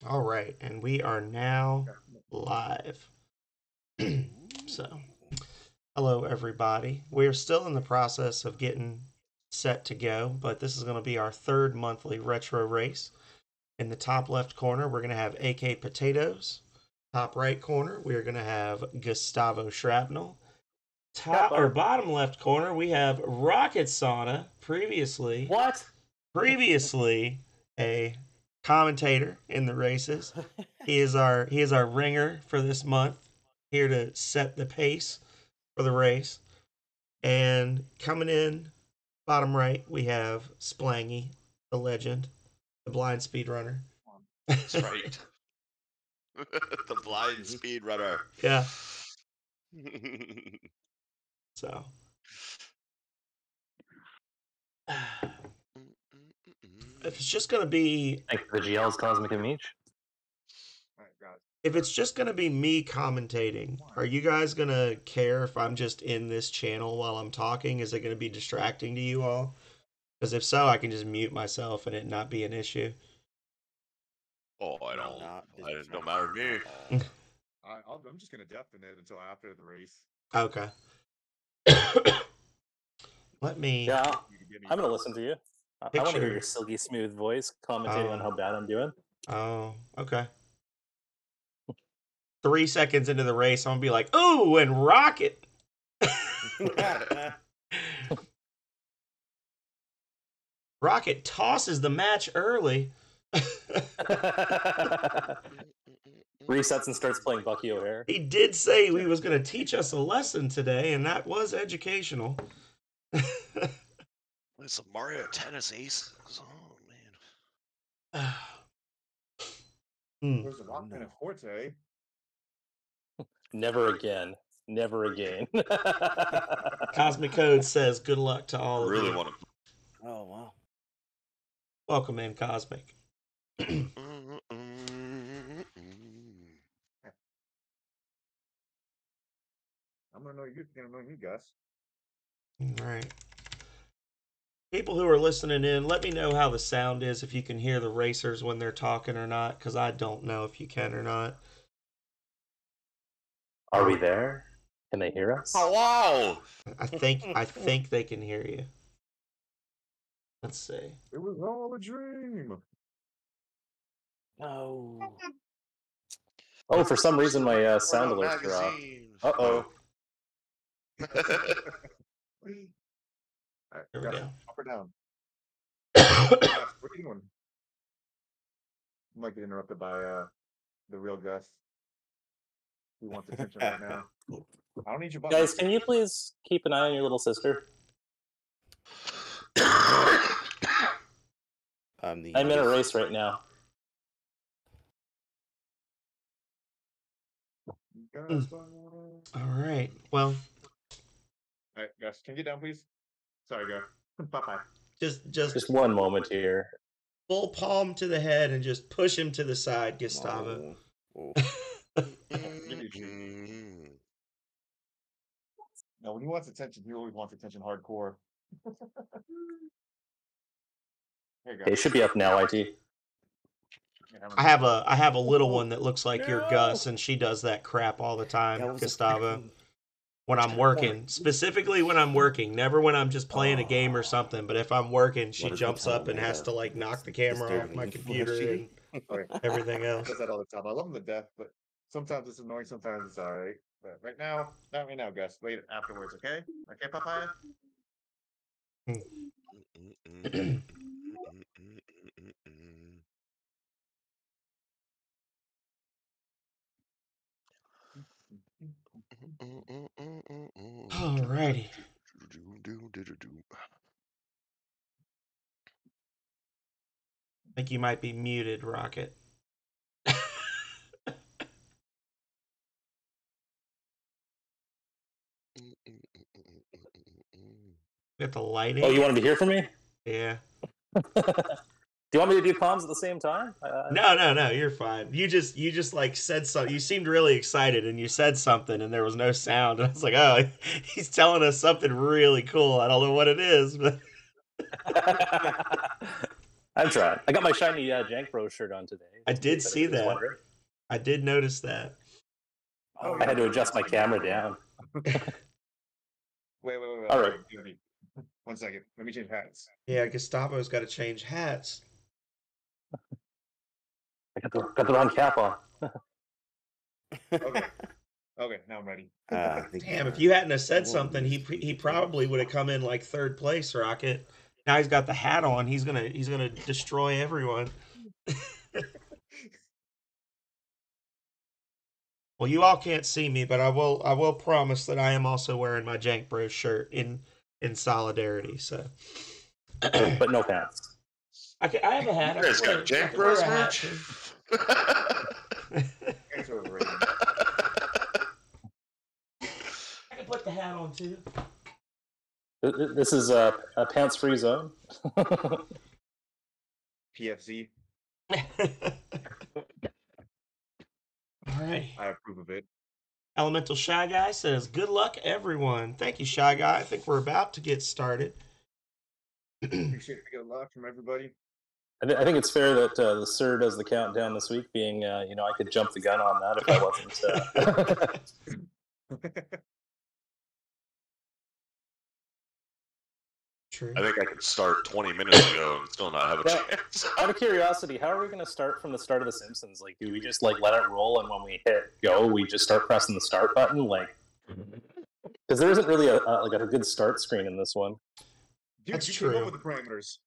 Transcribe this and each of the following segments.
All right, and we are now live. So, hello everybody. We're still in the process of getting set to go, but this is going to be our third monthly retro race. In the top left corner, we're going to have AK Potatoes. Top right corner, we're going to have Gustavo Shrapnel. Top or bottom left corner, we have Rocket Sauna. What? Previously a commentator in the races. He is our ringer for this month, here to set the pace for the race. And coming in bottom right, we have Splangy, the legend, the blind speedrunner. That's right. The blind speed runner. Yeah. So if it's just gonna be Thank the GL's Cosmic and Meech. if it's just gonna be me commentating, are you guys gonna care if I'm just in this channel while I'm talking? Is it gonna be distracting to you all? Because if so, I can just mute myself and it not be an issue. Oh, I don't. It don't matter to me. I'm just gonna deafen it until after the race. Okay. Let me. Yeah, I'm gonna listen to you. I want to hear your silky smooth voice commentating on how bad I'm doing. Oh, okay. 3 seconds into the race, I'm gonna be like, "Ooh, and Rocket." Rocket tosses the match early. Resets and starts playing Bucky O'Hare. He did say he was going to teach us a lesson today, and that was educational. It's a Mario Tennis Aces. Oh man. There's a Rockman of Forte. Never again. Never again. Cosmic Code says good luck to all of you. Really want to. Oh, wow. Welcome in, Cosmic. I'm gonna know you, Gus. All right. People who are listening in, let me know how the sound is, if you can hear the racers when they're talking or not, because I don't know if you can or not. Are we there? Can they hear us? Oh, wow! I think they can hear you. Let's see. It was all a dream. No. Oh, for some reason my sound alerts dropped. Uh-oh. Alright, There we go. Up or down? What are you doing? You might get interrupted by the real Gus. Who wants attention right now? I don't need your button. Guys, can you please keep an eye on your little sister? I'm in a race right now. All right. Well. All right, Gus, can you get down, please? Sorry, Gus. Bye-bye. Just one moment here. Full palm to the head and just push him to the side, Gustavo. Oh. Now, when he wants attention, he always wants attention hardcore. Here you go. It should be up now, IT. I have a little one that looks like your Gus, and she does that crap all the time, Gustavo. When I'm working, specifically when I'm working, never when I'm just playing a game or something. But if I'm working, she jumps up and has to like knock the camera off my computer and everything else. Does that all the time. I love him to death, but sometimes it's annoying, sometimes it's all right. But right now, not right now, Gus. Wait afterwards, okay? Okay, Papaya. Alrighty. I think you might be muted, Rocket. Get the lighting. Oh, you wanted to hear from me? Yeah. Do you want me to do comms at the same time? No, you're fine. You just like said something. You seemed really excited, and you said something, and there was no sound. And I was like, oh, he's telling us something really cool. I don't know what it is, but I'm trying. I got my shiny Jank Bro shirt on today. I did see that. Wondering. I did notice that. Oh, I had to adjust my camera down. Wait. All right. 1 second. Let me change hats. Yeah, Gustavo's got to change hats. I got the wrong cap on. Okay, now I'm ready. Damn, if you hadn't have said something, he probably would have come in like third place, Rocket. Now he's got the hat on. He's gonna destroy everyone. Well, you all can't see me, but I will promise that I am also wearing my Jank Bros shirt in solidarity. So, but no pants. I have a hat. You guys got Jank Bros merch? Thanks for overrated. I can put the hat on too. This is a pants-free zone. PFC. All right. I approve of it. Elemental Shy Guy says, "Good luck, everyone." Thank you, Shy Guy. I think we're about to get started. Appreciate the good luck from everybody. I think it's fair that the Sir does the countdown this week, being, I could jump the gun on that if I wasn't. True. I think I could start 20 minutes ago and still not have a chance. Out of curiosity, how are we going to start from the start of The Simpsons? Like, do we just let it roll, and when we hit go, we just start pressing the start button? Like, because there isn't really a good start screen in this one. Dude, That's you true. came up with the parameters.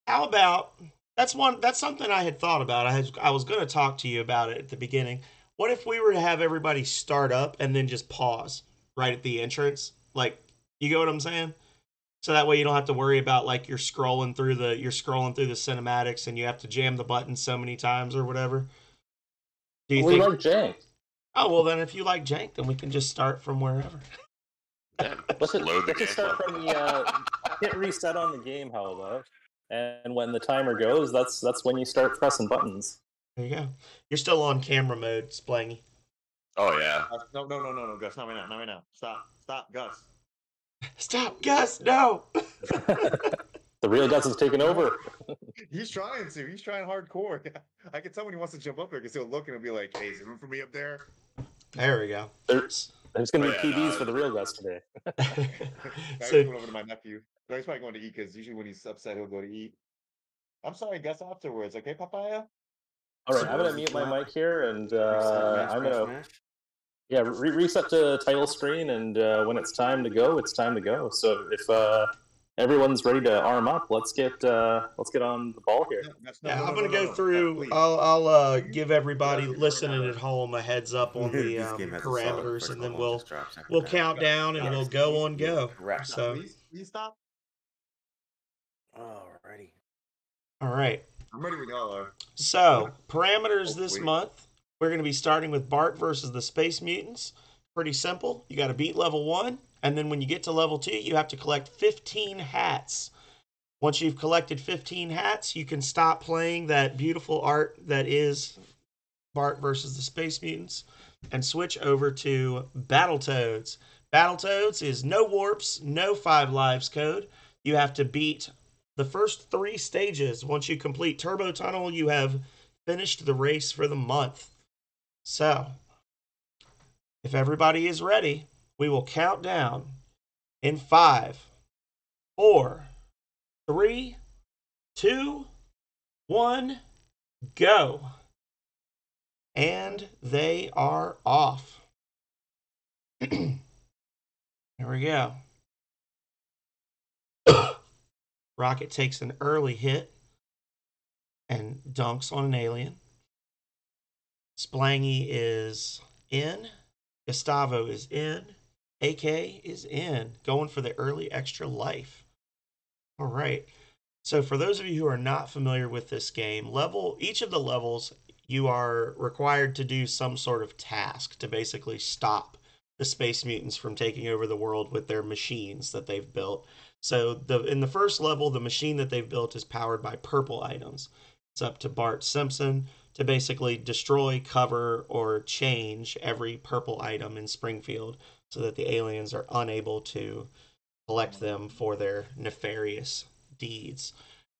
How about that's something I had thought about. I was going to talk to you about it at the beginning. What if we were to have everybody start up and then just pause right at the entrance? Like, you get what I'm saying? So that way you don't have to worry about like you're scrolling through the cinematics and you have to jam the button so many times or whatever. Do you think? We like jank. Oh well, then if you like jank, then we can just start from wherever. Let's Load the just game. start from the hit reset on the game. How about? And when the timer goes, that's when you start pressing buttons. There you go. You're still on camera mode, Splangy. Oh, yeah. No, Gus, not right now. Stop, Gus. Stop, Gus! No. The real Gus is taking over. He's trying to. He's trying hardcore. I can tell when he wants to jump up there because he'll look and he'll be like, "Hey, is there room for me up there?" There we go. There's going to be PBs for the real Gus today. I So- going over to my nephew. He's probably going to eat because usually when he's upset, he'll go to eat. I'm sorry, Gus. Afterwards, okay, Papaya? All right, I'm going to mute my mic here, and I'm going to reset the title screen, and when it's time to go, it's time to go. So if everyone's ready to arm up, let's get on the ball here. Yeah, I'm gonna go through. I'll give everybody listening at home a heads up on the parameters, and then we'll count down and we'll go on go. So, Please stop. Alrighty. all right. I'm ready when y'all are. So parameters this Hopefully. month, we're gonna be starting with Bart versus the Space Mutants. Pretty simple. You got to beat level 1, and then when you get to level 2, you have to collect 15 hats. Once you've collected 15 hats, you can stop playing that beautiful art that is Bart versus the Space Mutants and switch over to Battletoads. Battletoads is no warps, no 5 lives code. You have to beat the first 3 stages. Once you complete Turbo Tunnel, you have finished the race for the month. So, if everybody is ready, we will count down in 5, 4, 3, 2, 1, go. And they are off. Here we go. Rocket takes an early hit and dunks on an alien. Splangy is in. Gustavo is in. AK is in. Going for the early extra life. All right. So for those of you who are not familiar with this game, each of the levels, you are required to do some sort of task to basically stop the Space Mutants from taking over the world with their machines that they've built. So in the first level, the machine that they've built is powered by purple items. It's up to Bart Simpson to basically destroy, cover, or change every purple item in Springfield so that the aliens are unable to collect them for their nefarious deeds.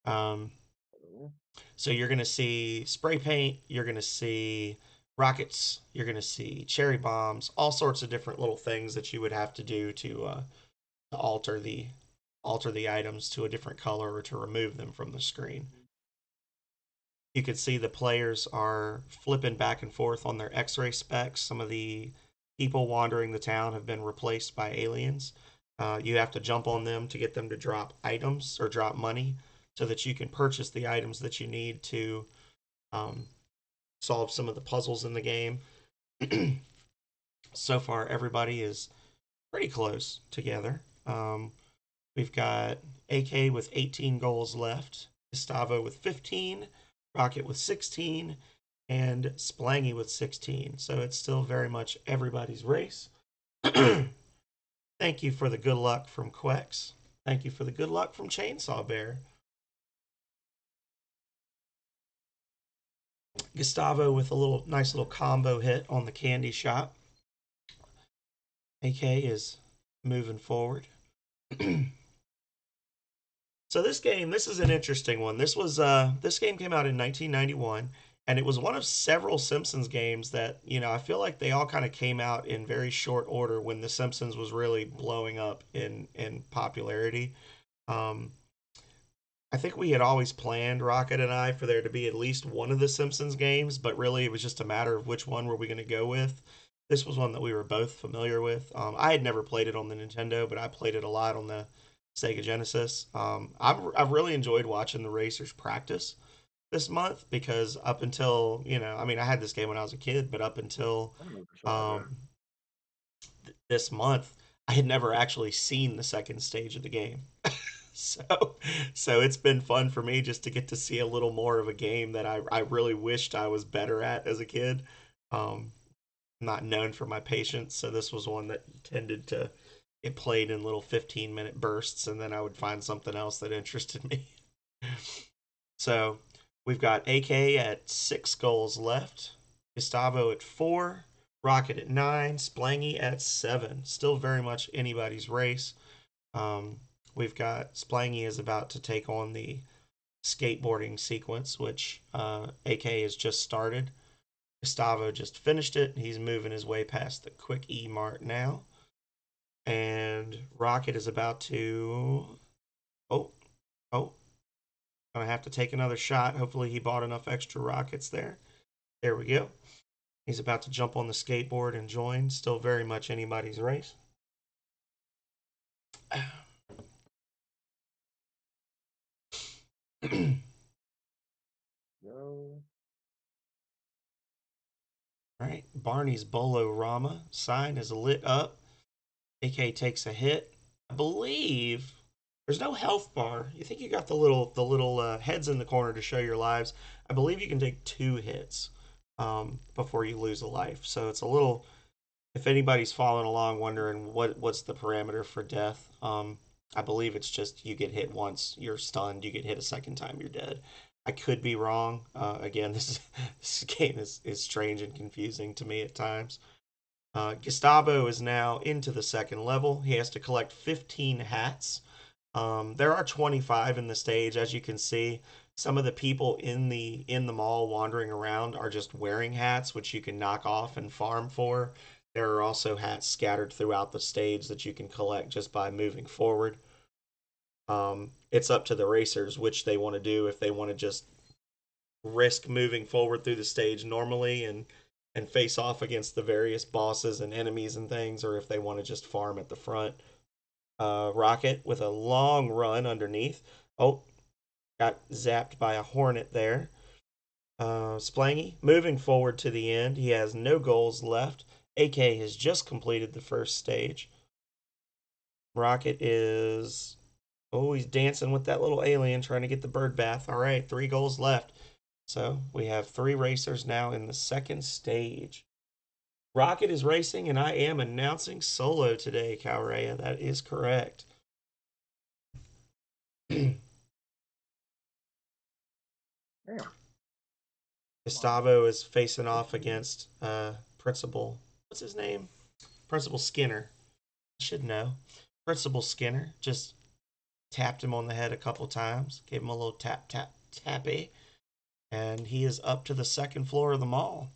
So you're going to see spray paint, you're going to see rockets, you're going to see cherry bombs, all sorts of different little things that you would have to do to alter the items to a different color or to remove them from the screen. You can see the players are flipping back and forth on their X-ray specs. Some of the people wandering the town have been replaced by aliens. You have to jump on them to get them to drop items or drop money so that you can purchase the items that you need to solve some of the puzzles in the game. So far, everybody is pretty close together. We've got AK with 18 goals left, Gustavo with 15, Rocket with 16, and Splangy with 16. So it's still very much everybody's race. Thank you for the good luck from Quex. Thank you for the good luck from Chainsaw Bear. Gustavo with a nice little combo hit on the candy shop. AK is moving forward. So this is an interesting one. This game came out in 1991, and it was one of several Simpsons games that, I feel like they all kind of came out in very short order when The Simpsons was really blowing up in popularity. I think we had always planned, Rocket and I, for there to be at least one of the Simpsons games, but really it was just a matter of which one were we going to go with. This was one that we were both familiar with. I had never played it on the Nintendo, but I played it a lot on the Sega Genesis. I've really enjoyed watching the racers practice this month because up until, I had this game when I was a kid, but up until this month, I had never actually seen the second stage of the game. So it's been fun for me just to get to see a little more of a game that I really wished I was better at as a kid. I'm not known for my patience, so this was one that tended to get played in little 15-minute bursts, and then I would find something else that interested me. So we've got AK at 6 goals left, Gustavo at 4, Rocket at 9, Splangy at 7. Still very much anybody's race. We've got Splangy is about to take on the skateboarding sequence, which AK has just started. Gustavo just finished it. He's moving his way past the quick E Mart now. And Rocket is about to... Gonna have to take another shot. Hopefully he bought enough extra rockets there. There we go. He's about to jump on the skateboard and join. Still very much anybody's race. All right, Barney's Bolo-Rama sign is lit up. AK takes a hit. I believe there's no health bar. You think you got the little heads in the corner to show your lives. I believe you can take 2 hits before you lose a life. So it's a little. If anybody's following along wondering what's the parameter for death, I believe it's just you get hit once, you're stunned. You get hit a second time, you're dead. I could be wrong. Again, this game is strange and confusing to me at times. Gustavo is now into the second level. He has to collect 15 hats. There are 25 in the stage, as you can see. Some of the people in the mall wandering around are just wearing hats, which you can knock off and farm for. There are also hats scattered throughout the stage that you can collect just by moving forward. It's up to the racers which they want to do, if they want to just risk moving forward through the stage normally and face off against the various bosses and enemies and things, or if they want to just farm at the front. Rocket with a long run underneath. Oh, got zapped by a hornet there. Splangy moving forward to the end. He has no goals left. AK has just completed the first stage. Rocket is... Oh, he's dancing with that little alien trying to get the bird bath. All right, 3 goals left. So we have 3 racers now in the second stage. Rocket is racing, and I am announcing solo today, Calrea. That is correct. Gustavo is facing off against Principal. What's his name? Principal Skinner. I should know. Principal Skinner just tapped him on the head a couple times, gave him a little tap, tap, tappy, and he is up to the second floor of the mall.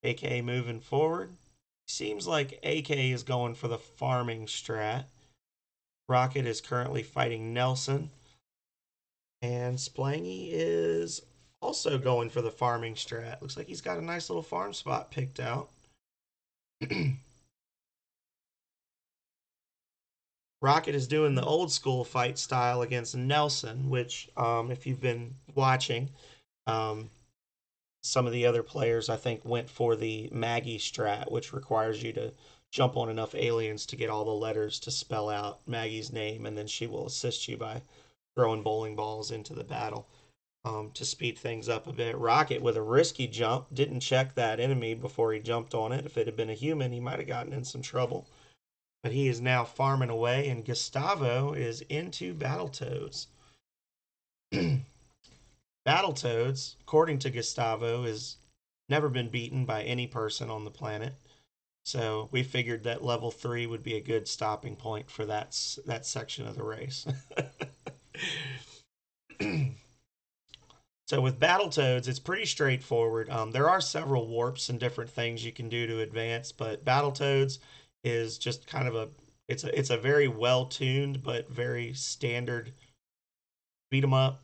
AK moving forward. Seems like AK is going for the farming strat. Rocket is currently fighting Nelson. And Splangy is also going for the farming strat. Looks like he's got a nice little farm spot picked out. Rocket is doing the old school fight style against Nelson, which, if you've been watching, some of the other players, I think, went for the Maggie strat, which requires you to jump on enough aliens to get all the letters to spell out Maggie's name, and then she will assist you by throwing bowling balls into the battle to speed things up a bit. Rocket, with a risky jump, didn't check that enemy before he jumped on it. If it had been a human, he might have gotten in some trouble. But he is now farming away, and Gustavo is into Battletoads. Battletoads, according to Gustavo, has never been beaten by any person on the planet. So we figured that level 3 would be a good stopping point for that section of the race. So with Battletoads, it's pretty straightforward. There are several warps and different things you can do to advance, but Battletoads is just kind of it's a very well tuned but very standard beat 'em up.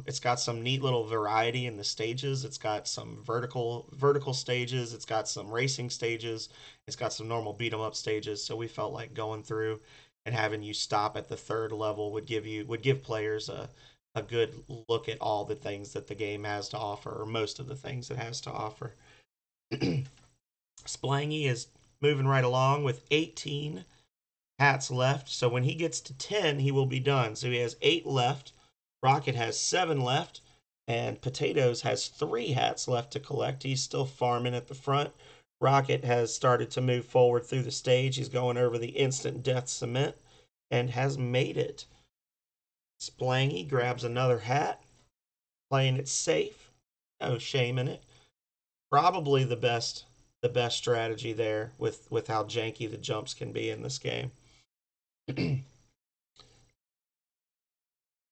It's got some neat little variety in the stages. It's got some vertical stages. It's got some racing stages. It's got some normal beat 'em up stages. So we felt like going through and having you stop at the third level would give players a good look at all the things that the game has to offer, or most of the things it has to offer. Splangy is moving right along with 18 hats left. So when he gets to 10, he will be done. So he has 8 left. Rocket has 7 left, and Potatoes has 3 hats left to collect. He's still farming at the front. Rocket has started to move forward through the stage. He's going over the instant death cement and has made it. Splangy grabs another hat, playing it safe. No shame in it. Probably the best strategy there with how janky the jumps can be in this game.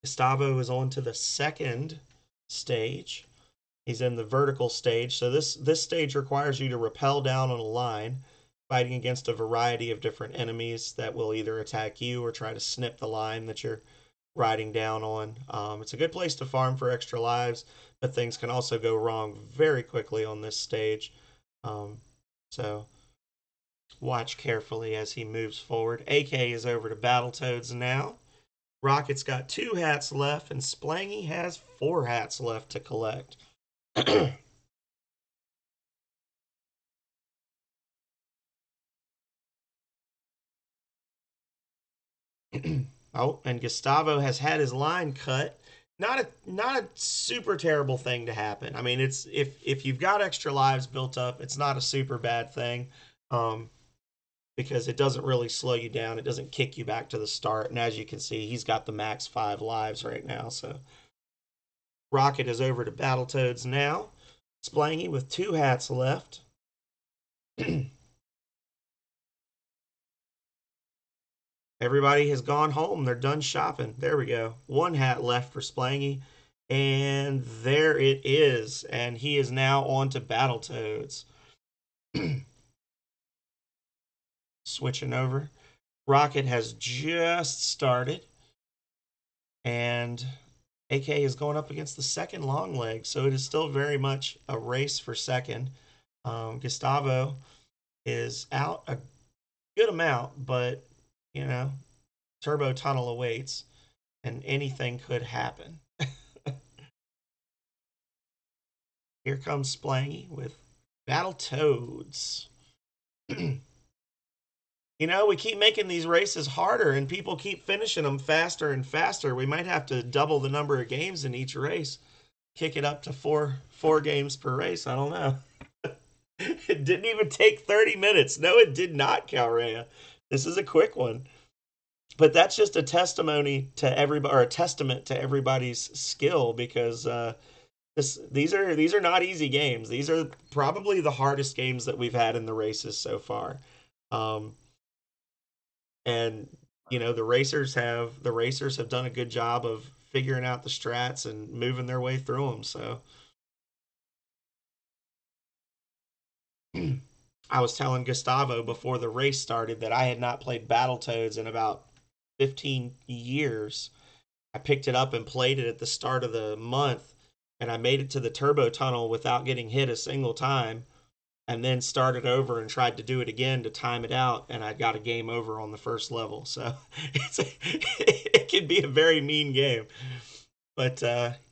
Gustavo is on to the second stage. He's in the vertical stage. So this stage requires you to rappel down on a line, fighting against a variety of different enemies that will either attack you or try to snip the line that you're riding down on. It's a good place to farm for extra lives, but things can also go wrong very quickly on this stage. So watch carefully as he moves forward. AK is over to Battletoads now. Rocket's got 2 hats left, and Splangy has 4 hats left to collect. Oh, and Gustavo has had his line cut. Not a super terrible thing to happen. I mean, it's if you've got extra lives built up, it's not a super bad thing, because it doesn't really slow you down. It doesn't kick you back to the start. And as you can see, he's got the max 5 lives right now. So Rocket is over to Battletoads now. Splangy with 2 hats left. Everybody has gone home. They're done shopping. There we go. 1 hat left for Splangy. And there it is. And he is now on to Battletoads. Switching over. Rocket has just started. And AK is going up against the second long leg. So it is still very much a race for second. Gustavo is out a good amount, but you know, turbo tunnel awaits and anything could happen. Here comes Splangy with Battletoads. You know, we keep making these races harder and people keep finishing them faster and faster. We might have to double the number of games in each race. Kick it up to four games per race. I don't know. It didn't even take 30 minutes. No, it did not, Calrea. This is a quick one. But that's just a testimony to everybody, or a testament to everybody's skill, because these are not easy games. These are probably the hardest games that we've had in the races so far. And you know, the racers have done a good job of figuring out the strats and moving their way through them. So I was telling Gustavo before the race started that I had not played Battletoads in about 15 years. I picked it up and played it at the start of the month, and I made it to the turbo tunnel without getting hit a single time, and then started over and tried to do it again to time it out, and I got a game over on the first level. So it can be a very mean game. But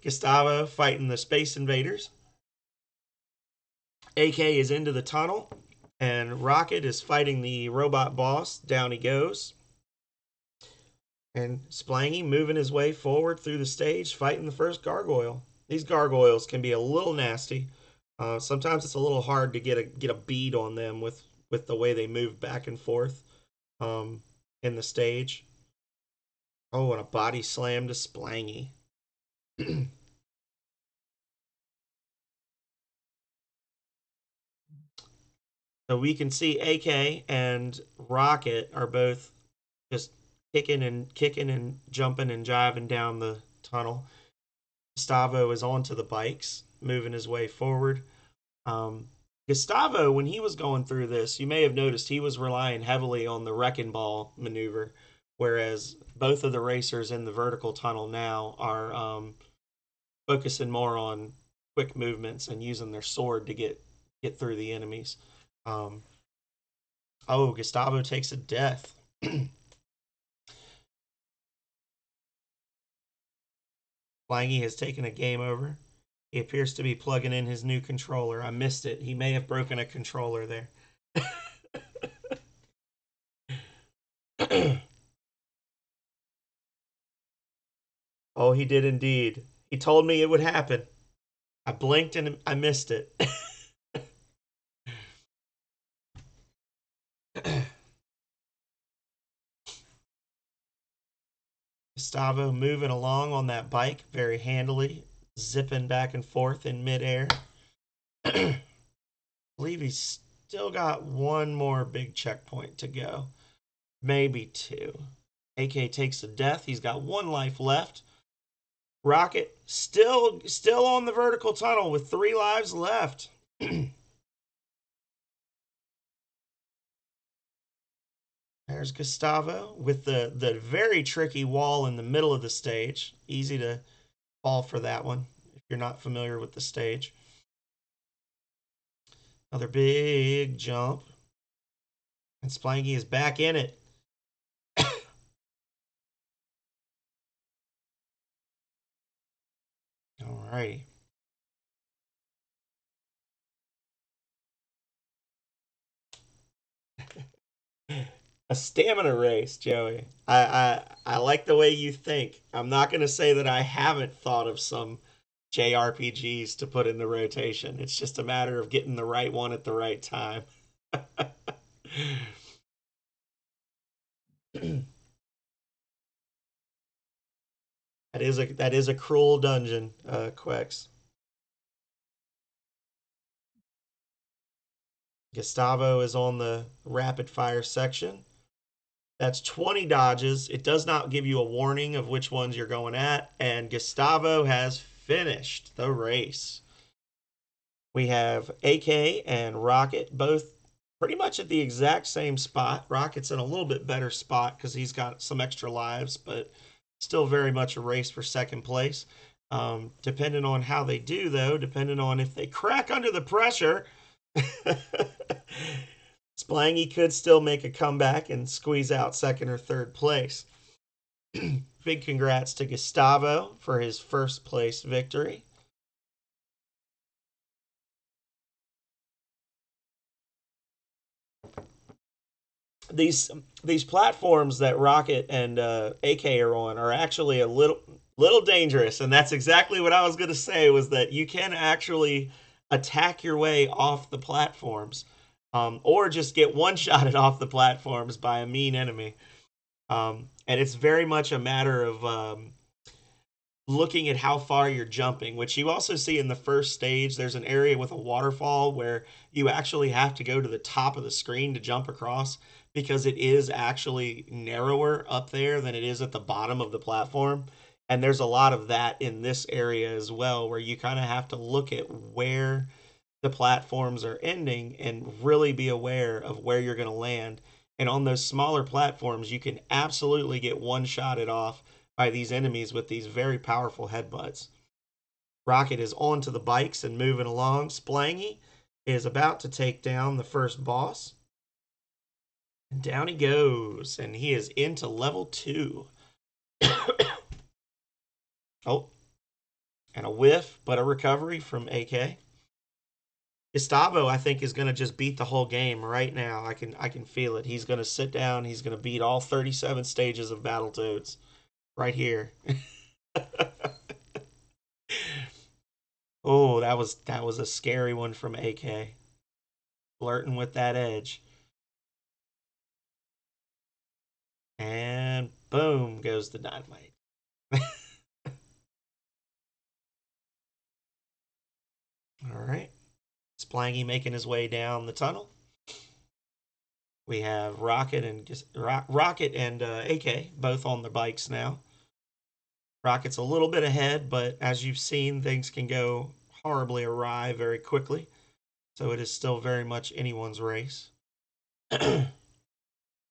Gustavo fighting the Space Invaders. AK is into the tunnel, and Rocket is fighting the robot boss. Down he goes. And Splangy moving his way forward through the stage, fighting the first gargoyle. These gargoyles can be a little nasty. Sometimes it's a little hard to get a bead on them with the way they move back and forth in the stage. Oh, and a body slam to Splangy. So we can see AK and Rocket are both just kicking and jumping and jiving down the tunnel. Gustavo is onto the bikes, moving his way forward. Gustavo, when he was going through this, you may have noticed he was relying heavily on the wrecking ball maneuver, whereas both of the racers in the vertical tunnel now are focusing more on quick movements and using their sword to get through the enemies. Oh, Gustavo takes a death. Langy has taken a game over. He appears to be plugging in his new controller. I missed it. He may have broken a controller there. Oh, he did indeed. He told me it would happen. I blinked and I missed it. Gustavo moving along on that bike very handily, zipping back and forth in midair. I believe he's still got one more big checkpoint to go. Maybe two. AK takes a death. He's got one life left. Rocket still on the vertical tunnel with 3 lives left. There's Gustavo with the very tricky wall in the middle of the stage. Easy to fall for that one if you're not familiar with the stage. Another big jump. And Splanky is back in it. Alrighty. A stamina race, Joey. I like the way you think. I'm not going to say that I haven't thought of some JRPGs to put in the rotation. It's just a matter of getting the right one at the right time. That is a cruel dungeon, Quex. Gustavo is on the rapid fire section. That's 20 dodges. It does not give you a warning of which ones you're going at, and Gustavo has finished the race. We have AK and Rocket both pretty much at the exact same spot. Rocket's in a little bit better spot because he's got some extra lives, but still very much a race for second place. Depending on how they do, though, depending on if they crack under the pressure, Splangy could still make a comeback and squeeze out second or third place. Big congrats to Gustavo for his first place victory. These platforms that Rocket and AK are on are actually a little dangerous, and that's exactly what I was going to say. Was that you can actually attack your way off the platforms, or just get one-shotted off the platforms by a mean enemy. And it's very much a matter of looking at how far you're jumping, which you also see in the first stage. There's an area with a waterfall where you actually have to go to the top of the screen to jump across because it is actually narrower up there than it is at the bottom of the platform. And there's a lot of that in this area as well, where you kind of have to look at where the platforms are ending and really be aware of where you're going to land. And on those smaller platforms, you can absolutely get one shotted off by these enemies with these very powerful headbutts. Rocket is onto the bikes and moving along. Splangy is about to take down the first boss. And down he goes, and he is into level 2. Oh, and a whiff, but a recovery from AK. Gustavo, I think, is going to just beat the whole game right now. I can feel it. He's going to sit down. He's going to beat all 37 stages of Battletoads right here. Oh, that was a scary one from AK. Flirting with that edge. And boom goes the dynamite. All right. Splangy making his way down the tunnel. We have Rocket and AK both on their bikes now. Rocket's a little bit ahead, but as you've seen, things can go horribly awry very quickly. So it is still very much anyone's race. Thank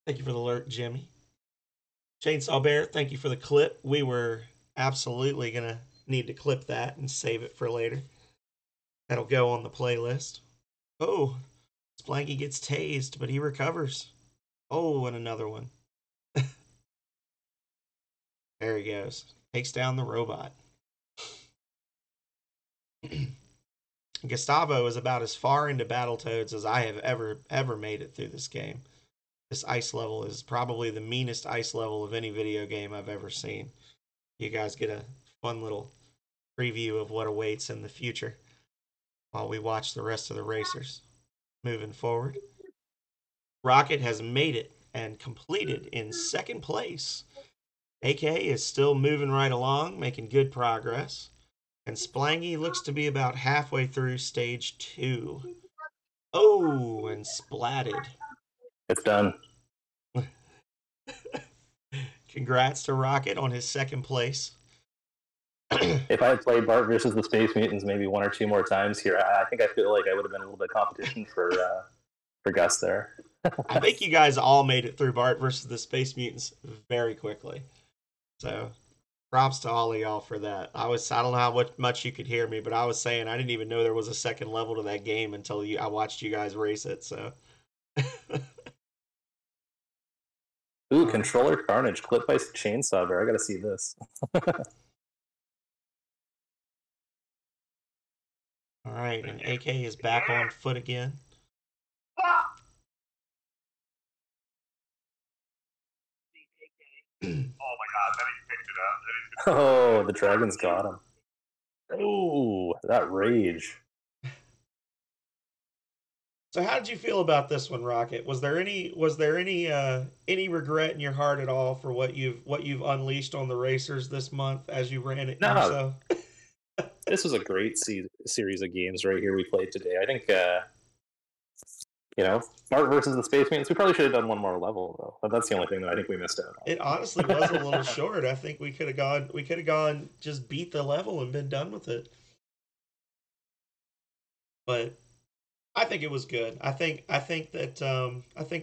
you for the alert, Jimmy. Chainsaw Bear, thank you for the clip. We were absolutely going to need to clip that and save it for later. That'll go on the playlist. Oh, Splanky gets tased, but he recovers. Oh, and another one. There he goes. Takes down the robot. Gustavo is about as far into Battletoads as I have ever made it through this game. This ice level is probably the meanest ice level of any video game I've ever seen. You guys get a fun little preview of what awaits in the future while we watch the rest of the racers. Moving forward, Rocket has made it and completed in second place. AK is still moving right along, making good progress. And Splangy looks to be about halfway through stage 2. Oh, and splatted. It's done. Congrats to Rocket on his second place. If I had played Bart versus the Space Mutants maybe one or two more times here, I think I feel like I would have been a little bit of competition for Gus there. I think you guys all made it through Bart versus the Space Mutants very quickly. So props to all of y'all for that. I don't know how much you could hear me, but I was saying I didn't even know there was a second level to that game until I watched you guys race it. So. Ooh, controller carnage, clip by Chainsaw Bear. I gotta see this. All right, and AK is back on foot again. Oh my god, then he picked it up. Oh, the dragon's got him. Oh, that rage. So how did you feel about this one, Rocket? Was there any regret in your heart at all for what you've unleashed on the racers this month as you ran it yourself? This was a great series of games right here we played today. I think Bart versus the Space Mutants. We probably should have done one more level though. But that's the only thing that I think we missed out on. It honestly was a little short. I think we could have gone just beat the level and been done with it. But I think it was good. I think that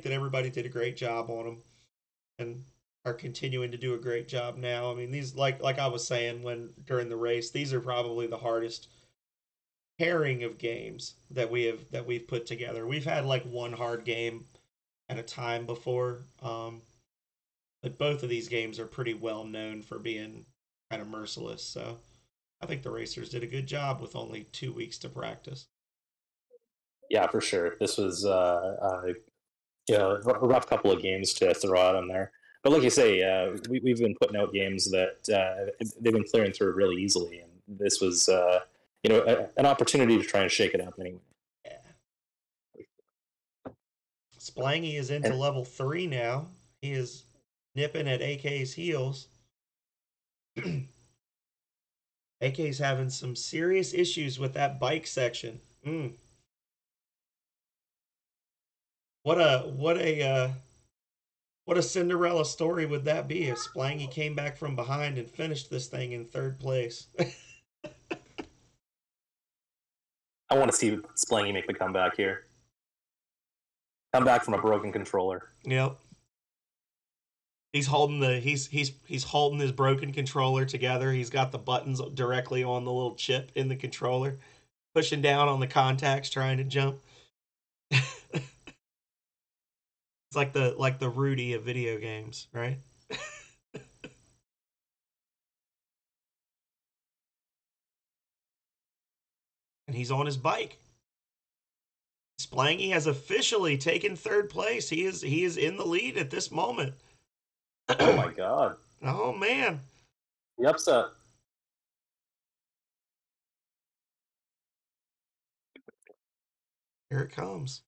everybody did a great job on them, and are continuing to do a great job now. I mean, these like I was saying during the race, these are probably the hardest pairing of games that we've put together. We've had like one hard game at a time before, but both of these games are pretty well known for being kind of merciless. So I think the racers did a good job with only 2 weeks to practice. Yeah, for sure. This was a rough couple of games to throw out on there. But like you say, we've been putting out games that they've been clearing through really easily, and this was an opportunity to try and shake it up anyway. Yeah. Splangy is into level 3 now. He is nipping at AK's heels. AK's having some serious issues with that bike section. What a Cinderella story would that be if Splangy came back from behind and finished this thing in third place? I want to see Splangy make the comeback here. Come back from a broken controller. Yep. He's holding he's holding his broken controller together. He's got the buttons directly on the little chip in the controller, pushing down on the contacts, trying to jump. It's like the Rudy of video games, right? And he's on his bike. Splangy has officially taken third place. He is in the lead at this moment. Oh my god. Oh man. The upset. Here it comes.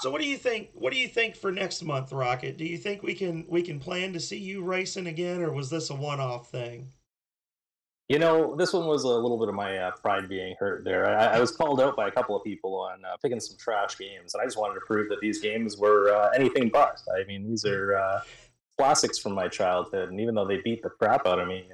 So what do you think? What do you think for next month, Rocket? Do you think we can plan to see you racing again, or was this a one-off thing? You know, this one was a little bit of my pride being hurt there. I was called out by a couple of people on picking some trash games, and I just wanted to prove that these games were anything but. I mean, these are classics from my childhood, and even though they beat the crap out of me,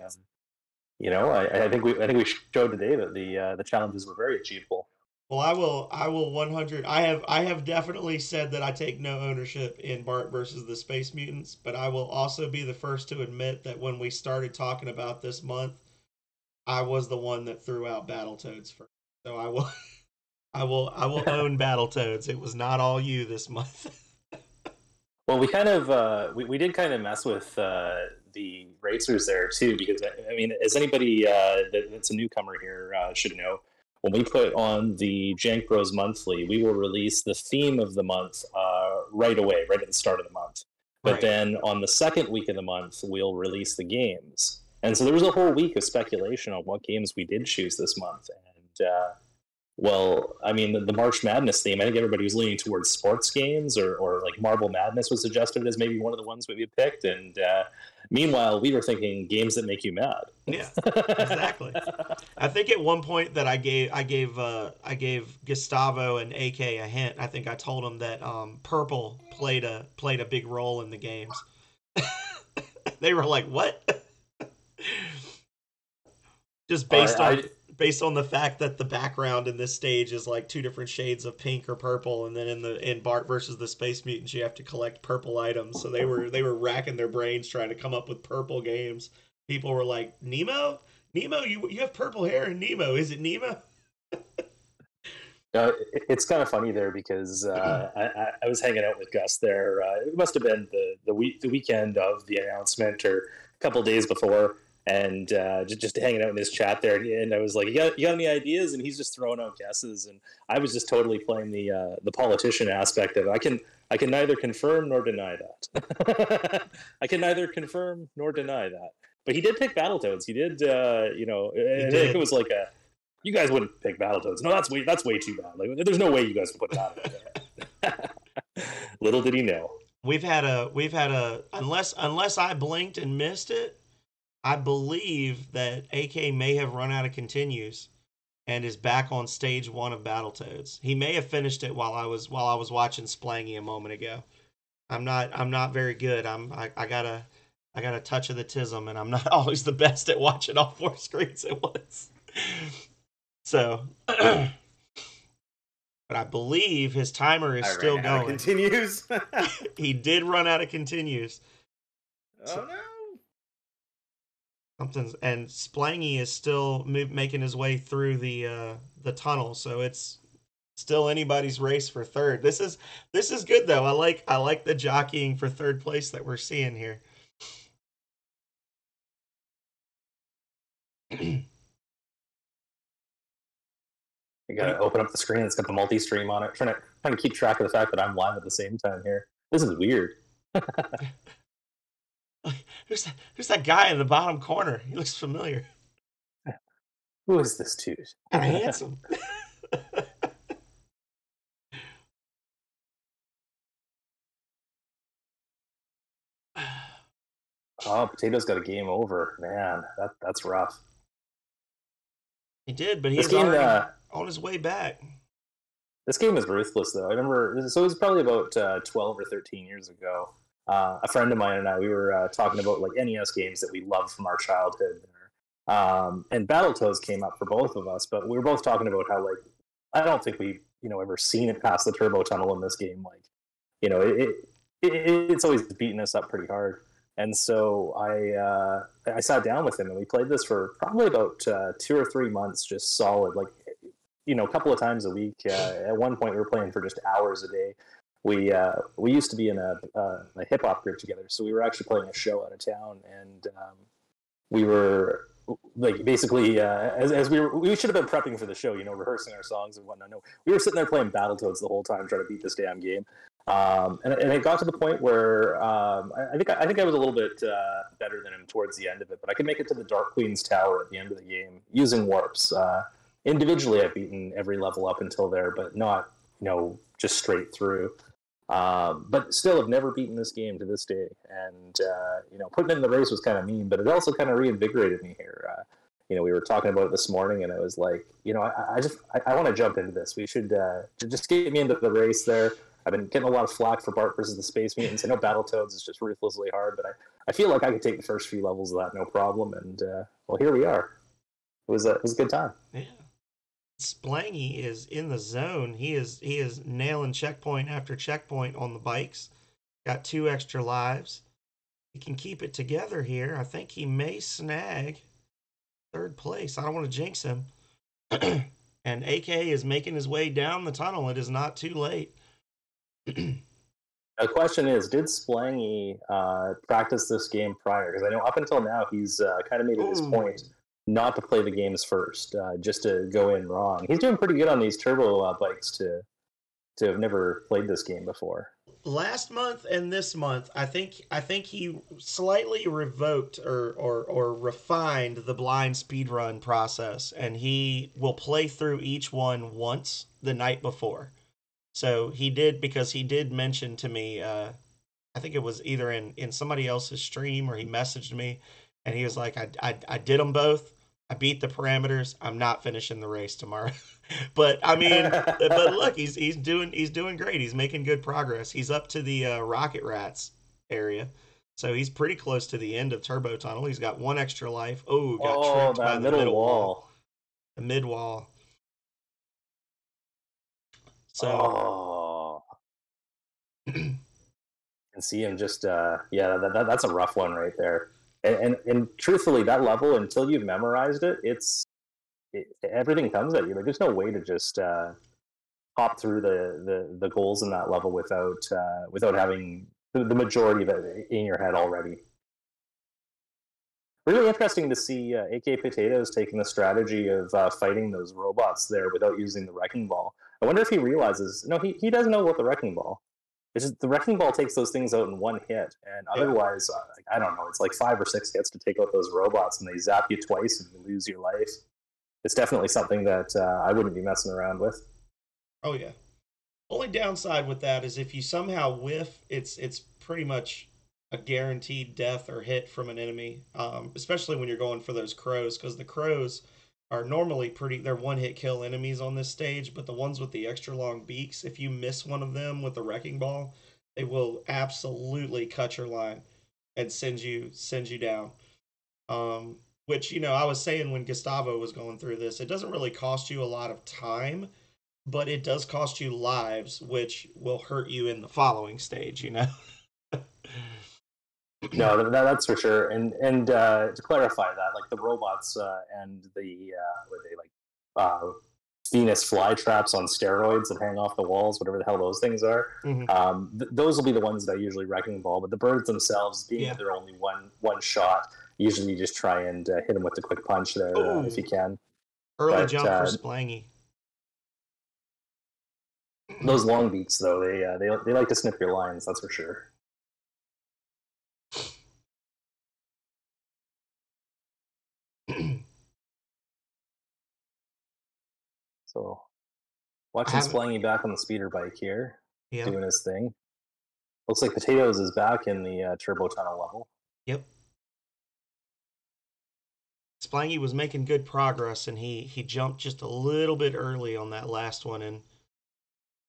you know, I think we showed today that the challenges were very achievable. Well, I will 100. I have definitely said that I take no ownership in Bart versus the Space Mutants, but I will also be the first to admit that when we started talking about this month, I was the one that threw out Battletoads first. So I will I will own Battletoads. It was not all you this month. Well, we kind of we did kind of mess with the racers there too, because I mean, as anybody that's a newcomer here should know, when we put on the Jank Bros Monthly, we will release the theme of the month right away, right at the start of the month. But Right. then on the second week of the month, we'll release the games. And so there was a whole week of speculation on what games we did choose this month. And well, I mean, the March Madness theme, I think everybody was leaning towards sports games, or like Marble Madness was suggested as maybe one of the ones we picked. And meanwhile, we were thinking games that make you mad. Yeah, exactly. I think at one point that I gave Gustavo and AK a hint. I think I told him that purple played a big role in the games. They were like, "What?" Just based on the fact that the background in this stage is like two different shades of pink or purple, and then in Bart versus the Space Mutants, you have to collect purple items. So they were racking their brains trying to come up with purple games. People were like, Nemo, you have purple hair in Nemo. Is it Nemo? It's kind of funny there because I was hanging out with Gus there. It must have been the weekend of the announcement or a couple days before, and just hanging out in this chat there. And I was like, you got any ideas? And he's just throwing out guesses, and I was just totally playing the politician aspect of it. I can neither confirm nor deny that. I can neither confirm nor deny that. But he did pick Battletoads. He did, you know, I think it was like you guys wouldn't pick Battletoads. No, that's way too bad. Like, there's no way you guys would put that in there. Little did he know. We've had a unless I blinked and missed it, I believe that AK may have run out of continues and is back on stage 1 of Battletoads. He may have finished it while I was watching Splangy a moment ago. I'm not very good. I got a touch of the tism, and I'm not always the best at watching all 4 screens at once. So, but I believe his timer is still going. Continues. He did run out of continues. Oh no! And Splangy is still making his way through the tunnel, so it's still anybody's race for third. This is good though. I like the jockeying for third place that we're seeing here. You gotta open up the screen. It's got the multi-stream on it. Trying to keep track of the fact that I'm live at the same time here. This is weird. Who's that guy in the bottom corner? He looks familiar. Who is this dude? Kind of handsome. Oh, Potato's got a game over. Man, that's rough. He did, but This he's game, already on his way back. This game is ruthless, though. I remember, so it was probably about 12 or 13 years ago. A friend of mine and I, we were talking about like NES games that we loved from our childhood. And Battletoads came up for both of us, but we were both talking about how, like, I don't think we, ever seen it past the turbo tunnel in this game. Like, it's always beaten us up pretty hard. And so I sat down with him and we played this for probably about 2 or 3 months, just solid. Like, a couple of times a week. At one point, we were playing for just hours a day. We used to be in a hip hop group together, so we were actually playing a show out of town, and we were like basically as we should have been prepping for the show, rehearsing our songs and whatnot. No, we were sitting there playing Battletoads the whole time, trying to beat this damn game. And it got to the point where I think I was a little bit better than him towards the end of it, but I could make it to the Dark Queen's Tower at the end of the game using warps. Individually, I've beaten every level up until there, but not, just straight through. But still, I've never beaten this game to this day. And, putting it in the race was kind of mean, but it also kind of reinvigorated me here. We were talking about it this morning, and I was like, I want to jump into this. We should just get me into the race there. I've been getting a lot of flack for Bart versus the Space Mutants. I know Battletoads is just ruthlessly hard, but I feel like I could take the first few levels of that no problem. And, well, here we are. It was a good time. Yeah. Splangy is in the zone. He is nailing checkpoint after checkpoint on the bikes. Got 2 extra lives. He can keep it together here. I think he may snag 3rd place. I don't want to jinx him. And AK is making his way down the tunnel. It is not too late. The question is, did Splangy practice this game prior? Because I know up until now he's kind of made it his point not to play the games first, just to go in wrong. He's doing pretty good on these turbo bikes to have never played this game before. Last month and this month, I think he slightly revoked or refined the blind speedrun process, and he will play through each one once the night before. So he did, because he did mention to me, I think it was either in somebody else's stream or he messaged me, and he was like, I did them both. I beat the parameters. I'm not finishing the race tomorrow. But I mean, but look, he's doing great. He's making good progress. He's up to the Rocket Rats area, so he's pretty close to the end of Turbo Tunnel. He's got 1 extra life. Oh, got tripped by the middle wall. The mid wall. So can see him just that's a rough one right there. And truthfully, that level, until you've memorized it, everything comes at you. Like, there's no way to just hop through the goals in that level without having the majority of it in your head already. Really interesting to see AK Potatoes taking the strategy of fighting those robots there without using the Wrecking Ball. I wonder if he realizes, no, he doesn't know about the Wrecking Ball. It's just the Wrecking Ball takes those things out in 1 hit, and otherwise, I don't know, it's like 5 or 6 hits to take out those robots, and they zap you twice and you lose your life. It's definitely something that I wouldn't be messing around with. Oh yeah. Only downside with that is if you somehow whiff, it's pretty much a guaranteed death or hit from an enemy, especially when you're going for those crows, because the crows are normally they're 1-hit kill enemies on this stage, but the ones with the extra long beaks, if you miss one of them with the Wrecking Ball, they will absolutely cut your line and send you down. Which, I was saying when Gustavo was going through this, it doesn't really cost you a lot of time, but it does cost you lives, which will hurt you in the following stage, No, that's for sure. And to clarify that, like the robots and the were they like Venus flytraps on steroids that hang off the walls, whatever the hell those things are. Mm-hmm. Those will be the ones that I usually Wrecking Ball. But the birds themselves, being that they're only one shot, usually you just try and hit them with the quick punch there if you can. Early jump for Splangy. Those long beats, though, they like to snip your lines. That's for sure. So, watching Splangy back on the speeder bike here, doing his thing. Looks like Potatoes is back in the turbo tunnel level. Yep. Splangy was making good progress, and he jumped just a little bit early on that last one and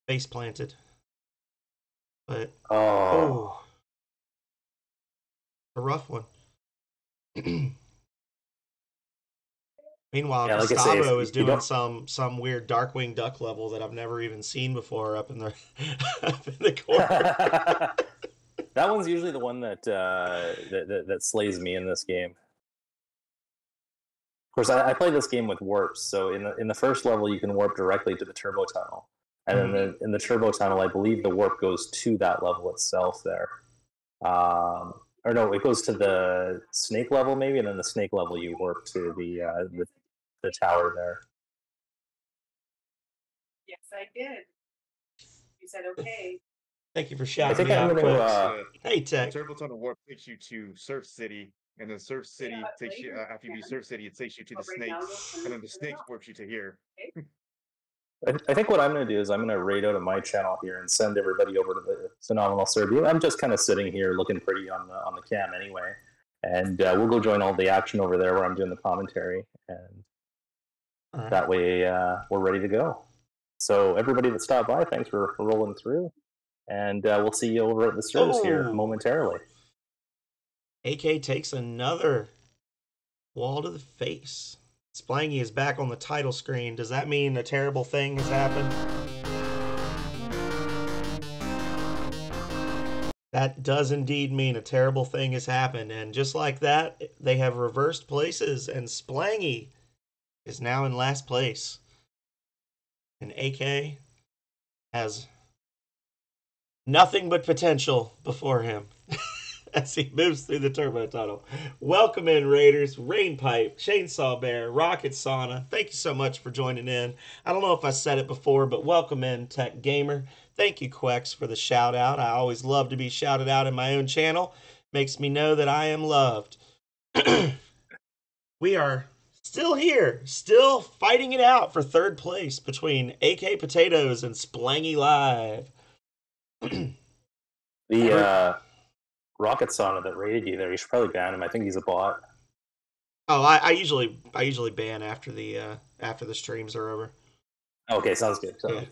face planted. But oh, a rough one. Meanwhile, Yeah, like I say, Gustavo is you doing don't... some weird Darkwing Duck level that I've never even seen before up in the up in the corner. That one's usually the one that that slays me in this game. Of course, I play this game with warps. So in the first level, you can warp directly to the turbo tunnel, and then in the turbo tunnel, I believe the warp goes to that level itself there. Or no, it goes to the snake level maybe, and then the snake level you warp to the tower there. Yes, I did. You said okay. Thank you for shouting me out, Quicks. Hey, Tech. The turbo tunnel warp takes you to Surf City, and then Surf City takes you after you beat Surf City, it takes you to the snakes, and then the snakes warps you to here. I think what I'm going to do is I'm going to raid out of my channel here and send everybody over to the Phenomenal Serbian. I'm just kind of sitting here looking pretty on the cam anyway, and we'll go join all the action over there where I'm doing the commentary, and that way we're ready to go. So everybody that stopped by, thanks for rolling through, and we'll see you over at the service here momentarily. AK takes another wall to the face. Splangy is back on the title screen. Does that mean a terrible thing has happened? That does indeed mean a terrible thing has happened. And just like that, they have reversed places. And Splangy is now in last place. And AK has nothing but potential before him. As he moves through the turbo tunnel. Welcome in, Raiders, Rainpipe, Chainsaw Bear, Rocket Sauna. Thank you so much for joining in. I don't know if I said it before, but welcome in, Tech Gamer. Thank you, Quex, for the shout out. I always love to be shouted out in my own channel. Makes me know that I am loved. We are still here, still fighting it out for third place between AK Potatoes and Splangy Live. The Rocket Sauna that raided you there, you should probably ban him. I think he's a bot. Oh, I usually ban after the streams are over. Okay, sounds good. Yeah.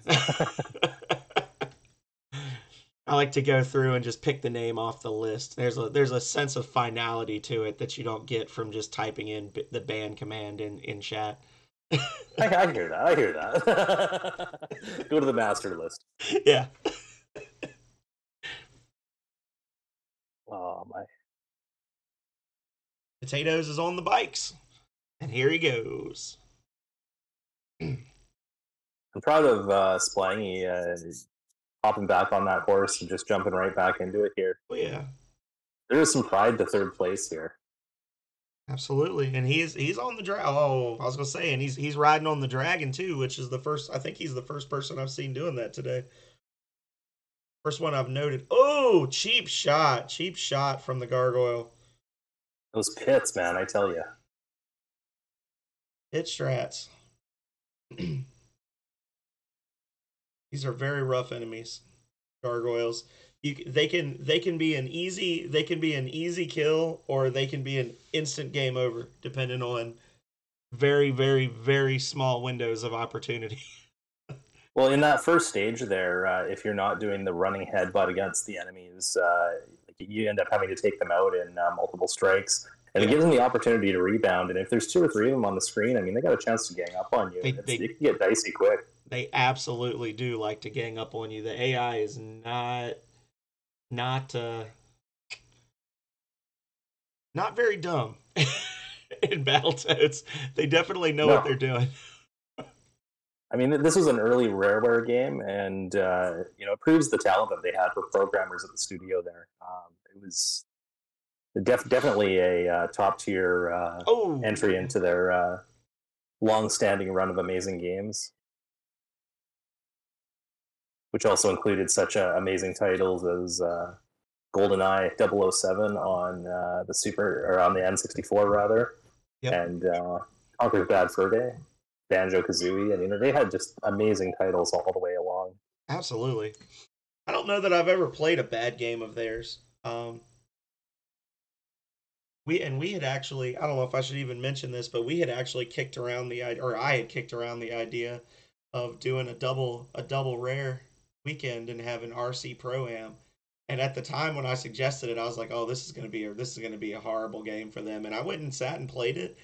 I like to go through and just pick the name off the list. There's a sense of finality to it that you don't get from just typing in the ban command in chat. I hear that. I hear that. Go to the master list. Yeah. Oh my. Potatoes is on the bikes. And here he goes. I'm proud of Splangy hopping back on that horse and just jumping right back into it here. Oh yeah. There is some pride to third place here. Absolutely. And he's on the dragon. Oh, I was gonna say, and he's riding on the dragon too, which is the first, I think he's the first person I've seen doing that today. First one I've noted. Oh, cheap shot from the gargoyle. Those pits, man, I tell you. Pit strats. These are very rough enemies. Gargoyles. They can be an easy kill, or they can be an instant game over, depending on very, very, very small windows of opportunity. Well, in that first stage there, if you're not doing the running headbutt against the enemies, you end up having to take them out in multiple strikes. And it gives them the opportunity to rebound. And if there's 2 or 3 of them on the screen, I mean, they got a chance to gang up on you. It can get dicey quick. They absolutely do like to gang up on you. The AI is not very dumb in Battletoads. They definitely know what they're doing. I mean, this was an early Rareware game, and it proves the talent that they had for programmers at the studio there. It was definitely a top-tier entry into their long-standing run of amazing games, which also included such amazing titles as GoldenEye 007 on on the N64 rather, and Conker's Bad Fur Day. Banjo-Kazooie. I mean, they had just amazing titles all the way along. Absolutely. I don't know that I've ever played a bad game of theirs. we had actually, I don't know if I should even mention this, but we had actually kicked around the idea, or I had kicked around the idea of doing a double rare weekend and having RC Pro Am. And at the time when I suggested it, I was like, "Oh, this is gonna be a horrible game for them." And I went and sat and played it,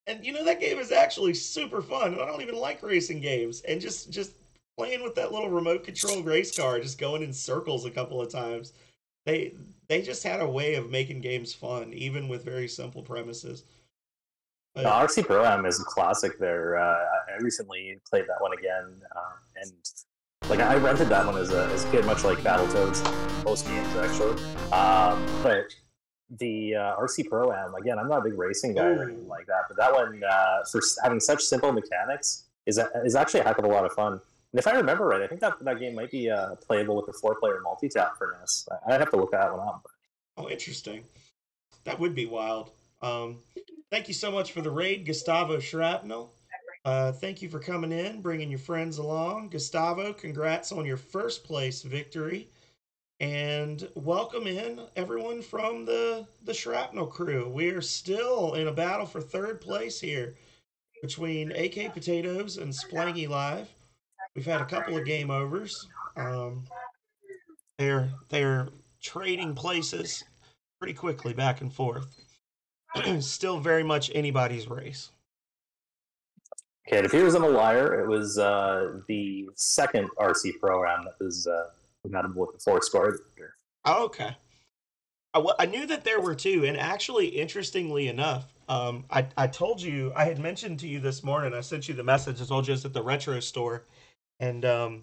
and that game is actually super fun. And I don't even like racing games, and just playing with that little remote control race car, just going in circles a couple of times. They they just had a way of making games fun, even with very simple premises. No, RC Pro Am is a classic there. I recently played that one again, and like I rented that one as a kid, much like Battletoads, most games actually. But the RC Pro Am, again, I'm not a big racing guy or anything like that, but that one, for having such simple mechanics, is actually a heck of a lot of fun. And if I remember right, I think that game might be playable with the 4-player multi-tap for NES. I'd have to look that one up. Oh, interesting. That would be wild. Thank you so much for the raid, Gustavo Shrapnel. Thank you for coming in, bringing your friends along. Gustavo, congrats on your first place victory. And welcome in everyone from the Shrapnel crew. We are still in a battle for third place here between AK Potatoes and Splangy Live. We've had a couple of game overs. They're trading places pretty quickly back and forth. Still very much anybody's race. Okay, it appears I'm a liar. It was the second RC program that was compatible with the 4-score. Oh, okay. I knew that there were two, and actually, interestingly enough, I told you, I had mentioned to you this morning, I sent you the message, I told you it's at the retro store, and the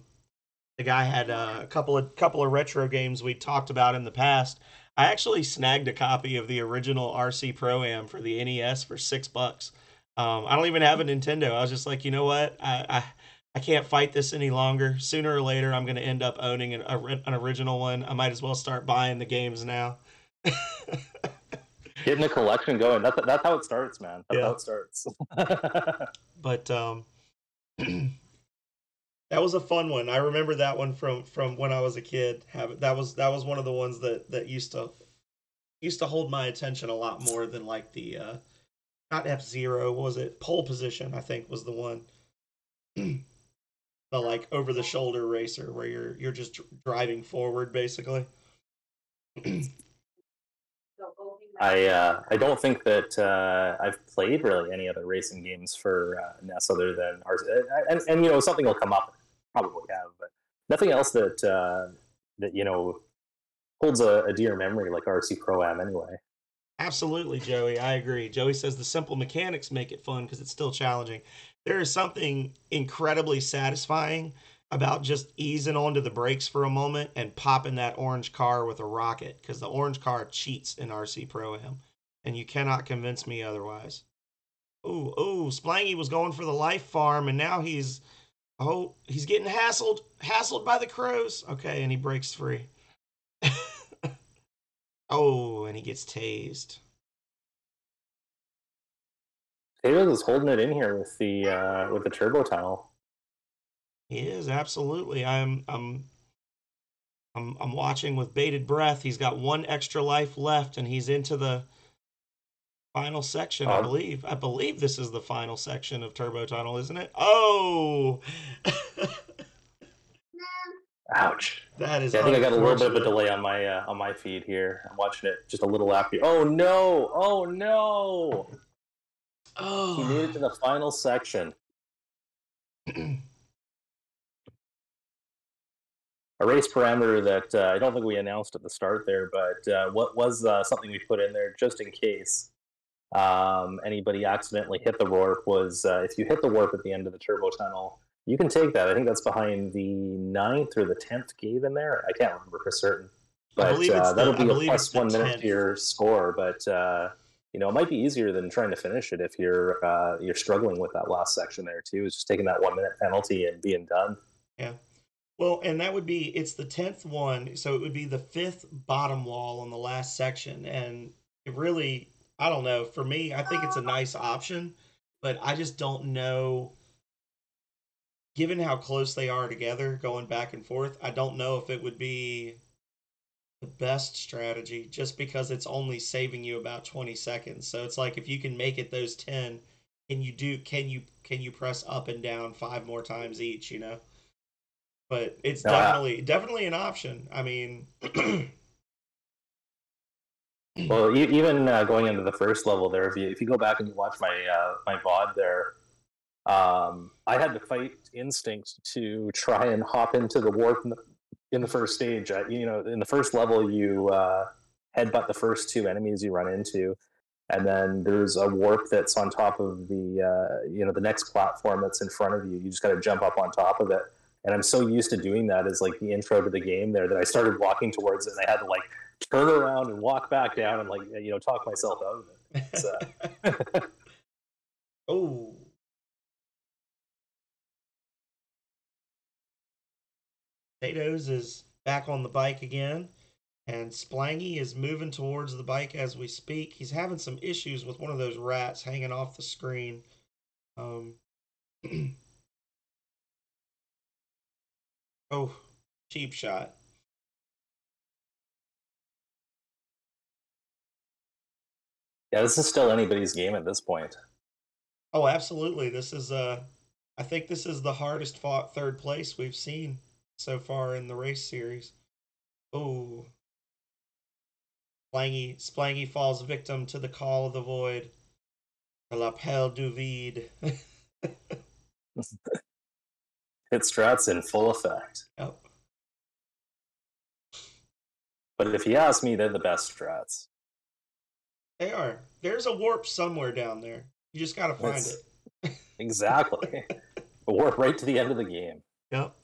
guy had a couple of retro games we talked about in the past. I actually snagged a copy of the original RC Pro Am for the NES for $6. I don't even have a Nintendo. I was just like, you know what? I can't fight this any longer. Sooner or later, I'm going to end up owning an original one. I might as well start buying the games now. Getting a collection going. That's how it starts, man. That's how it starts. But that was a fun one. I remember that one from when I was a kid. That was one of the ones that used to hold my attention a lot more than like the not F-Zero, was it? Pole Position, I think, was the one. The like over the shoulder racer where you're just driving forward basically. I don't think that I've played really any other racing games for NES other than ours. And something will come up. Probably have, but nothing else that holds a dear memory like RC Pro Am anyway. Absolutely, Joey. I agree. Joey says the simple mechanics make it fun because it's still challenging. There is something incredibly satisfying about just easing onto the brakes for a moment and popping that orange car with a rocket, because the orange car cheats in RC Pro Am, and you cannot convince me otherwise. Ooh, Splangy was going for the life farm, and now he's getting hassled by the crows. Okay, and he breaks free. Oh, and he gets tased. Taylor is holding it in here with the turbo tunnel. He is, absolutely. I'm watching with bated breath. He's got one extra life left, and he's into the final section. I believe this is the final section of Turbo Tunnel, isn't it? Oh. Ouch. That is. Yeah, I think I got a little bit of a delay on my feed here. I'm watching it just a little after. Oh no! Oh no! Oh. He made it to the final section. A race parameter that I don't think we announced at the start there, but what was something we put in there just in case anybody accidentally hit the warp was if you hit the warp at the end of the turbo tunnel, you can take that. I think that's behind the 9th or the 10th gate in there. I can't remember for certain. But that'll be a plus 1 minute to your score. But it might be easier than trying to finish it if you're struggling with that last section there too. Is just taking that 1 minute penalty and being done. Yeah. Well, and it's the 10th one, so it would be the 5th bottom wall on the last section. And it really, I don't know, for me, I think it's a nice option, but I just don't know, given how close they are together, going back and forth, I don't know if it would be the best strategy just because it's only saving you about 20 seconds. So it's like if you can make it those 10, can you press up and down 5 more times each, you know? But it's No, definitely an option. I mean, well, even going into the first level there, if you go back and you watch my VOD there, I had to fight instinct to try and hop into the warp in the first stage. In the first level, you headbutt the first two enemies you run into, and then there's a warp that's on top of the next platform that's in front of you. You just got to jump up on top of it. And I'm so used to doing that as like the intro to the game there that I started walking towards it, and I had to like turn around and walk back down and talk myself out of it. oh, Potatoes is back on the bike again, and Splangy is moving towards the bike as we speak. He's having some issues with one of those rats hanging off the screen. Um, oh, cheap shot. Yeah, this is still anybody's game at this point. Oh, absolutely. I think this is the hardest fought third place we've seen so far in the race series. Oh, Splangy falls victim to the call of the void. L'appel du vide. Hit strats in full effect. Yep. But if you ask me, they're the best strats. They are. There's a warp somewhere down there. You just gotta find it. Exactly. A warp right to the end of the game. Yep.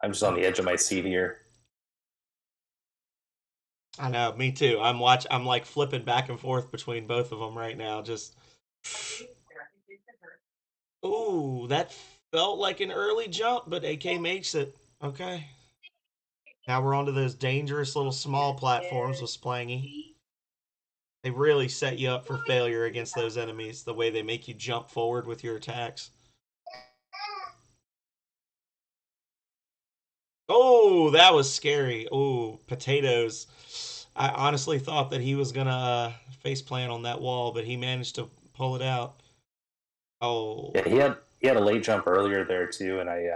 I'm just on the edge of my seat here. I know, me too. I'm like flipping back and forth between both of them right now. Just, ooh, that felt like an early jump, but AK makes it. Okay. Now we're onto those dangerous little small platforms with Splangy. They really set you up for failure against those enemies, the way they make you jump forward with your attacks. Oh, that was scary. Oh, Potatoes. I honestly thought that he was going to face plant on that wall, but he managed to pull it out. Oh. Yeah, he had a late jump earlier there too, and I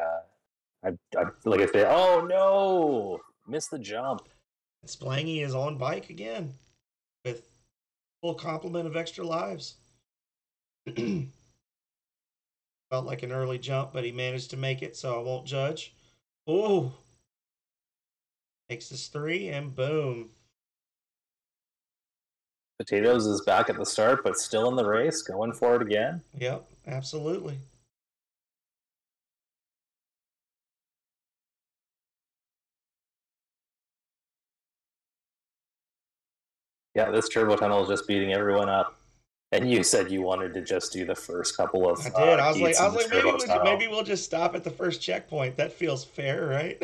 like I said, oh no, missed the jump. Splangy is on bike again with full complement of extra lives. Felt like an early jump, but he managed to make it, so I won't judge. Oh, makes this 3, and boom. Potatoes is back at the start, but still in the race, going for it again. Yep, absolutely. Yeah, this turbo tunnel is just beating everyone up. And you said you wanted to just do the first couple of. I did. I was like, maybe we'll just stop at the first checkpoint. That feels fair, right?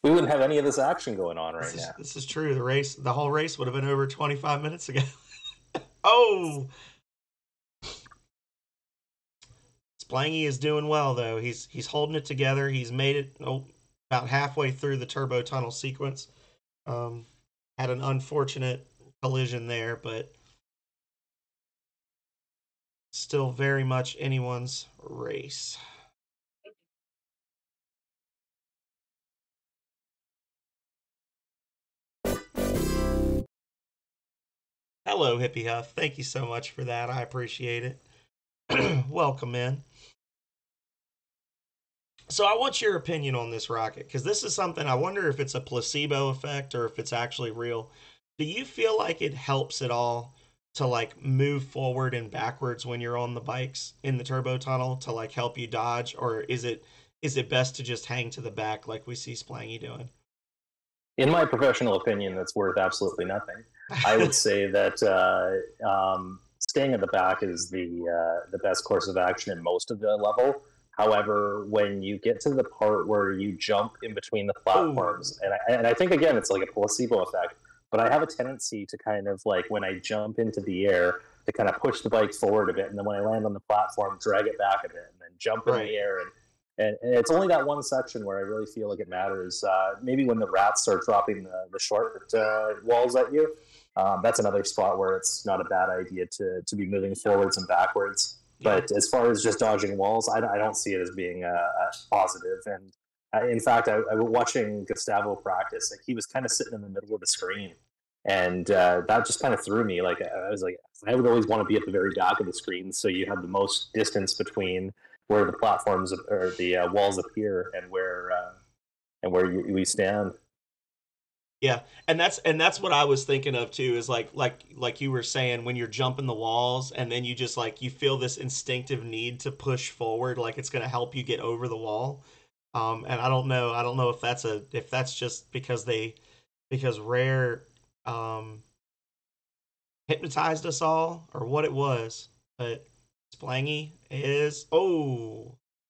We wouldn't have any of this action going on right now. This is true. The whole race would have been over 25 minutes ago. Oh, Splangy is doing well though. He's holding it together. He's made it about halfway through the turbo tunnel sequence. Had an unfortunate collision there, but still very much anyone's race. Hello, Hippie Huff. Thank you so much for that. I appreciate it. Welcome in. So I want your opinion on this rocket, because this is something I wonder if it's a placebo effect or if it's actually real. Do you feel like it helps at all to like move forward and backwards when you're on the bikes in the turbo tunnel to like help you dodge, or is it best to just hang to the back like we see Splangy doing? In my professional opinion, that's worth absolutely nothing. I would say that staying at the back is the best course of action in most of the level. However, when you get to the part where you jump in between the platforms, and I think again it's like a placebo effect. but I have a tendency to kind of like when I jump into the air to kind of push the bike forward a bit, and then when I land on the platform, drag it back a bit, and then jump in the air. And it's only that one section where I really feel like it matters. Maybe when the rats start dropping the short walls at you, that's another spot where it's not a bad idea to be moving forwards and backwards. But as far as just dodging walls, I don't see it as being positive. And in fact, I was watching Gustavo practice. Like he was kind of sitting in the middle of the screen, and that just kind of threw me. Like I was like, I would always want to be at the very back of the screen, so you have the most distance between where the platforms or the walls appear and where we stand. Yeah, and that's what I was thinking of too. Is like you were saying, when you're jumping the walls, and then you just like you feel this instinctive need to push forward, like it's going to help you get over the wall. And I don't know if that's just because Rare hypnotized us all or what it was, but Splangy is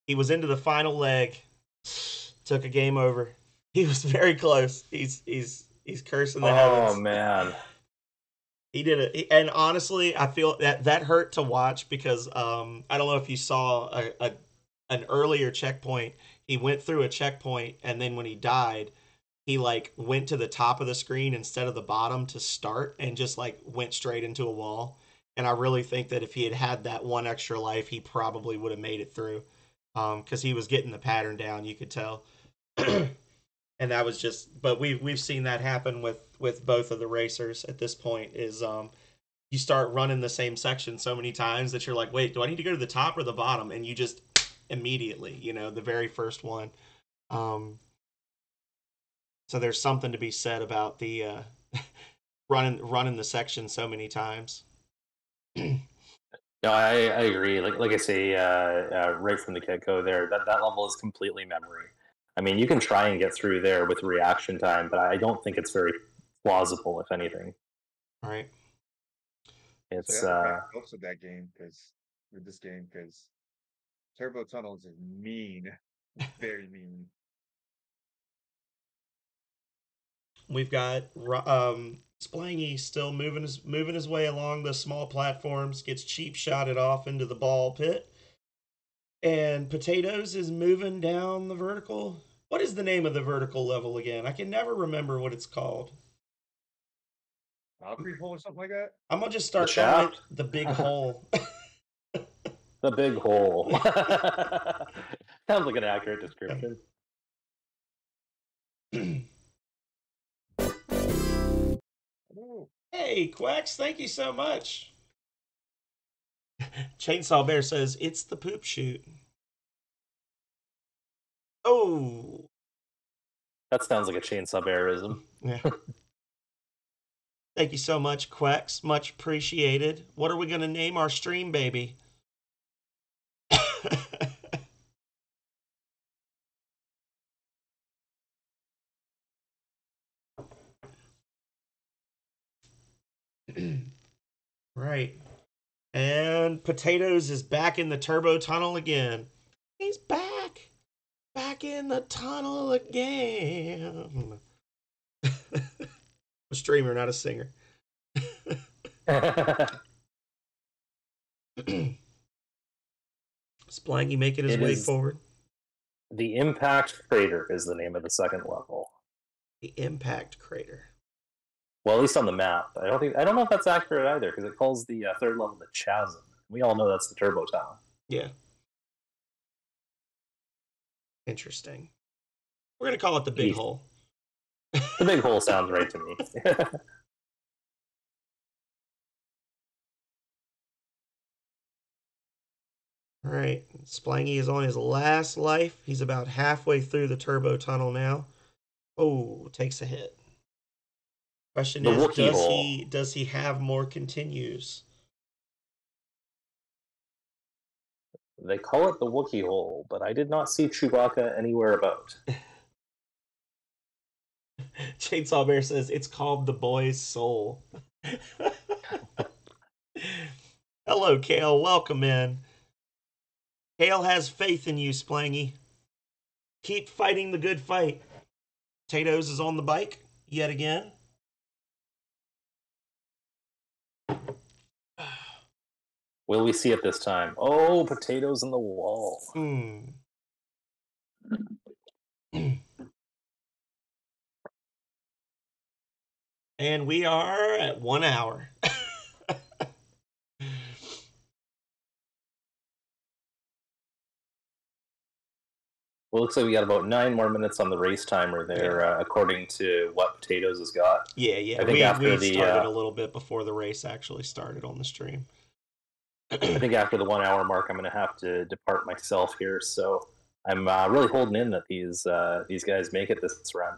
he was into the final leg, took a game over. He was very close. He's cursing the heavens. Oh man, he did it. And honestly, I feel that hurt to watch because I don't know if you saw an earlier checkpoint. He went through a checkpoint, and then when he died, he like went to the top of the screen instead of the bottom to start, and just like went straight into a wall. And I really think that if he had had that one extra life, he probably would have made it through, because he was getting the pattern down. You could tell. And that was just, but we've seen that happen with both of the racers at this point. Is you start running the same section so many times that you're like, wait, do I need to go to the top or the bottom? And you just immediately, the very first one. So there's something to be said about the running the section so many times. No, I agree. Like I say, right from the get go, there that level is completely memory. I mean, you can try and get through there with reaction time, but I don't think it's very plausible, if anything. All right. It's most of that game because Turbo Tunnels is mean, very mean. We've got Splangy still moving his way along the small platforms, gets cheap shotted off into the ball pit. And Potatoes is moving down the vertical. What is the name of the vertical level again? I can never remember what it's called. Valkyrie hole or something like that? I'm going to just start calling it the big hole. The big hole. Sounds like an accurate description. Hey, Quacks, thank you so much. Chainsaw Bear says, it's the poop chute. Oh. That sounds like a Chainsaw Bearism. Yeah. Thank you so much, Quacks. Much appreciated. What are we going to name our stream baby? Right. And Potatoes is back in the turbo tunnel again. He's back. Back in the tunnel again. A streamer, not a singer. Splangy making his way forward. The Impact Crater is the name of the second level. The Impact Crater. Well, at least on the map. I don't know if that's accurate either, because it calls the third level the Chasm. We all know that's the Turbo Tunnel. Yeah. Interesting. We're going to call it the Big Hole. The Big Hole sounds right to me. All right. Splangy is on his last life. He's about halfway through the turbo tunnel now. Oh, takes a hit. Question is, does he have more continues? They call it the Wookiee Hole, but I did not see Chewbacca anywhere about. Chainsaw Bear says it's called the boy's soul. Hello, Kale. Welcome in. Kale has faith in you, Splangy. Keep fighting the good fight. Potatoes is on the bike yet again. Will we see it this time? Oh, potatoes in the wall. And we are at 1 hour. Well, looks like we got about 9 more minutes on the race timer there, according to what Potatoes has got. Yeah. I think after we started a little bit before the race actually started on the stream. I think after the 1 hour mark, I'm going to have to depart myself here. So I'm really holding in that these guys make it this run.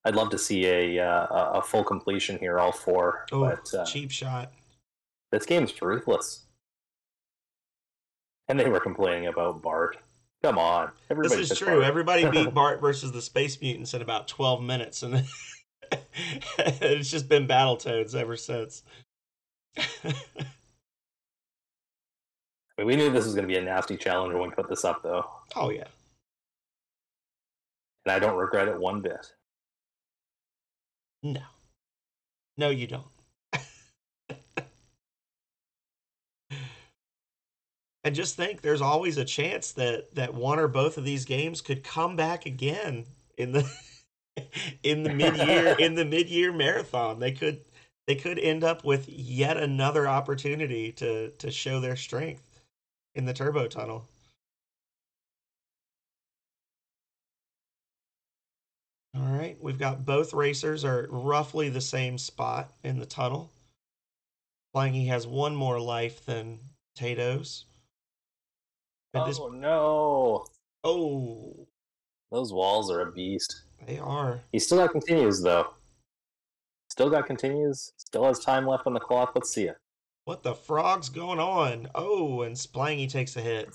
I'd love to see a full completion here, all 4. Oh, but cheap shot. This game's ruthless. And they were complaining about Bart. Come on. This is true. Bart. Everybody beat Bart versus the Space Mutants in about 12 minutes, and it's just been Battletoads ever since. We knew this was going to be a nasty challenge when we put this up, though. Oh, yeah. And I don't regret it one bit. No. No, you don't. And just think, there's always a chance that one or both of these games could come back again in the mid-year marathon. They could end up with yet another opportunity to show their strength in the turbo tunnel. All right, we've got both racers are roughly the same spot in the tunnel. Flangy has 1 more life than Potatoes. Oh, no. Oh. Those walls are a beast. They are. He still got continues, though. Still got continues. Still has time left on the clock. Let's see it. What the frog's going on? Oh, and Splangy takes a hit.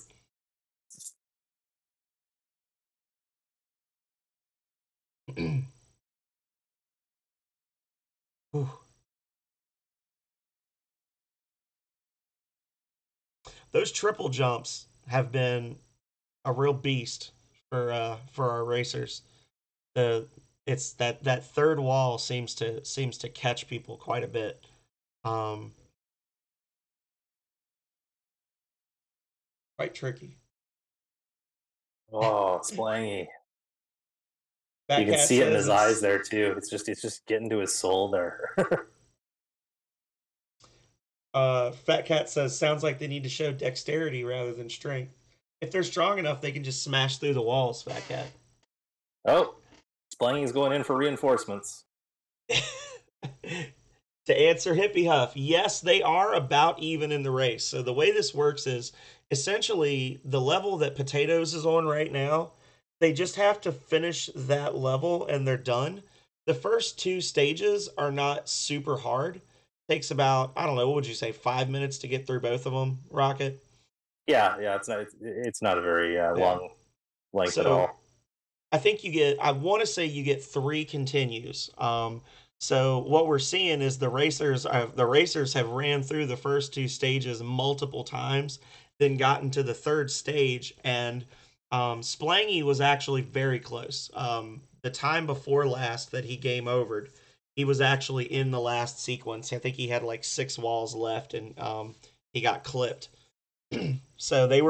Those triple jumps have been a real beast for our racers. It's that third wall seems to catch people quite a bit. Quite tricky. Oh, Splangy. You can see it in his eyes there too. It's just getting to his soul there. Fat Cat says, sounds like they need to show dexterity rather than strength. If they're strong enough, they can just smash through the walls, Fat Cat. Oh, Splangy's going in for reinforcements. To answer Hippie Huff, yes, they are about even in the race. So the way this works is essentially the level that Potatoes is on right now, they just have to finish that level and they're done. The first 2 stages are not super hard. Takes about, I don't know, what would you say, 5 minutes to get through both of them, Rocket? Yeah, it's not a very long length at all. I think I want to say you get 3 continues. So what we're seeing is the racers have ran through the first 2 stages multiple times, then gotten to the 3rd stage, and Splangy was actually very close. The time before last that he game overed, he was actually in the last sequence. I think he had like 6 walls left, and he got clipped. So they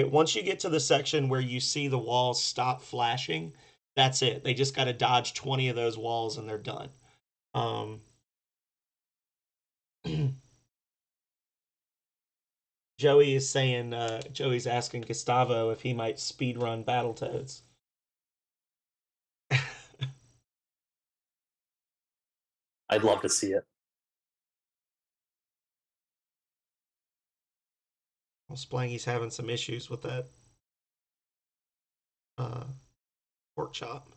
once you get to the section where you see the walls stop flashing, that's it. They just got to dodge 20 of those walls and they're done. Joey is saying, Joey's asking Gustavo if he might speedrun Battletoads. I'd love to see it. Well, Splangy's having some issues with that pork chop.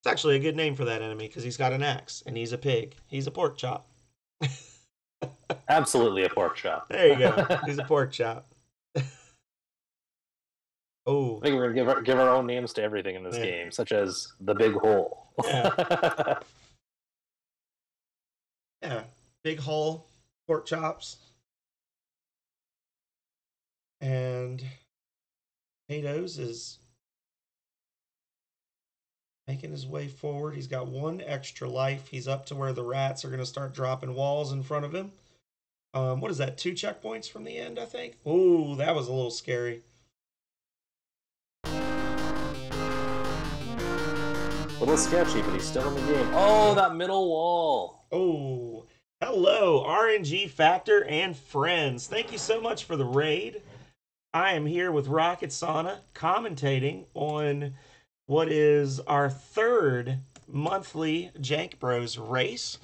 It's actually a good name for that enemy because he's got an axe and he's a pig. He's a pork chop. Absolutely a pork chop. There you go. He's a pork chop. Oh, I think we're gonna give our own names to everything in this game, such as the Big Hole. Yeah. Yeah, Big Hole, pork chops, and Potatoes is making his way forward. He's got 1 extra life. He's up to where the rats are going to start dropping walls in front of him. What is that? 2 checkpoints from the end, I think. Ooh, that was a little scary. A little sketchy, but he's still in the game. Oh, that middle wall. Oh, hello, RNG Factor and friends. Thank you so much for the raid. I am here with Rocket Sauna commentating on what is our 3rd monthly Jank Bros race.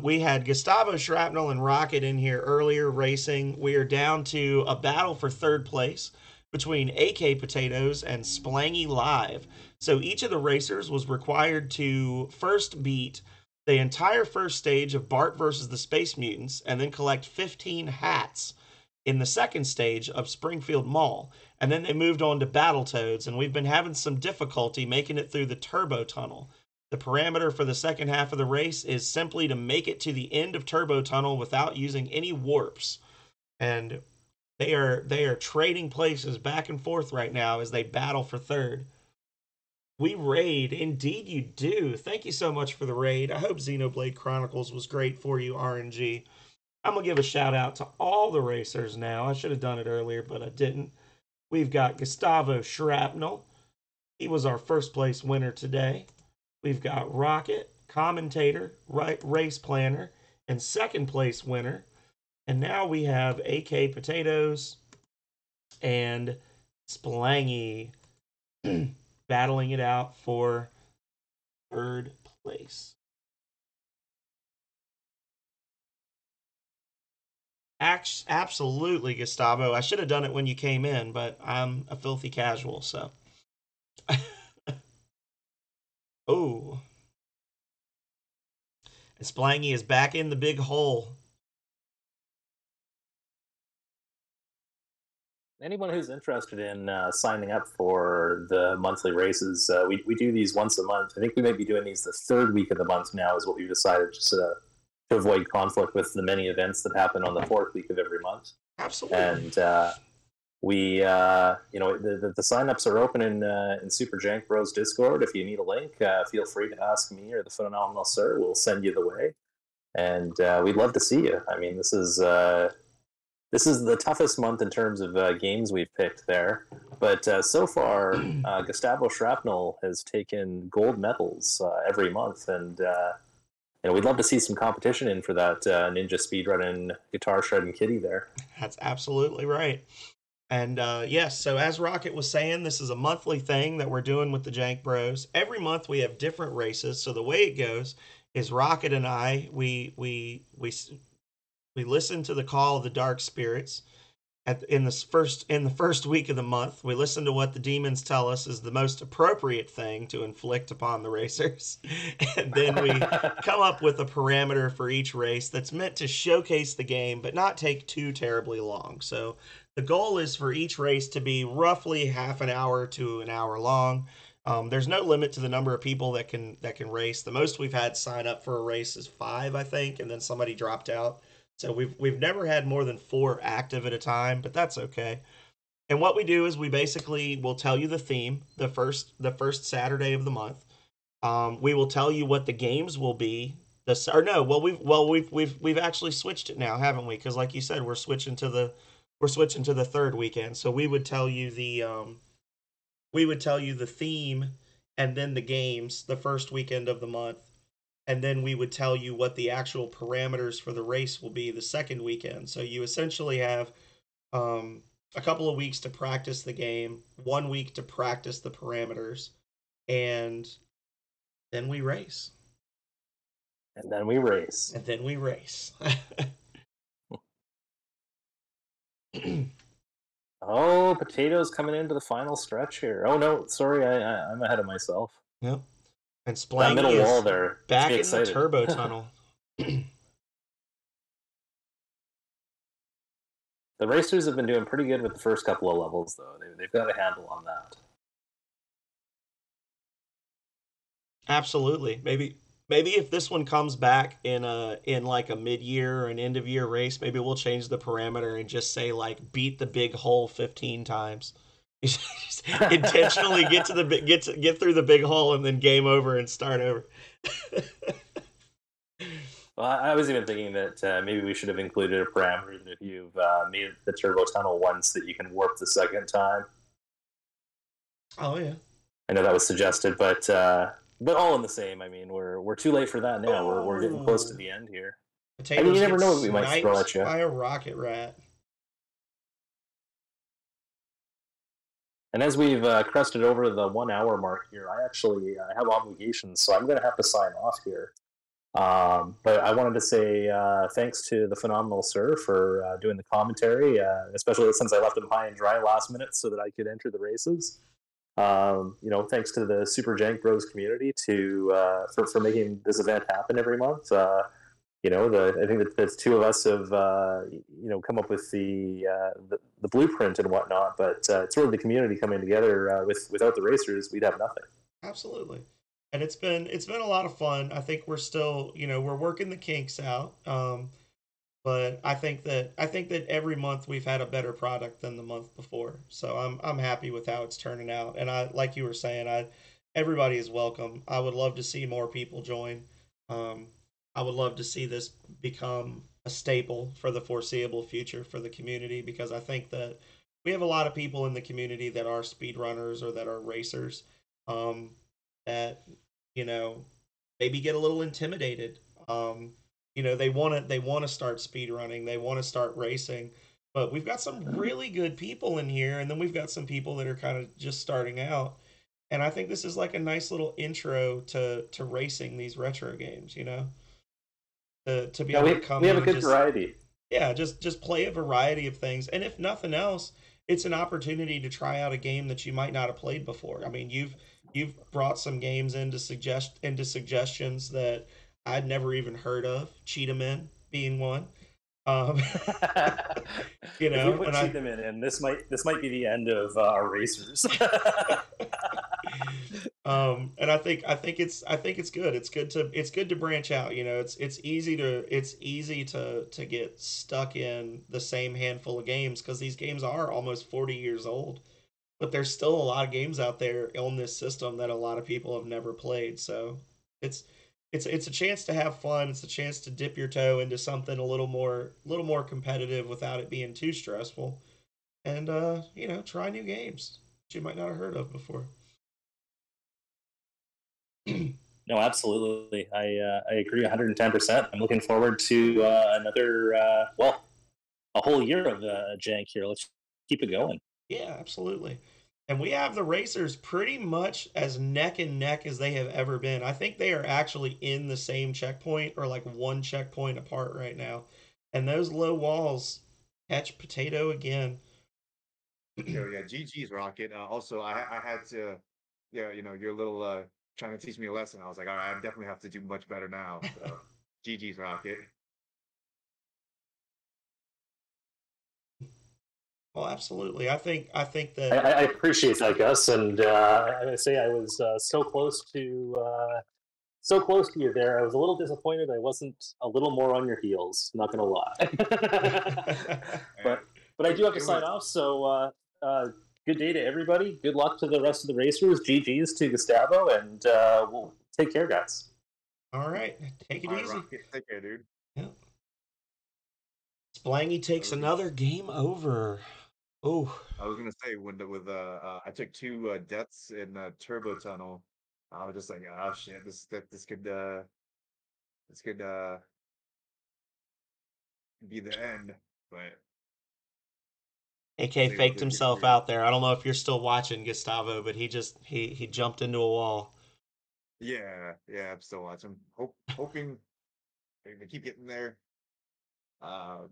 We had Gustavo Shrapnel and Rocket in here earlier racing. We are down to a battle for 3rd place between AK Potatoes and Splangy Live. So each of the racers was required to first beat the entire first stage of Bart versus the Space Mutants and then collect 15 hats in the second stage of Springfield Mall. And then they moved on to Battletoads, and we've been having some difficulty making it through the Turbo Tunnel. The parameter for the second half of the race is simply to make it to the end of Turbo Tunnel without using any warps. And they are trading places back and forth right now as they battle for 3rd. We raid. Indeed you do. Thank you so much for the raid. I hope Xenoblade Chronicles was great for you, RNG. I'm going to give a shout out to all the racers now. I should have done it earlier, but I didn't. We've got Gustavo Shrapnel. He was our first place winner today. We've got Rocket, commentator, race planner, and second place winner. And now we have AK Potatoes and Splangy battling it out for 3rd place. Absolutely, Gustavo. I should have done it when you came in, but I'm a filthy casual, so. Oh. And Splangy is back in the big hole. Anyone who's interested in signing up for the monthly races, we do these once a month. I think we might be doing these the 3rd week of the month now is what we've decided, just to avoid conflict with the many events that happen on the 4th week of every month. Absolutely. And we, the signups are open in Super Jank Bros Discord. If you need a link, feel free to ask me or the Phenomenal Sir. We'll send you the way. And we'd love to see you. I mean, this is the toughest month in terms of games we've picked there. But so far, Gustavo Shrapnel has taken gold medals every month. And we'd love to see some competition in for that ninja speedrunning, guitar shredding kitty there. That's absolutely right. And yes, so as Rocket was saying, this is a monthly thing that we're doing with the Jank Bros. Every month we have different races. So the way it goes is Rocket and I, we listen to the call of the dark spirits in the first week of the month. We listen to what the demons tell us is the most appropriate thing to inflict upon the racers, and then we come up with a parameter for each race that's meant to showcase the game but not take too terribly long. So the goal is for each race to be roughly half an hour to an hour long. There's no limit to the number of people that can race. The most we've had sign up for a race is 5, I think, and then somebody dropped out. So we've never had more than 4 active at a time, but that's okay. And what we do is we basically will tell you the theme the first Saturday of the month. We will tell you what the games will be. We've actually switched it now, haven't we? Because like you said, we're switching to the 3rd weekend. So we would tell you the theme and then the games the first weekend of the month. And then we would tell you what the actual parameters for the race will be the second weekend. So you essentially have a couple of weeks to practice the game, 1 week to practice the parameters, and then we race. And then we race. And then we race. Oh, Potatoes coming into the final stretch here. Oh no, sorry, I'm ahead of myself. Yep. And That Splangy middle is wall there. back in Excited. the turbo tunnel. The racers have been doing pretty good with the first couple of levels, though. They've got a handle on that. Absolutely. Maybe if this one comes back in like a mid-year or an end-of-year race, maybe we'll change the parameter and just say like beat the big hole 15 times. Just intentionally get through the big hole and then game over and start over. Well, I was even thinking that maybe we should have included a parameter that if you've made the turbo tunnel once, that you can warp the second time. Oh yeah. I know that was suggested, but all in the same. I mean, we're too late for that now. We're getting close to the end here. Potatoes I mean, you never get know what we might throw at sniped you. by a rocket rat. And as we've crested over the 1 hour mark here, I actually have obligations, so I'm going to have to sign off here. But I wanted to say thanks to the phenomenal Sir for doing the commentary, especially since I left him high and dry last minute so that I could enter the races. Thanks to the Super Jank Bros community for making this event happen every month. I think that the two of us have come up with the blueprint and whatnot, but it's really the community coming together. Without the racers, we'd have nothing. Absolutely. And it's been a lot of fun. I think we're still, we're working the kinks out. But I think that every month we've had a better product than the month before. So I'm happy with how it's turning out. And I, like you were saying, everybody is welcome. I would love to see more people join. I would love to see this become a staple for the foreseeable future for the community, because I think that we have a lot of people in the community that are speedrunners or that are racers, that maybe get a little intimidated. They want to start speed running, they want to start racing, but we've got some really good people in here, and then we've got some people that are kind of just starting out. And I think this is like a nice little intro to racing these retro games, to be able to come we have in a good and variety. yeah, just play a variety of things. And if nothing else, it's an opportunity to try out a game that you might not have played before. I mean, you've brought some games into suggestions that I'd never even heard of. Cheetah Men being one. Um, If we put and I cheat them in, and this might be the end of our racers. and I think it's good. It's good to branch out. It's easy to get stuck in the same handful of games, because these games are almost 40 years old. But there's still a lot of games out there on this system that a lot of people have never played. So it's it's a chance to have fun. It's a chance to dip your toe into something a little more competitive without it being too stressful. And try new games that you might not have heard of before. No, absolutely. I agree 110%. I'm looking forward to another a whole year of jank here. Let's keep it going. Yeah, absolutely. And we have the racers pretty much as neck and neck as they have ever been. I think they are actually in the same checkpoint, or like one checkpoint apart right now. And those low walls catch potato again. Yeah, GG's Rocket. Also, I had to, yeah, you're a little trying to teach me a lesson. I was like, all right, I definitely have to do much better now. So, GG's Rocket. Well, absolutely. I think that I appreciate that, Gus, and I say I was so close to you there. I was a little disappointed I wasn't a little more on your heels. Not gonna lie, but I do have to sign off. So good day to everybody. Good luck to the rest of the racers. GG's to Gustavo, and we'll take care, guys. all right, take it All right, easy. Rocket. Take care, dude. Yeah. Splangy takes another game over. Oh, I was gonna say I took two deaths in Turbo Tunnel. I was just like, oh shit, this could be the end. But AK was able faked to get himself through. out there. I don't know if you're still watching, Gustavo, but he jumped into a wall. Yeah, I'm still watching. Hoping they keep getting there. Um,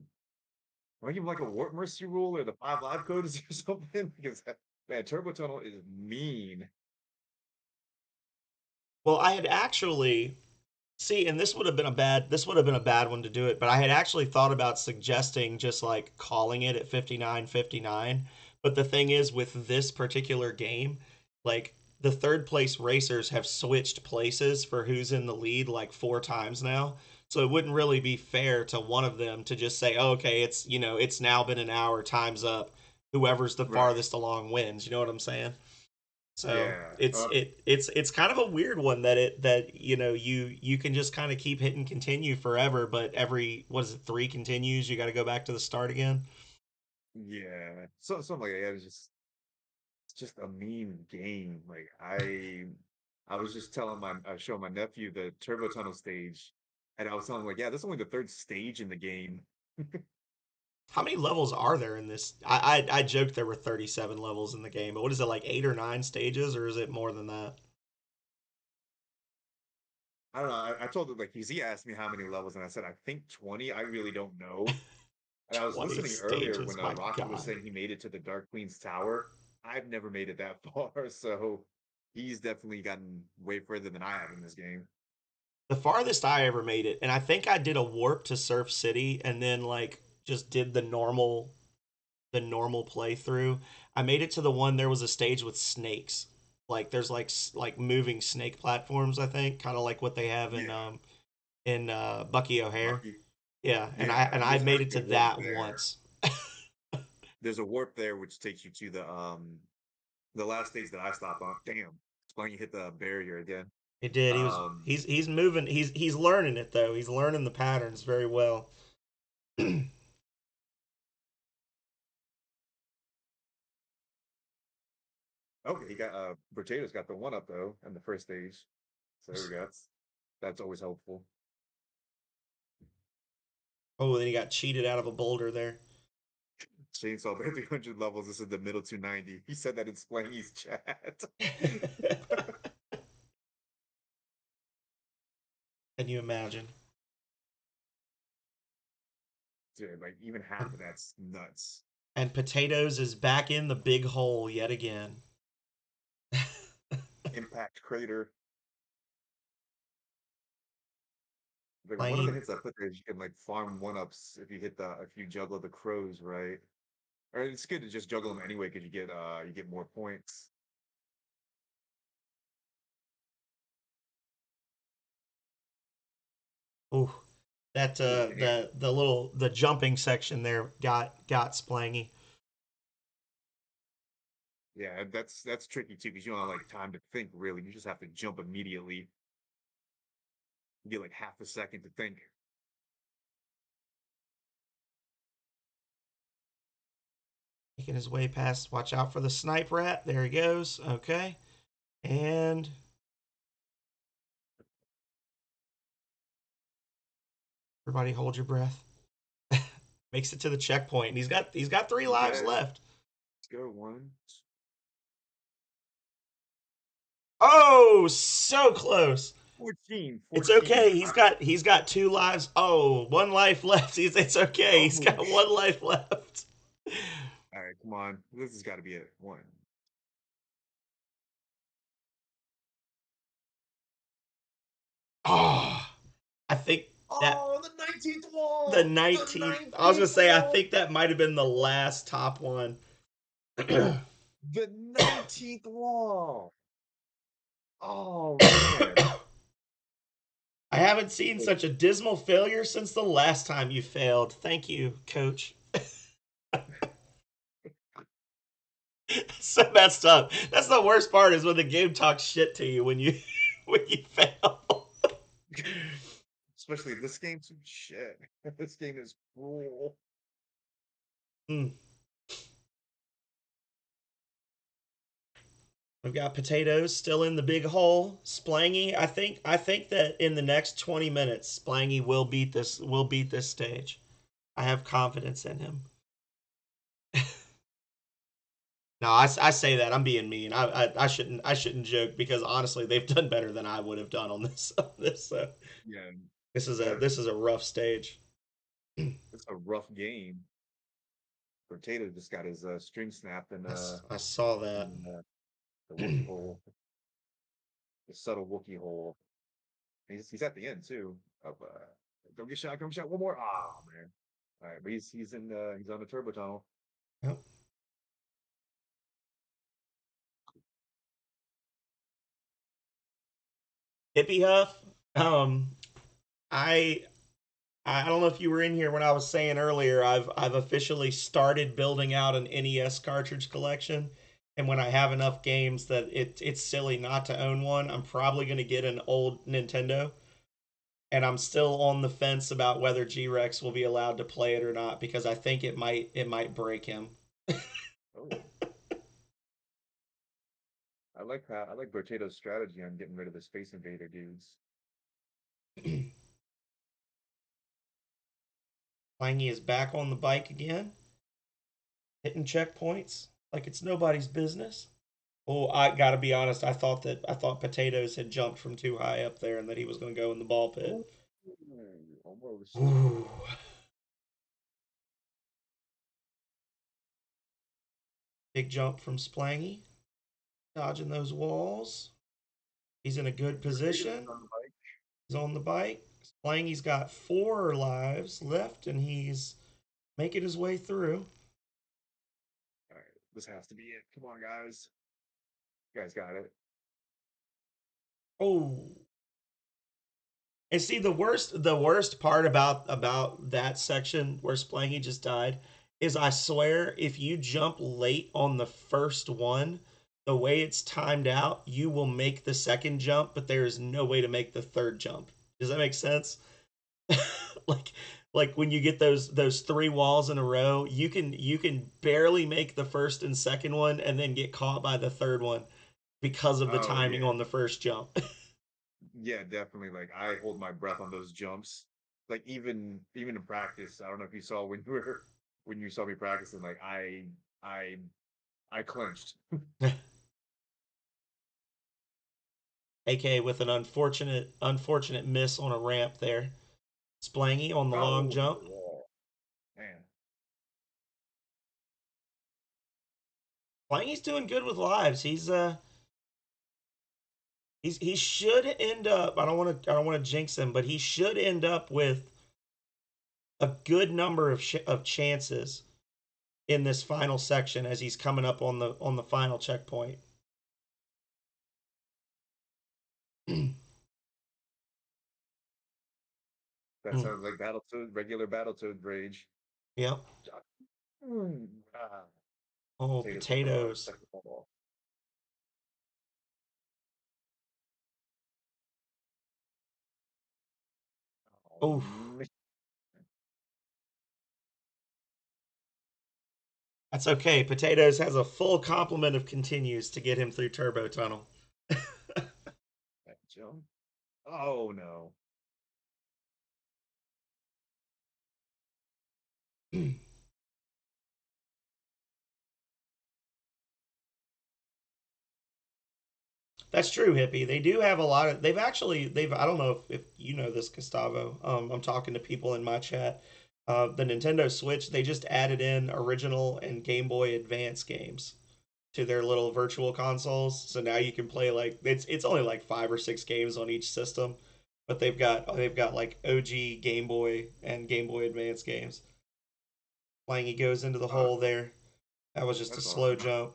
want to give him like a warp mercy rule or the 5 live codes or something? Because man, Turbo Tunnel is mean. Well, I had actually see, and this would have been a bad one to do it, but I had actually thought about suggesting just like calling it at 59-59. But the thing is, with this particular game, like the third place racers have switched places for who's in the lead like 4 times now. So it wouldn't really be fair to one of them to just say, oh, okay, it's now been an hour, time's up. Whoever's the Right. farthest along wins. You know what I'm saying? So Yeah. it's kind of a weird one that you can just kind of keep hitting continue forever, but every what is it 3 continues you got to go back to the start again. Yeah. So something like that. It's just a mean game. Like I was just telling showing my nephew the Turbo Tunnel stage, and I was telling him like, yeah, this is only the third stage in the game. How many levels are there in this? I joked there were 37 levels in the game, but what is it, like 8 or 9 stages, or is it more than that? I don't know. I told him like he asked me how many levels, and I said I think 20. I really don't know. And I was 20 listening earlier stages, when my Rocket was god. saying he made it to the Dark Queen's tower. I've never made it that far, so he's definitely gotten way further than I have in this game. The farthest I ever made it, and I think I did a warp to Surf City and then like just did the normal playthrough. I made it to the one there was a stage with snakes. Like there's like moving snake platforms, I think, kind of like what they have Yeah, in Bucky O'Hare. Bucky. Yeah, and I Yeah, and and I there's made it actually to a warp that there. once. There's a warp there which takes you to the last stage that I stopped on. Damn, it's when you hit the barrier again. It did. He was Um, he's moving. He's learning it though. He's learning the patterns very well. okay, he got Potatoes got the one up though in the first stage. So there we go. That's always helpful. Oh, then he got cheated out of a boulder there. Chainsaw Bear 300 levels. This is the middle 290. He said that in Splangy's chat. Can you imagine? Dude, like even half of that's nuts. And Potatoes is back in the big hole yet again. Impact crater. Like one of the Playing. hits I put there is you can like farm one ups if you juggle the crows right. Or it's good to just juggle them anyway because you get more points. Ooh, that Ooh, damn. the jumping section there got splangy. Yeah, that's tricky too because you don't have like time to think really. You just have to jump immediately. You get like half a second to think. Making his way past. Watch out for the snipe rat. There he goes. Okay, and everybody hold your breath. Makes it to the checkpoint, and he's got 3 lives Okay, left. let's go one. Oh, so close. 14, It's 14. okay. He's got 2 lives. Oh, 1 life left. It's okay. He's Oh, got 1 life left. all right, come on. This has got to be it. One. Oh, I think that Oh, the 19th the wall! The 19th. I was gonna 19th say I wall! think that might have been the last top one. The 19th wall! Oh, man. I haven't seen such a dismal failure since the last time you failed. Thank you, coach. So messed up. That's the worst part is when the game talks shit to you when you when you fail. Especially this game, some shit. This game is cruel. Mm. We've got Potatoes still in the big hole. Splangy, I think that in the next 20 minutes, Splangy will beat this stage. I have confidence in him. No, I say that I'm being mean. I shouldn't joke because honestly, they've done better than I would have done on this. On this Yeah, this is a that this is a rough stage. it's a rough game. Potato just got his string snapped I saw that. in the Wookiee hole, the subtle Wookiee hole. He's at the end too. Of don't get shot, come shot, one more. Oh man. All right, but he's on the turbo tunnel. Yep. Hippie Huff. Um, I I don't know if you were in here when I was saying earlier. I've officially started building out an NES cartridge collection, And when I have enough games that it's silly not to own one, I'm probably going to get an old Nintendo. And I'm still on the fence about whether G-Rex will be allowed to play it or not because I think it might break him. Oh, I like Bertato's strategy on getting rid of the Space Invader dudes. Langy is back on the bike again, hitting checkpoints like it's nobody's business. Oh, I gotta be honest. I thought Potatoes had jumped from too high up there and that he was going to go in the ball pit. Ooh, almost. Ooh. Big jump from Splangy, dodging those walls. He's in a good position. He's on the bike. Splangy's got 4 lives left, and he's making his way through. All right, this has to be it. Come on, guys. You guys got it. Oh, and see the worst part about that section where Splangy just died is I swear if you jump late on the first one, the way it's timed out, you will make the second jump, but there is no way to make the third jump. Does that make sense? like like when you get those 3 walls in a row, you can barely make the first and second one and then get caught by the third one because of the Oh timing yeah, on the first jump. yeah, definitely. Like I hold my breath on those jumps. Like even in practice, I don't know if you saw when you were when you saw me practicing. Like I I clenched. AK with an unfortunate miss on a ramp there. Splangy on the long Oh, jump. man. Splangy's doing good with lives. He should end up. I don't want to jinx him, but he should end up with a good number of chances in this final section as he's coming up on the final checkpoint. That sounds like Battletoad, regular Battletoad rage. Yep. Ah, Oh, potatoes with the potatoes. second ball. Oh, Oh, that's okay. Potatoes has a full complement of continues to get him through Turbo Tunnel. that jump. Oh no. That's true, hippie. They do have a lot of. They've. I don't know if you know this, Gustavo. I'm talking to people in my chat. The Nintendo Switch. They just added in original and Game Boy Advance games to their little virtual consoles. So now you can play like it's only like 5 or 6 games on each system, but they've got like OG Game Boy and Game Boy Advance games. Langy goes into the Ah, hole there. That was just a that's slow awesome. jump.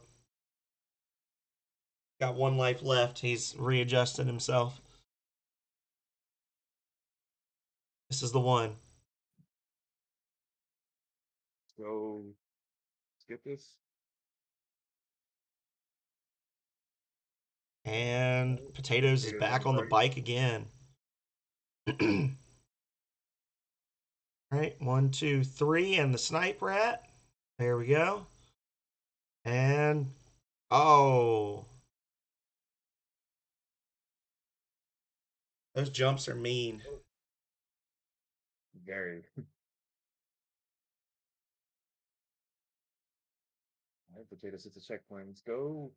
Got 1 life left. He's readjusted himself. This is the one. So skip this. And Potatoes is Potatoes on back the on the bike. bike again. All right, 1, 2, 3, and the snipe rat. There we go. And oh, those jumps are mean. Very. All right, potatoes hits the checkpoint. Let's go.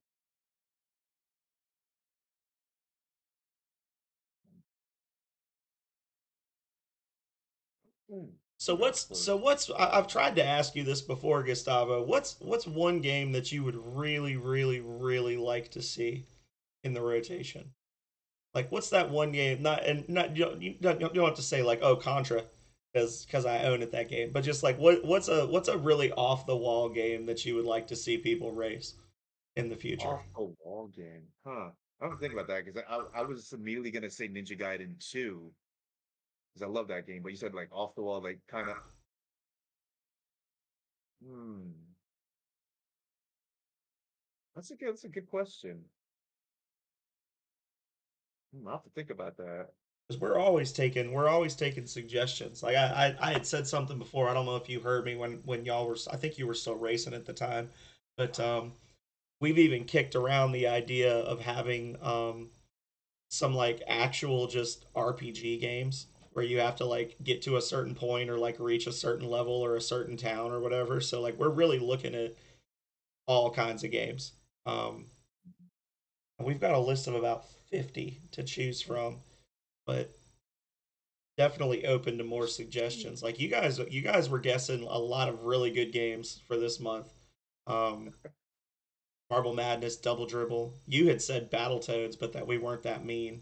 So That was what's close. so what's I've tried to ask you this before, Gustavo. What's one game that you would really, really, really like to see in the rotation? Like, what's that one game? Not and not you don't have to say like, oh, Contra, because I own it that game. But just like, what's a really off the wall game that you would like to see people race in the future? Off the wall game. Huh. I don't think about that because I was immediately gonna say Ninja Gaiden 2 because I love that game, but you said like off the wall, like kind of. Hmm. That's a good question. I'll have to think about that. Because we're always taking suggestions. Like I had said something before. I don't know if you heard me when y'all were. I think you were still racing at the time, but we've even kicked around the idea of having some like actual just RPG games where you have to like get to a certain point or like reach a certain level or a certain town or whatever. So like we're really looking at all kinds of games. Um, we've got a list of about 50 to choose from, but definitely open to more suggestions. Like you guys were guessing a lot of really good games for this month. Um, Marble Madness, Double Dribble. You had said Battletoads, but that we weren't that mean.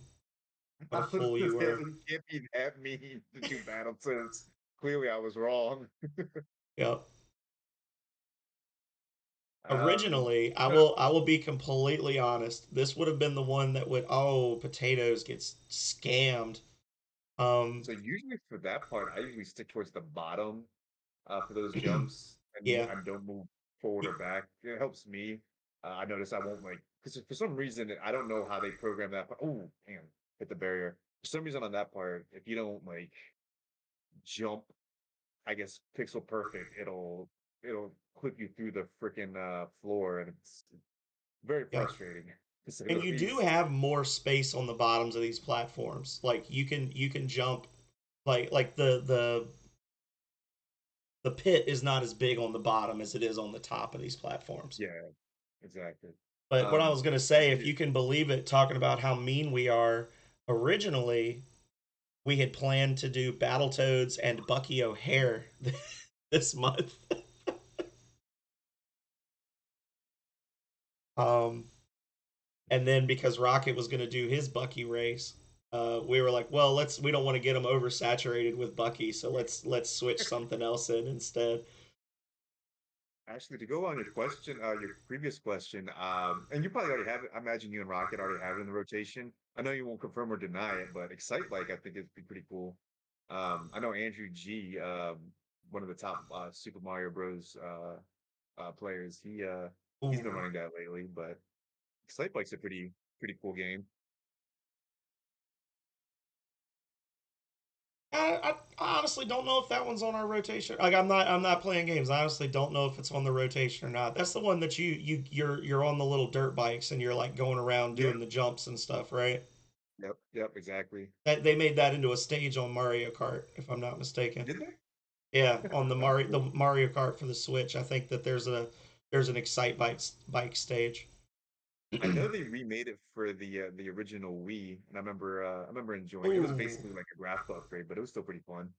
What a I was fool you just saying, were. you can't be that mean to do Battletoads. Clearly, I was wrong. Yep. Um, Originally, no, I will be completely honest. This would have been the one that would potatoes gets scammed. Um, so usually for that part, I usually stick towards the bottom for those jumps and yeah. I don't move forward or back. It helps me. I notice I won't like because for some reason I don't know how they program that. Oh, damn, hit the barrier. For some reason on that part, if you don't like jump, I guess pixel perfect, it'll clip you through the freaking floor, and it's very Yeah. frustrating to say And the you do least. have more space on the bottoms of these platforms. Like you can jump like the pit is not as big on the bottom as it is on the top of these platforms. Yeah, exactly. But what I Um, was going to say, if you can believe it, talking about how mean we are, originally we had planned to do Battletoads and Bucky O'Hare this month. Um, and then because Rocket was going to do his Bucky race, we were like, well, we don't want to get him oversaturated with Bucky, so let's switch something else in instead. Actually, to go on your question, your previous question, and you probably already have it. I imagine you and Rocket already have it in the rotation. I know you won't confirm or deny it, but Excite like I think it'd be pretty cool. I know Andrew G, one of the top Super Mario Bros. Players. He's been Ooh. running that lately, but Excite Bike's a pretty cool game. I honestly don't know if that one's on our rotation. Like I'm not playing games. I honestly don't know if it's on the rotation or not. That's the one that you're on the little dirt bikes and you're like going around Yep, doing the jumps and stuff, right? yep, exactly. That they made that into a stage on Mario Kart, if I'm not mistaken. Did they? Yeah, on Oh, The cool. Mario Kart for the Switch, I think that there's an Excite bike stage. I know they remade it for the original Wii, and I remember enjoying it. It was Ooh, basically like a graphical upgrade, but it was still pretty fun.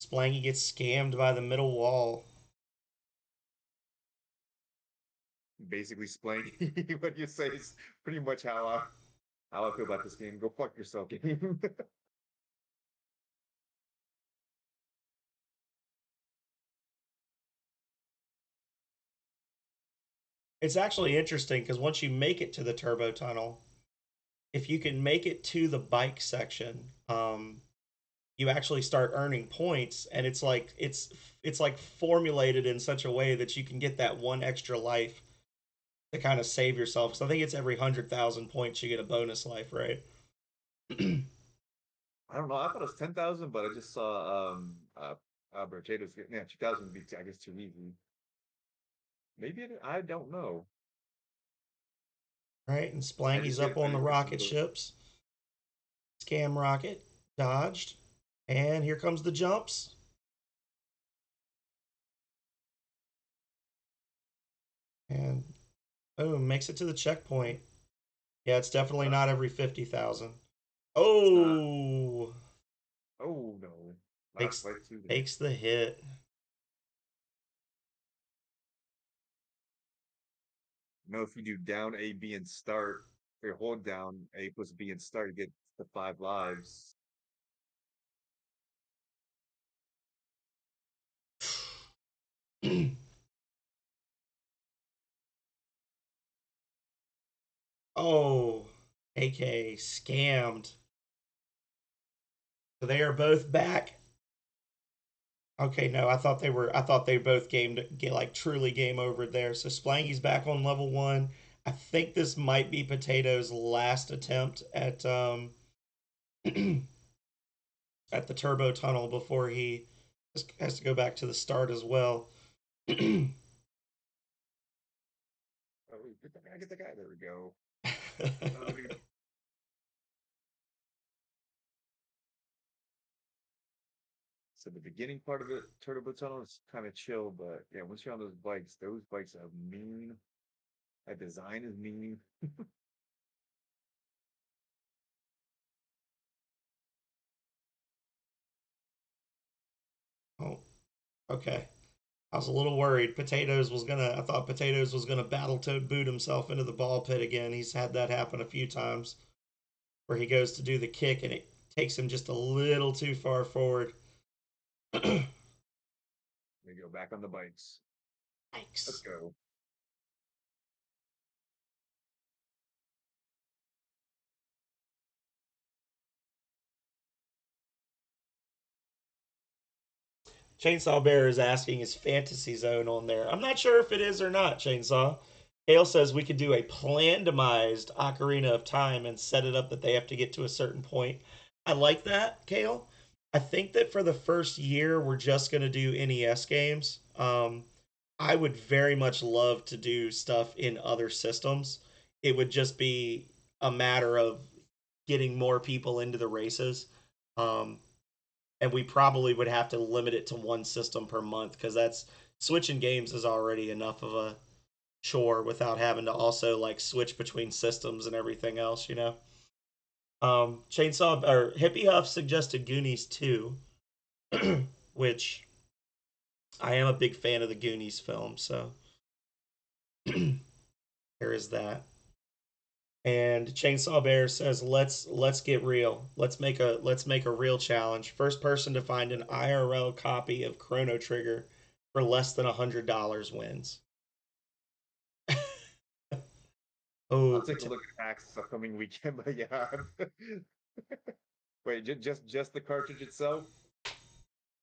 Splanky gets scammed by the middle wall. Basically, Splanky, what you say is pretty much how I feel about this game. Go fuck yourself, game. It's actually interesting because once you make it to the turbo tunnel, if you can make it to the bike section, you actually start earning points, and it's like formulated in such a way that you can get that one extra life to kind of save yourself. So I think it's every 100,000 points you get a bonus life, right? I don't know. I thought it was 10,000, but I just saw Bertados get 2,000 would be I guess too easy. Maybe I don't know. Right, and I Splangy's just up I on the just guess rocket ships. Scam rocket dodged, and here comes the jumps. And boom, makes it to the checkpoint. Yeah, it's definitely uh, not every 50,000. it's not. Oh, Oh no, last takes fight too then. takes the hit. You know, if you do down A, B, and start, or hold down A plus B and start, you get the 5 lives. Oh, AK scammed. So they are both back. Okay, no, I thought they were. I thought they both get like truly game over there. So Splanky's back on level one. I think this might be Potato's last attempt at at the turbo tunnel before he has to go back to the start as well. Oh, get the guy, get the guy. There we go. So the beginning part of the turbo tunnel is kind of chill, but yeah, once you're on those bikes are mean. That design is mean. Oh, okay. I was a little worried. I thought Potatoes was gonna Battletoad boot himself into the ball pit again. He's had that happen a few times where he goes to do the kick and it takes him just a little too far forward. There you go, back on the bikes. Let's Yikes. go. Chainsaw Bear is asking, is Fantasy Zone on there? I'm not sure if it is or not, Chainsaw. Hale says we could do a plandomized Ocarina of Time and set it up that they have to get to a certain point. I like that, Kale. I think that for the first year, we're just going to do NES games. I would very much love to do stuff in other systems. It would just be a matter of getting more people into the races. Um, and we probably would have to limit it to one system per month because that's switching games is already enough of a chore without having to also like switch between systems and everything else, you know. Chainsaw or Hippie Huff suggested Goonies 2, which I am a big fan of the Goonies film, so there is that. And Chainsaw Bear says, "Let's get real. Let's make a real challenge. First person to find an IRL copy of Chrono Trigger for less than $100 wins." I'll Oh, take a look at PAX upcoming weekend, but yeah. Wait, just the cartridge itself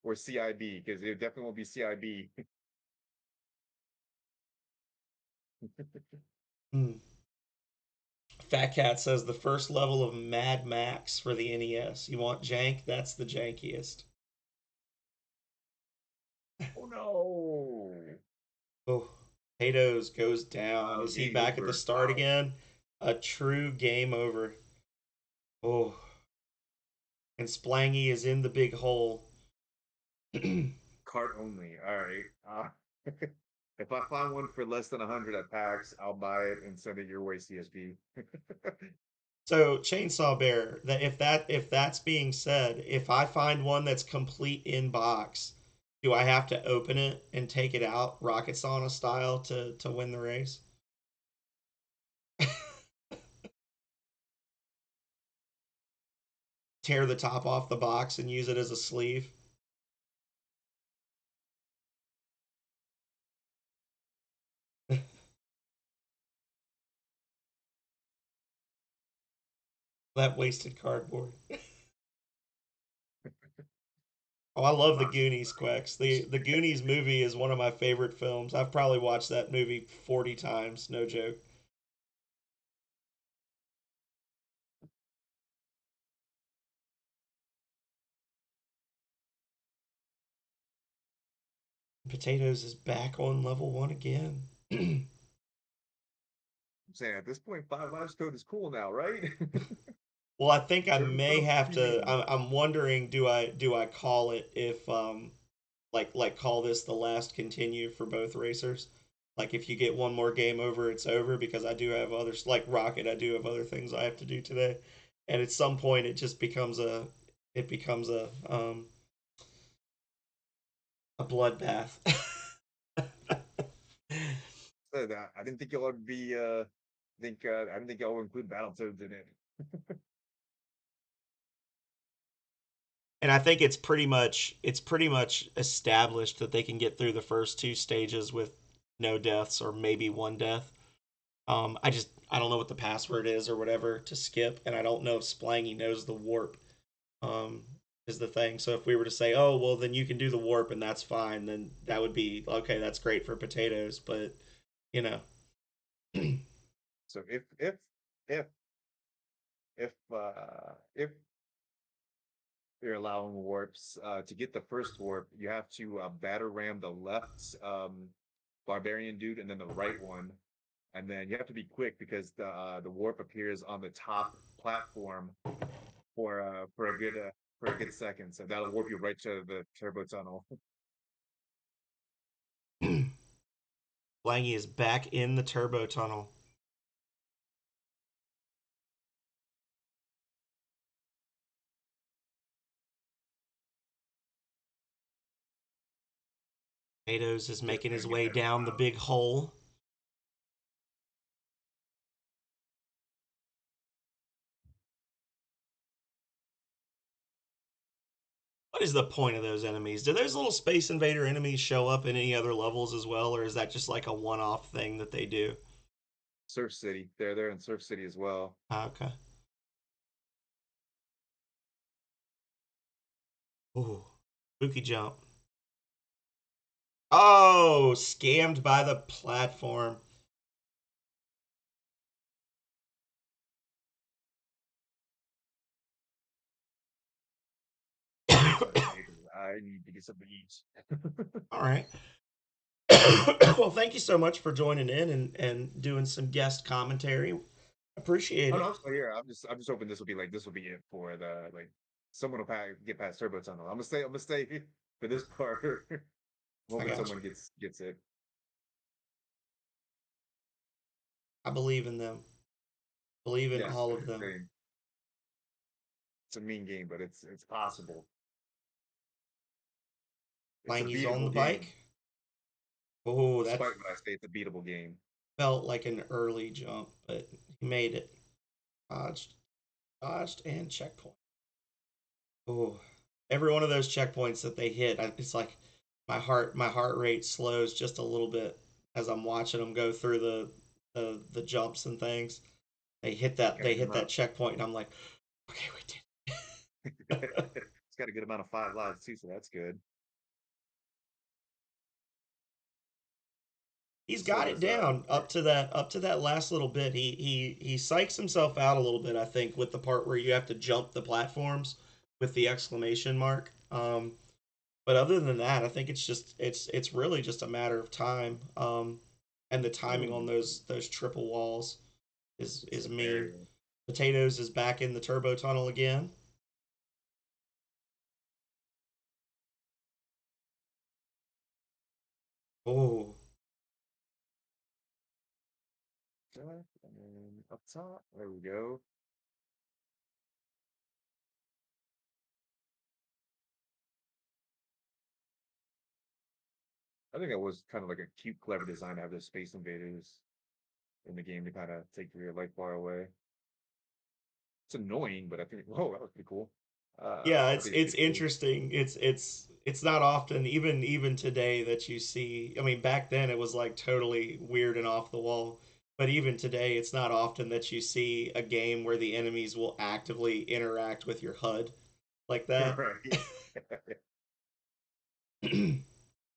or CIB? Because it definitely won't be CIB. hmm. Fat Cat says the first level of Mad Max for the NES. You want jank? That's the jankiest. Oh no! Oh, Potatoes goes down. Wow, Is he game back at the over. start Wow. again? A true game over. Oh, and Splangy is in the big hole. Cart only. All right. If I find one for less than 100 at PAX, I'll buy it and send it your way, CSP. So Chainsaw Bear, that if that's being said, if I find one that's complete in box, do I have to open it and take it out Rocket Sauna style to win the race? Tear the top off the box and use it as a sleeve? That wasted cardboard. Oh, I love the Goonies, Quex. The Goonies movie is one of my favorite films. I've probably watched that movie 40 times, no joke. Potatoes is back on level 1 again. I'm saying at this point, five lives code is cool now, right? Well, I think I Turbo may tunnel have to. premium. I'm wondering, do I call it if like call this the last continue for both racers? Like if you get one more game over, it's over because I do have others like Rocket. I do have other things I have to do today, and at some point it just becomes a bloodbath. Said that. I didn't think y'all would be. I didn't think y'all would include Battletoads in it. And I think it's pretty much established that they can get through the first two stages with no deaths or maybe one death. I don't know what the password is or whatever to skip, and I don't know if Splangy knows the warp. Um, is the thing. So if we were to say, oh well, then you can do the warp and that's fine, then that would be okay. That's great for Potatoes, but you know, So if you're allowing warps, to get the first warp, you have to batter ram the left barbarian dude and then the right one, and then you have to be quick because the warp appears on the top platform for a good second. So that'll warp you right to the turbo tunnel. Langy is back in the turbo tunnel. Potatoes is making his way down the big hole. What is the point of those enemies? Do those little Space Invader enemies show up in any other levels as well, or is that just like a one-off thing that they do? Surf City, they're there in Surf City as well. Okay. Ooh, spooky jump. Oh, scammed by the platform. I need to get something to eat. All right. Well, thank you so much for joining in and doing some guest commentary. Appreciate Oh it. no, I'm still here. I'm just hoping this will be it for the like someone will get past Turbo Tunnel. I'm gonna stay for this part. I'm hoping someone gets it. I believe in them. Believe in Yes, all of them. it's a mean game, but it's possible. It's a Langy's on the beatable game. bike. Oh, that Despite what I say, it's a beatable game. felt like an early jump, but he made it. Dodged, and checkpoint. Oh, every one of those checkpoints that they hit, it's like my heart rate slows just a little bit as I'm watching them go through the jumps and things. They hit that checkpoint, and I'm like, okay, we did. It's got a good amount of 5 lives too, so that's good. He's So got it does down up to that last little bit. He psychs himself out a little bit, I think, with the part where you have to jump the platforms with the exclamation mark. But other than that, I think it's really just a matter of time. And the timing on those triple walls is mean. Potatoes is back in the turbo tunnel again. Oh, and then up top, there we go. I think it was kind of like a cute, clever design to have those Space Invaders in the game to kind of take your life bar away. It's annoying, but I think, oh, that was pretty cool. yeah, I it's think it's it's pretty cool. interesting. It's not often, even today, that you see. I mean, back then it was like totally weird and off the wall. But even today, it's not often that you see a game where the enemies will actively interact with your HUD like that. Right.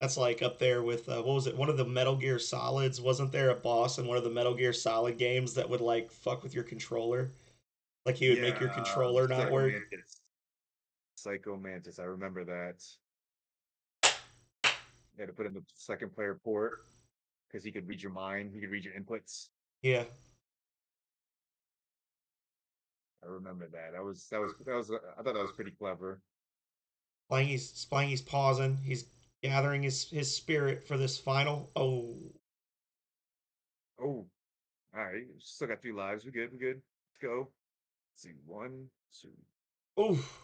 That's like up there with what was it? One of the Metal Gear Solids. Wasn't there a boss in one of the Metal Gear Solid games that would like fuck with your controller? Like he would make Yeah, your controller not Psycho work. Mantis. Psycho Mantis, I remember that. You had to put in the second player port because he could read your mind, he could read your inputs. Yeah, I remember that. I thought that was pretty clever. Splangy's pausing. He's gathering his spirit for this final. Oh, Oh, all right. Still got 3 lives. We're good. We're good. Let's go. Let's see. One, two. oof.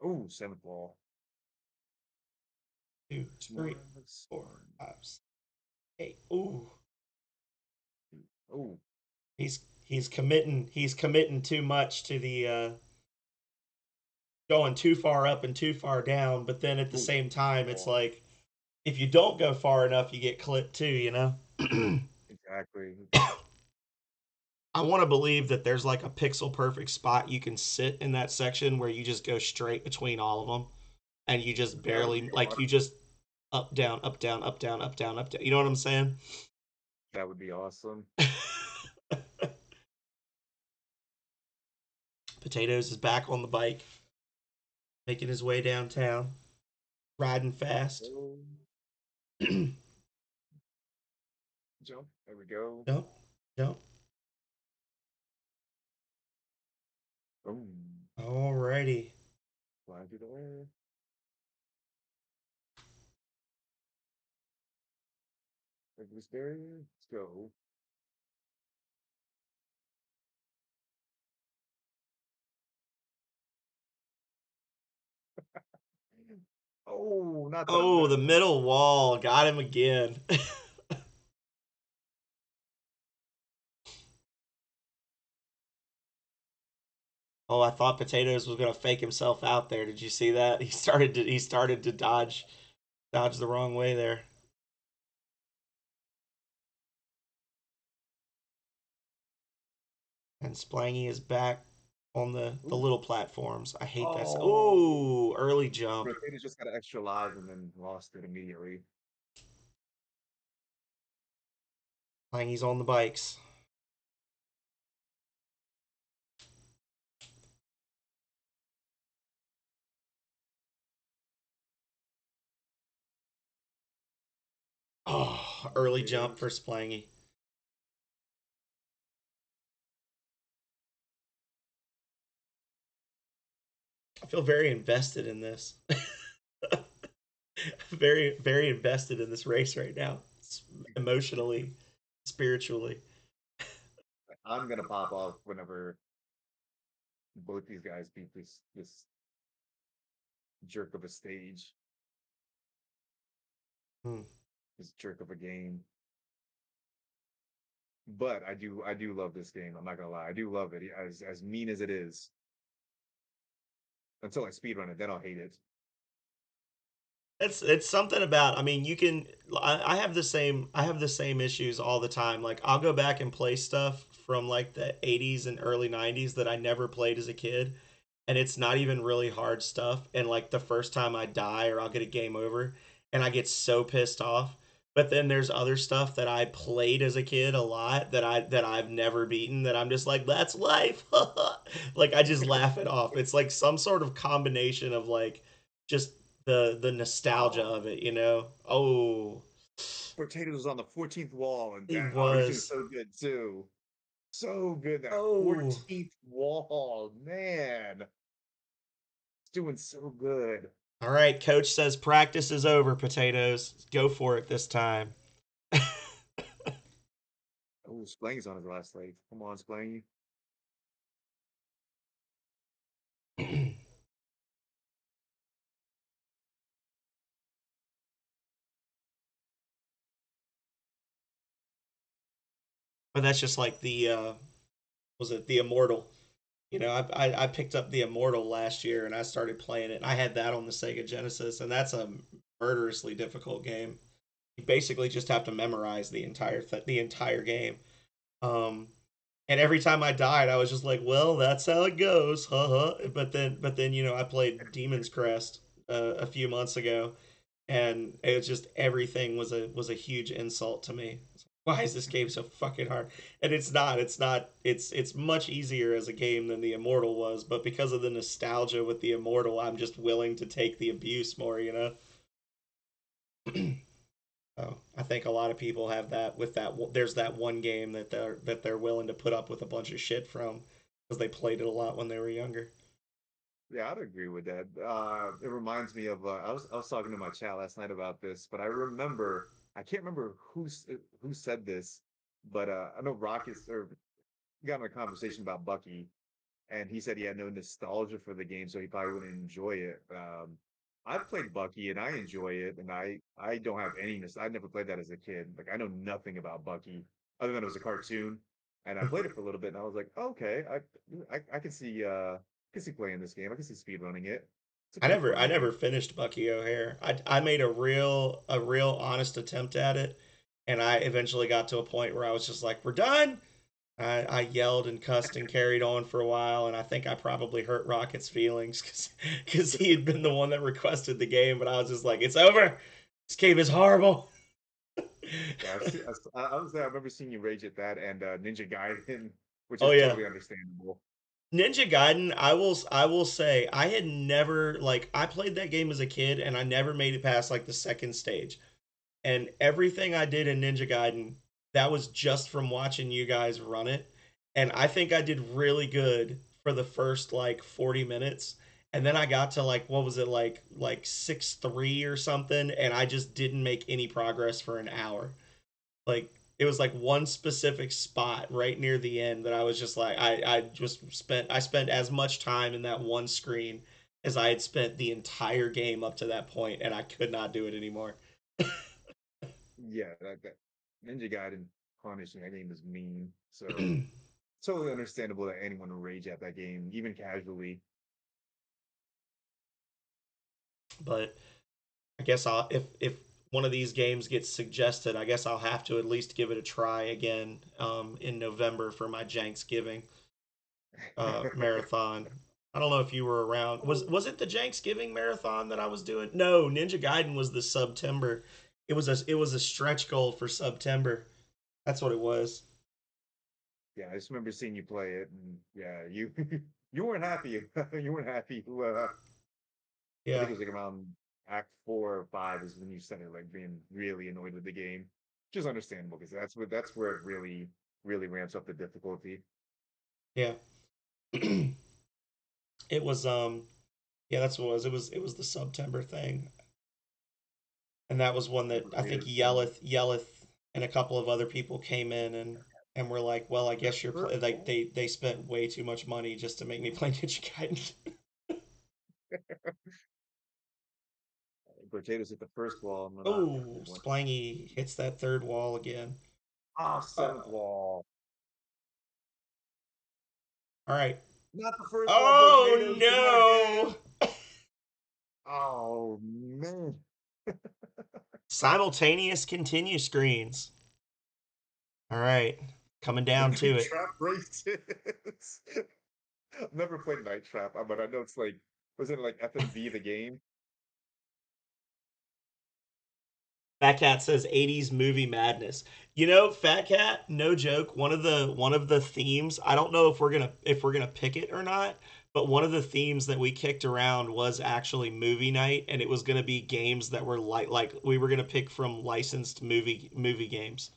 Oh, seventh ball. 2, 3, 4, 5, 6, 8. Ooh, Oh, he's committing too much to the going too far up and too far down. But then at the oh, same time, it's like if you don't go far enough, you get clipped too. exactly. I want to believe that there's like a pixel perfect spot you can sit in that section where you just go straight between all of them, and you just That would barely be like you awesome. just up down up down up down up down up down. You know what I'm saying? That would be awesome. Potatoes is back on the bike, making his way downtown, riding fast. Jump. There we go. Jump, jump. Boom. Alrighty. Fly through the air. Break this barrier. Let's go. Oh, not that. Oh, the middle wall got him again. Oh, I thought Potatoes was gonna fake himself out there. Did you see that? He started to dodge the wrong way there. And Splangy is back on the little platforms. I hate that. Oh. Ooh, early jump. Potatoes just got an extra live and then lost it immediately. Splangy's on the bikes. Oh, early jump for Splangy. I feel very invested in this. Very, very invested in this race right now. Emotionally, spiritually. I'm gonna pop off whenever both these guys beat this jerk of a stage. This jerk of a game. But I do love this game. I'm not gonna lie. I do love it. As mean as it is. Until I speedrun it, then I'll hate it. It's something about. I mean, you can. I have the same issues all the time. Like I'll go back and play stuff from like the 80s and early 90s that I never played as a kid, and it's not even really hard stuff. And like the first time I die or I'll get a game over, and I get so pissed off. But then there's other stuff that I played as a kid a lot that I've never beaten that I'm just like that's life. Like I just laugh it off. It's like some sort of combination of like just the nostalgia of it, you know. Oh, Potatoes was on the 14th wall, and he that oh, he's doing was. so good too. So good that Oh, 14th wall, man. It's doing so good. all right. Coach says practice is over. Potatoes, go for it this time. Oh, Splangy's on his last leg. Come on, Splangy. But that's just like the was it the Immortal? You know, I picked up the Immortal last year and I started playing it. I had that on the Sega Genesis, and that's a murderously difficult game. You basically just have to memorize the entire game. Um, and every time I died, I was just like, "Well, that's how it goes, haha." But then, I played Demon's Crest a few months ago, and it was just everything was a huge insult to me. Why is this game so fucking hard? And it's not. It's not. It's much easier as a game than the Immortal was, but because of the nostalgia with the Immortal, I'm just willing to take the abuse more. So I think a lot of people have that with that. There's that one game that they're willing to put up with a bunch of shit from because they played it a lot when they were younger. Yeah, I'd agree with that. It reminds me of I was talking to my chat last night about this, but I can't remember who said this, but I know Rockets or got in a conversation about Bucky, and he said he had no nostalgia for the game, so he probably wouldn't enjoy it. I've played Bucky and I enjoy it, and I don't have any. I never played that as a kid. Like I know nothing about Bucky other than it was a cartoon, and I played it for a little bit, and I was like, okay, I can see playing this game. I can see speed running it. It's a I pretty never fun I never game. finished Bucky O'Hare. I made a real honest attempt at it, and I eventually got to a point where I was just like, "We're done." I yelled and cussed and carried on for a while, and I think I probably hurt Rocket's feelings because he had been the one that requested the game, but I was just like, "It's over. This game is horrible." Yeah, I was there. I remember seeing you rage at that and Ninja Gaiden, which Oh is yeah, totally understandable. Ninja Gaiden, I will say I had never like I played that game as a kid and I never made it past like the second stage. And everything I did in Ninja Gaiden, that was just from watching you guys run it. And I think I did really good for the first like 40 minutes. And then I got to like what was it like 6-3 or something and I just didn't make any progress for an hour. Like it was like one specific spot right near the end that I was just like I spent as much time in that one screen as I had spent the entire game up to that point and I could not do it anymore. Yeah, that Ninja Gaiden punishing that game is mean. So totally understandable that anyone would rage at that game, even casually. But I guess I'll if one of these games gets suggested, I guess I'll have to at least give it a try again in November for my Janksgiving marathon. I don't know if you were around. Was it the Janksgiving marathon that I was doing? No, Ninja Gaiden was the September. It was a stretch goal for September. That's what it was. Yeah, I just remember seeing you play it, and yeah, you you weren't happy. You weren't happy. I Yeah, think it was like around Act 4 or 5 is when you started like being really annoyed with the game, which is understandable because that's where it really ramps up the difficulty. yeah. It was yeah, that's what it was. It was the September thing. And that was one that Super I think creative thing. Yelleth and a couple of other people came in and were like, "Well, I That guess you're first like wall, they spent way too much money just to make me play Ninja Gaiden." potatoes hit the first wall, and then Oh, one. Splangy hits that third wall again. Ah, seventh Oh, wall. all right. Not the first wall, Oh potatoes. Not again. no! Oh man. Simultaneous continue screens. All right, coming The down to night it. trap races. I've never played Night Trap, but I know it's like, was it like FMV the game? Fat Cat says 80s movie madness. You know, Fat Cat, no joke, one of the themes, I don't know if we're gonna pick it or not, but one of the themes that we kicked around was actually movie night, and it was gonna be games that were like we were gonna pick from licensed movie games.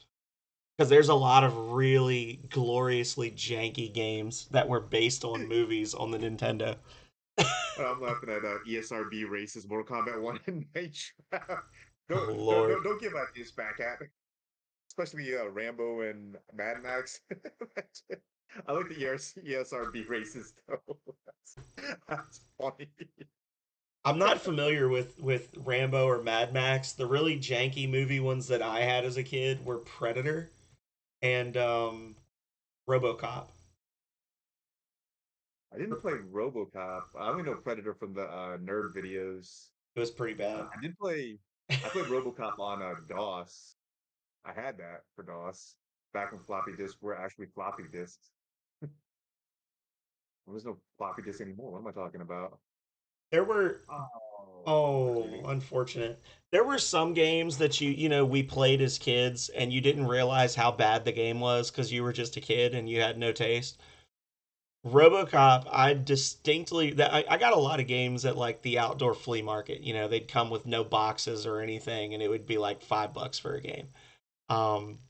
Because there's a lot of really gloriously janky games that were based on movies on the Nintendo. I'm laughing at ESRB races, Mortal Kombat 1 and Night Trap. Oh Don't, don't, Lord. don't, don't give out this back at, especially Rambo and Mad Max. I like the ESRB races though. That's funny. I'm not familiar with Rambo or Mad Max. The really janky movie ones that I had as a kid were Predator and RoboCop. I didn't play RoboCop. I only know Predator from the nerd videos. It was pretty bad. I did play. I played RoboCop on DOS. I had that for DOS back when floppy disks were actually floppy disks. There's no floppy disk anymore. What am I talking about? There were Oh, oh, dude. unfortunate. There were some games that we played as kids and you didn't realize how bad the game was because you were just a kid and you had no taste. RoboCop, I distinctly that I got a lot of games at like the outdoor flea market. They'd come with no boxes or anything, and it would be like $5 for a game. Um,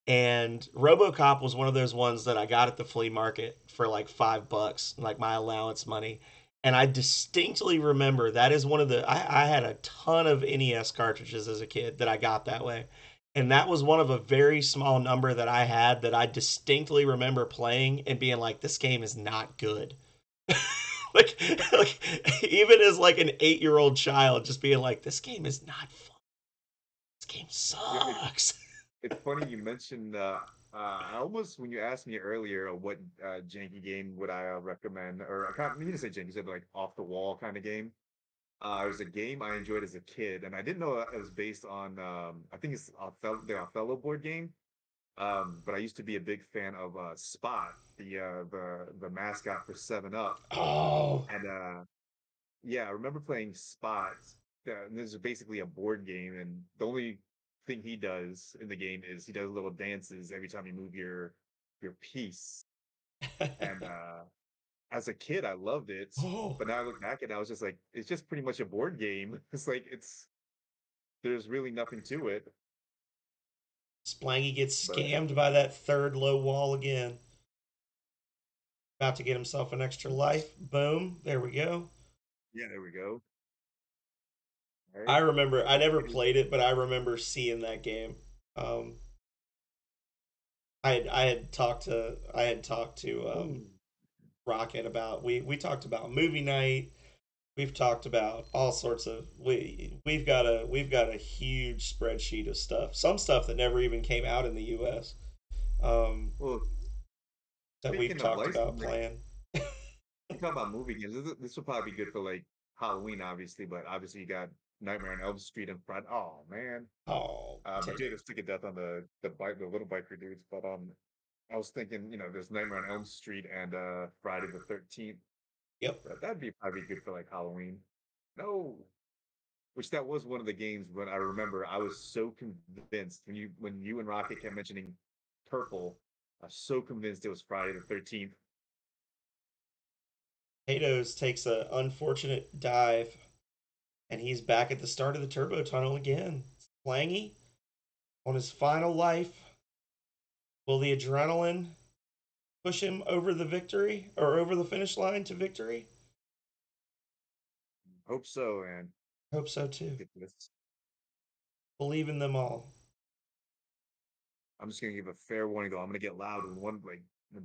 and RoboCop was one of those ones that I got at the flea market for like $5, like my allowance money. And I distinctly remember that is one of I had a ton of NES cartridges as a kid that I got that way. And that was one of a very small number that I had that I distinctly remember playing and being like, this game is not good. like even as like an 8-year old child, just being like, this game is not fun. This game Yeah, sucks. it's funny you mentioned. I almost when you asked me earlier what janky game would I recommend, or I can't mean to say janky, you said like off the wall kind of game. It was a game I enjoyed as a kid, and I didn't know it was based on. I think it's the Othello board game. But I used to be a big fan of Spot, the mascot for Seven Up, Oh, and yeah, I remember playing Spot. And this is basically a board game, and the only thing he does in the game is he does little dances every time you move your piece, and as a kid, I loved it, Oh, but now I look back and I was just like, it's just pretty much a board game. It's like there's really nothing to it. Splangy gets But scammed by that third low wall again. About to get himself an extra life. Boom. There we go. yeah, there we go. All I right. remember, I never played it, but I remember seeing that game. Um, I had talked to Ooh. Rocket about we talked about movie night. We've talked about all sorts of we've got a huge spreadsheet of stuff. Some stuff that never even came out in the U.S. Um, Well, that we've speaking of talked license, about playing. you talk about movie games. This will probably be good for like Halloween, obviously, but obviously you got Nightmare on Elm Street in front. Oh man, Oh, Jada stick of death on the little biker dudes. But I was thinking, there's Nightmare on Elm Street and Friday the 13th. yep. That'd be probably good for like Halloween. No, which that was one of the games when I remember I was so convinced when you and Rocket kept mentioning purple, I was so convinced it was Friday the 13th. Potatoes takes an unfortunate dive, and he's back at the start of the turbo tunnel again. Slangy on his final life. Will the adrenaline push him over the victory or over the finish line to victory? Hope so, and Hope so too. get this. Believe in them all. I'm just gonna give a fair warning though. I'm gonna get loud when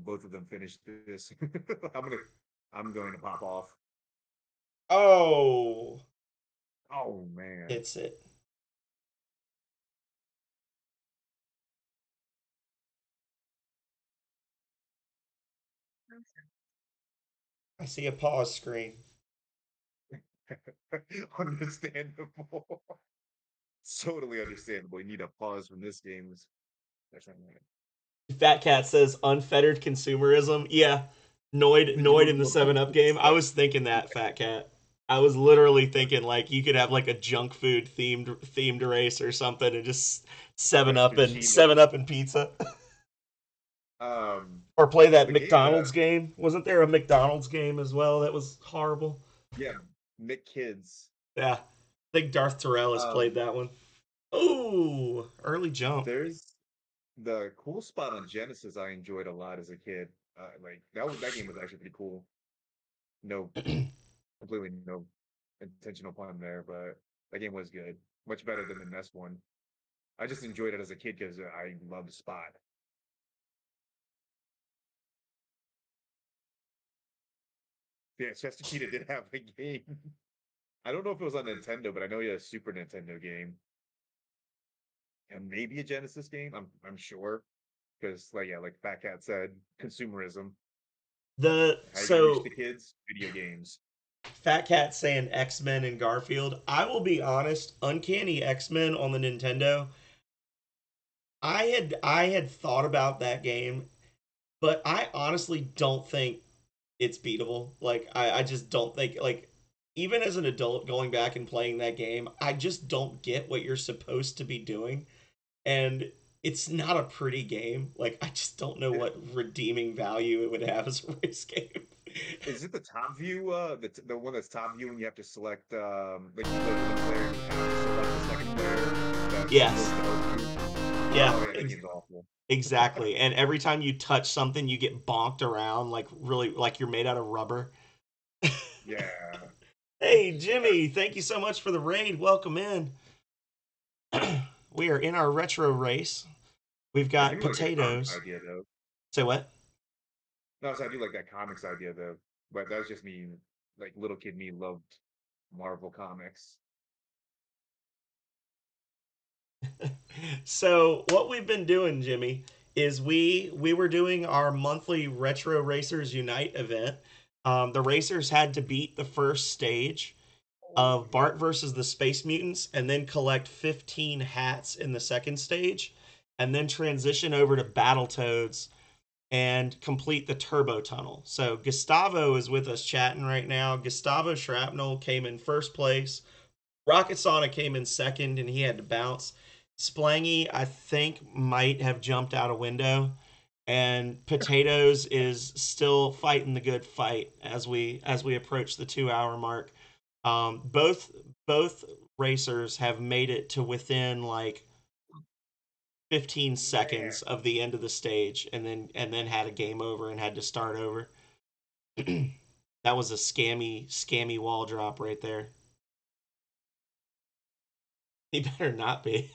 both of them finish this. I'm going to pop off. Oh, Oh man. hits it. I see a pause screen. Understandable. Totally understandable. You need a pause from this game. That's right. Fat Cat says unfettered consumerism. Yeah, Noid in the Seven Up game. I was thinking that, Fat Cat. I was literally thinking like you could have like a junk food themed race or something, and just Extra Cheetos. Seven Up and pizza, Um, or play that the game McDonald's game. Wasn't there a McDonald's game as well that was horrible? yeah, Mick Kids. Yeah, I think Darth Terrell has played Um, that one. Ooh, early jump. there's the cool spot on Genesis I enjoyed a lot as a kid. Like that game was actually pretty cool. No, completely no intentional pun there, but that game was good. Much better than the NES one. I just enjoyed it as a kid because I loved Spot. Yeah, Chester Cheetah did have a game. I don't know if it was on Nintendo, but I know he had a Super Nintendo game and maybe a Genesis game. I'm sure because like Fat Cat said, consumerism. The How you gonna reach so the kids? Video games. Fat Cat saying X Men and Garfield. I will be honest, Uncanny X Men on the Nintendo. I had thought about that game, but I honestly don't think it's beatable. Like I just don't think like even as an adult going back and playing that game, I just don't get what you're supposed to be doing. And it's not a pretty game. Like I just don't know what redeeming value it would have as a race game. Is it the top view? The one that's top view, and you have to select like you play one player, and you have to select the second player. That's Yes. supposed to help you. Yeah, Oh yeah, that game's awful. exactly. And every time you touch something, you get bonked around like really like you're made out of rubber. Yeah. Hey, Jimmy, thank you so much for the raid. Welcome in. We are in our retro race. We've I got do like that comics potatoes. idea though. Say what? No, so I do like that comics idea though. But that's just me. Like little kid me loved Marvel comics. So what we've been doing, Jimmy, is we were doing our monthly Retro Racers Unite event. The racers had to beat the first stage of Bart versus the Space Mutants, and then collect 15 hats in the second stage, and then transition over to Battletoads and complete the turbo tunnel. So Gustavo is with us chatting right now. Gustavo Shrapnel came in first place. Rocket Sonic came in second, and he had to bounce. Splangy, I think, might have jumped out a window. and Potatoes is still fighting the good fight as we approach the 2 hour mark. Both racers have made it to within like 15 Man, seconds of the end of the stage, and then had a game over and had to start over. That was a scammy wall drop right there. He better not be.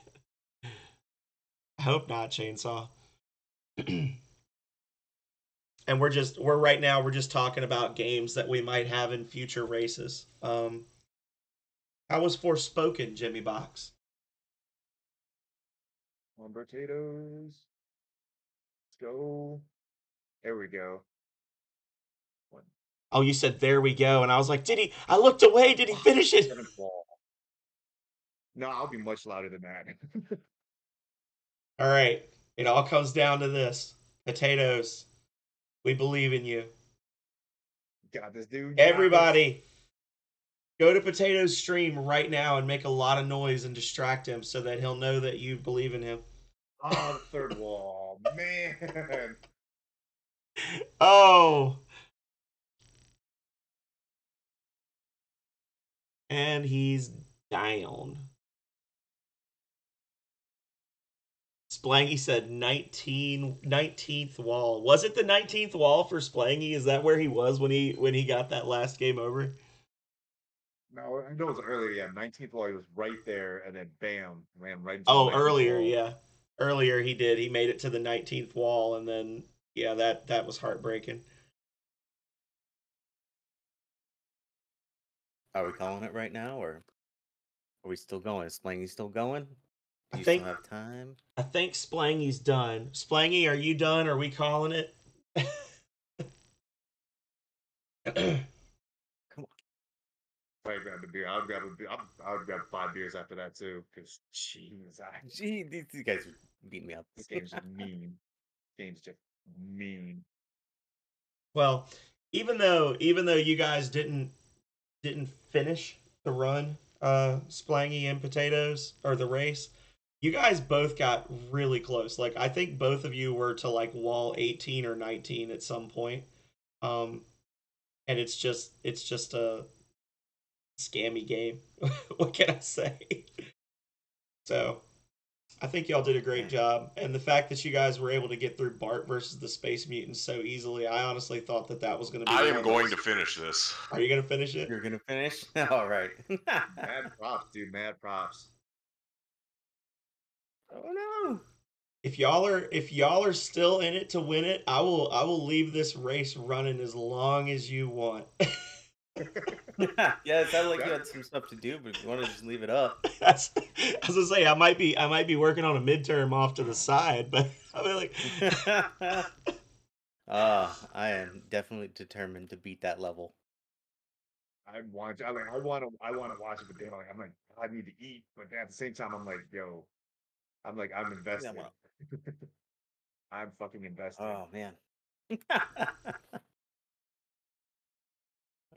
I hope not, Chainsaw. And we're right now we're just talking about games that we might have in future races. How was Forspoken, Jimmy Box? on potatoes. Let's go. There we go. One. Oh, you said there we go, and I was like, did he? I looked away. Did he finish it? Seventh wall. No, I'll be much louder than that. All right, it all comes down to this: Potatoes. We believe in you. Got this, dude. Got this. Everybody, go to Potatoes' stream right now and make a lot of noise and distract him so that he'll know that you believe in him. Oh, the third wall, man. Oh, and he's down. Splangy said 19th wall. Was it the 19th wall for Splangy? Is that where he was when he got that last game over? No, I know it was earlier. Yeah, 19th wall. He was right there, and then bam, ran right into the Oh, 19th earlier, wall. yeah. Earlier he did. He made it to the 19th wall, and then yeah, that was heartbreaking. Are we calling it right now, or are we still going? Is Splangy still going? I Do you think still have time? I think Splangy's done. Splangy, are you done? Are we calling it? Come on. I grab a beer. I'll grab a beer. I'll grab 5 beers after that too. Because jeez, Gee, these guys are beating me up. this game's mean. Game's just mean. Well, even though you guys didn't finish the run, Splangy and Potatoes or the race, you guys both got really close. Like I think both of you were to like wall 18 or 19 at some point. Um, and it's just a scammy game. What can I say? So I think y'all did a great job, and the fact that you guys were able to get through Bart versus the Space Mutants so easily, I honestly thought that was going to be. I am going to finish this. Are you going to finish it? You're gonna finish? All right. Mad props, dude. Mad props. Oh no. If y'all are still in it to win it, I will leave this race running as long as you want. Yeah, it sounded like you had some stuff to do, but if you want to just leave it up. That's, as I say, I might be working on a midterm off to the side, but I'll be like, I am definitely determined to beat that level. I want to watch it, but then I'm like, I need to eat. But at the same time, I'm like, yo, I'm invested. well. I'm fucking invested. Oh man.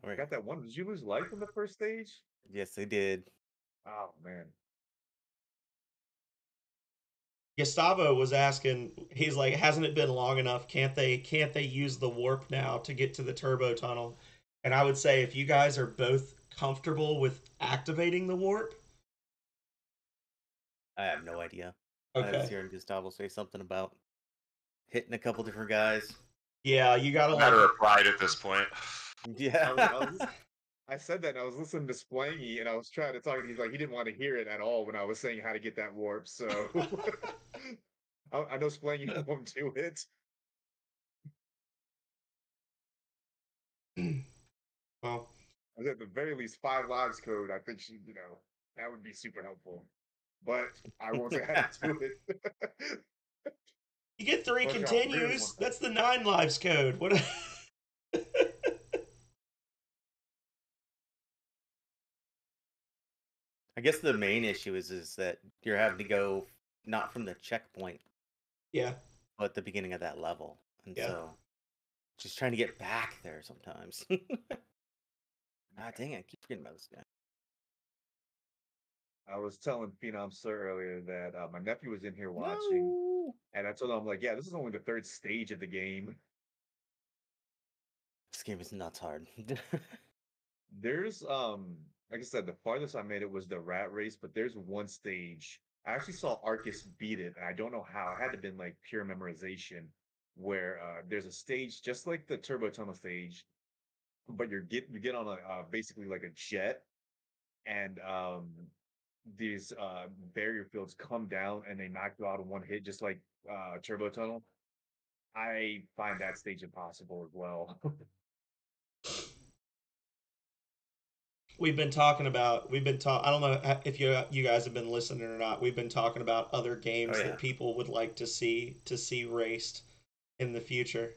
All right. Got that one. Did you lose life in the first stage? Yes, they did. Oh man. Gustavo was asking, he's like, hasn't it been long enough? Can't they use the warp now to get to the turbo tunnel? And I would say if you guys are both comfortable with activating the warp, I have no idea. I was okay. hearing Gustavo say something about hitting a couple different guys. Yeah, you gotta Matter like of pride at this point. Yeah. I said that and I was listening to Splangy and I was trying to talk and he's like he didn't want to hear it at all when I was saying how to get that warp. So I know Splangy won't do it. well, At the very least 5 lives code. I think that would be super helpful. But I won't say how to do it. you get 3 Push out, continues. That's the 9 lives code. What? I guess the main issue is that you're having to go not from the checkpoint, Yeah. but the beginning of that level. And Yeah. so just trying to get back there sometimes. Ah, dang it, I keep forgetting about this guy. I was telling Phenom Sir earlier that my nephew was in here watching, and I told him, I'm like, yeah, this is only the third stage of the game. This game is nuts hard. There's like I said, the farthest I made it was the rat race, but there's one stage. I actually saw Arcus beat it, and I don't know how. It had to been like pure memorization, where there's a stage just like the Turbo Tunnel stage, but you get on a basically like a jet, and these barrier fields come down and they knock you out in one hit, just like Turbo Tunnel. I find that stage impossible as well. We've been talking about I don't know if you guys have been listening or not. We've been talking about other games that people would like to see raced in the future.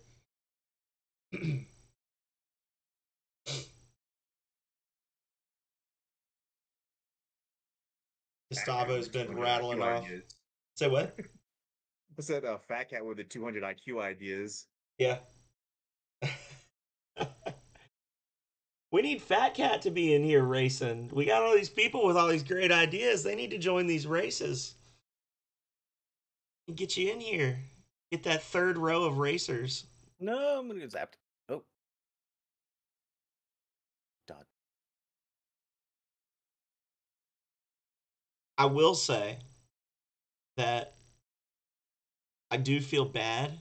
Gustavo's been rattling off. Ideas. Say what? I said Fat Cat with the 200 IQ ideas. Yeah. We need Fat Cat to be in here racing. We got all these people with all these great ideas. They need to join these races. Get you in here. Get that third row of racers. No, I'm gonna get zapped. Oh. Dot. I will say that I do feel bad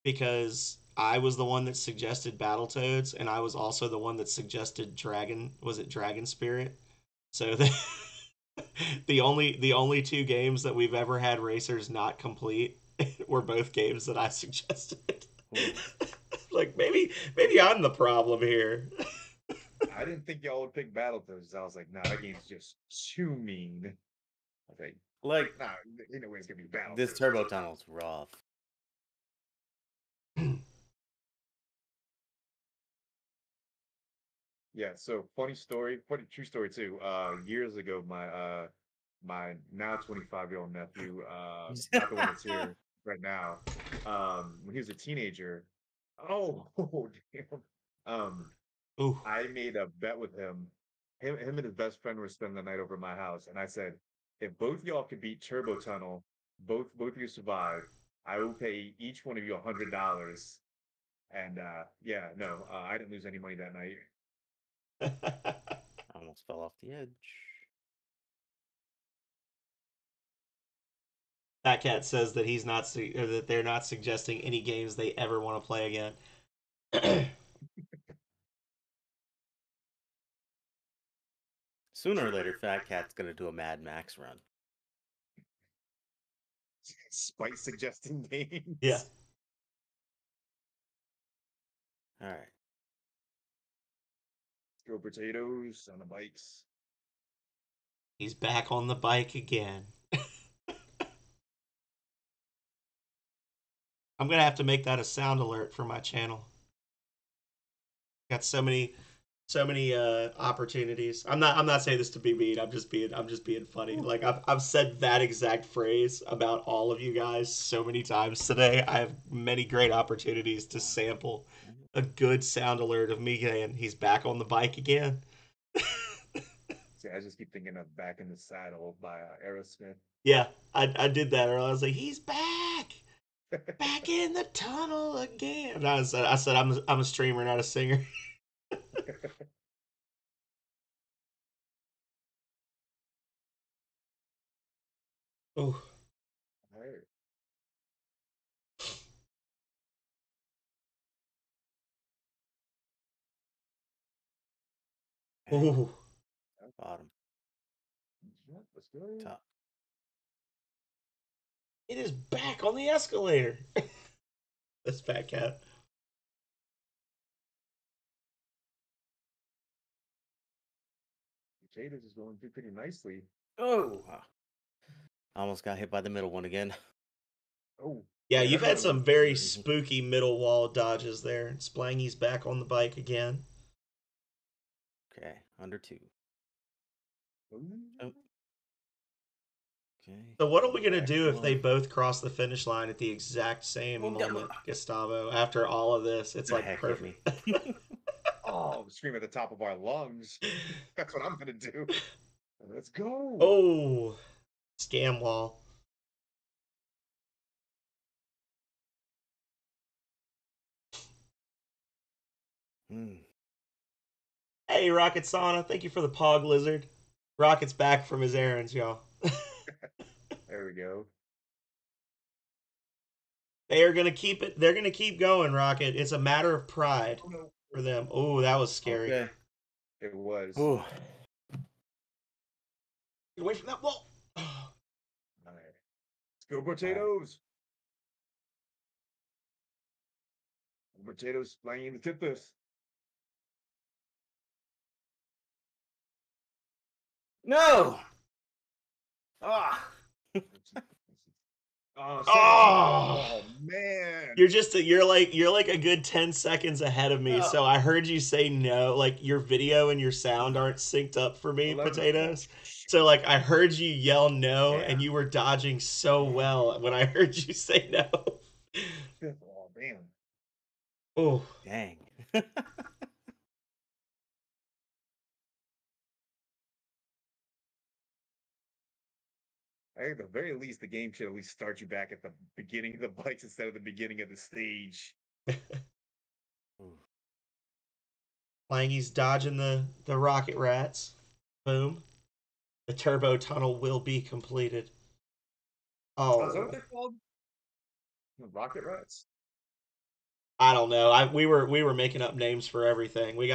because I was the one that suggested Battletoads, and I was also the one that suggested Dragon Spirit? So the only two games that we've ever had racers not complete were both games that I suggested. Like maybe I'm the problem here. I didn't think y'all would pick Battletoads. I was like, nah, that game's just too mean. I think, Like, nah, ain't no way it's gonna be Battletoads. this Turbo Tunnel's rough. Yeah, so funny true story too. Years ago, my now 25-year-old nephew, not the one that's here right now, when he was a teenager, oh, damn. Ooh. I made a bet with him. Him and his best friend were spending the night over at my house, and I said, if both y'all could beat Turbo Tunnel, both of you survive, I will pay each one of you $100. And yeah, no, I didn't lose any money that night. I almost fell off the edge. Fat Cat says that that they're not suggesting any games they ever want to play again. Sooner or later, Fat Cat's gonna do a Mad Max run. Spite suggesting games. Yeah. All right. Throw potatoes on the bikes. He's back on the bike again. I'm gonna have to make that a sound alert for my channel. Got so many opportunities. I'm not saying this to be mean. I'm just being funny. Like I've said that exact phrase about all of you guys so many times today. I have many great opportunities to sample a good sound alert of me saying he's back on the bike again. See, I just keep thinking of "Back in the Saddle" by Aerosmith. Yeah, I did that earlier. I was like, he's back, back in the tunnel again. I said I'm a streamer, not a singer. Oh. Right. Ooh. Bottom. Yep, let's go. Top. It is back on the escalator. This Fat Cat. Potatoes is going through pretty nicely. Oh! I almost got hit by the middle one again. Oh. Yeah, you've had some very spooky middle wall dodges there. Splangy's back on the bike again. Okay, under 2. Oh. Okay. So what are we going to do if they both cross the finish line at the exact same moment, Gustavo, after all of this? It's like perfect. Oh, scream at the top of our lungs. That's what I'm going to do. Let's go. Oh, scam wall. Hey, Rocket Sauna, thank you for the Pog Lizard. Rocket's back from his errands, y'all. There we go. They are gonna keep it. They're gonna keep going, Rocket. It's a matter of pride for them. Oh, that was scary. Okay. It was. Ooh. Get away from that wall. All right. Let's go potatoes. Potatoes flying in the tippers. No. Ah. Oh, man. You're like a good 10 seconds ahead of me. So I heard you say no. Like your video and your sound aren't synced up for me, 11. Potatoes. So like I heard you yell no, and you were dodging so well when I heard you say no. Oh, damn. Oh, Dang. I think at the very least, the game should at least start you back at the beginning of the bikes instead of the beginning of the stage. Langy's dodging the rocket rats. Boom. The turbo tunnel will be completed. Oh, is that Oh, what they're called? The rocket rats? I don't know. We were making up names for everything. We've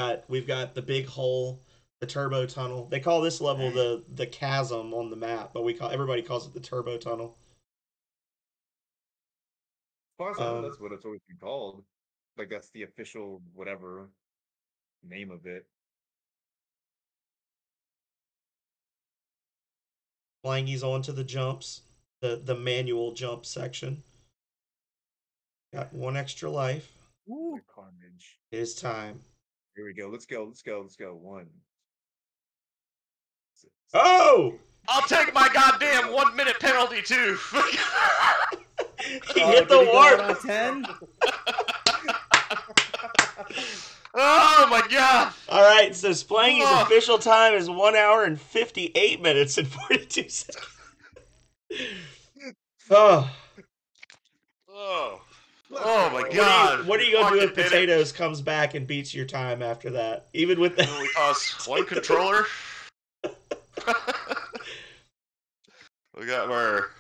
got the big hole, the turbo tunnel. They call this level the chasm on the map, but everybody calls it the turbo tunnel. As far as I know, that's what it's always been called. Like that's the official whatever name of it. Langy's onto the jumps, the manual jump section. Got one extra life. Ooh. Carnage. It is time. Here we go. Let's go. Let's go. Let's go. 1. Oh! I'll take my goddamn 1 minute penalty too. He hit the warp. 10. Oh my god! All right, so Splangy's official time is 1 hour and 58 minutes and 42 seconds. Oh. Oh my god! What are you gonna do if Potatoes comes back and beats your time after that? Even with the we cost 1 controller. We got our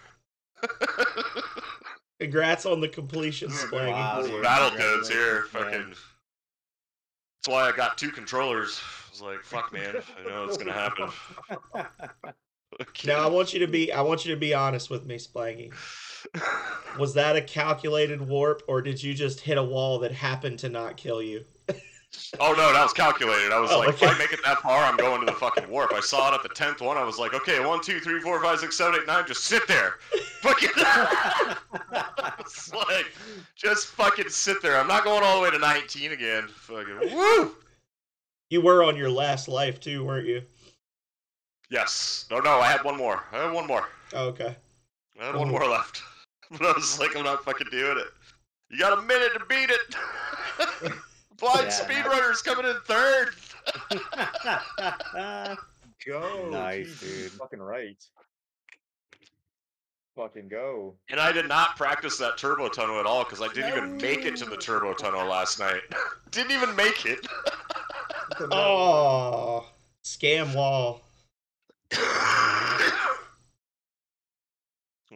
congrats on the completion, Splangy. Wow, Battletoads here. Fucking. That's why I got 2 controllers. I was like, fuck, man. I know it's gonna happen. Now I want you to be honest with me, Splangy. Was that a calculated warp, or did you just hit a wall that happened to not kill you? Oh no, that was calculated. I was like, okay. if I make it that far, I'm going to the fucking warp. I saw it at the 10th one. I was like, okay, 1, 2, 3, 4, 5, 6, 7, 8, 9. Just sit there. Fucking. It's like, just fucking sit there. I'm not going all the way to 19 again. Fucking woo. You were on your last life too, weren't you? Yes. No, I had one more. Oh, okay. I had one more left. But I was like, I'm not fucking doing it. You got a minute to beat it. Blind speedrunner's coming in 3rd. Go. Nice, Jeez, dude. Fucking right. Fucking go. And I did not practice that turbo tunnel at all because I didn't even make it to the turbo tunnel last night. Didn't even make it. Oh, scam wall.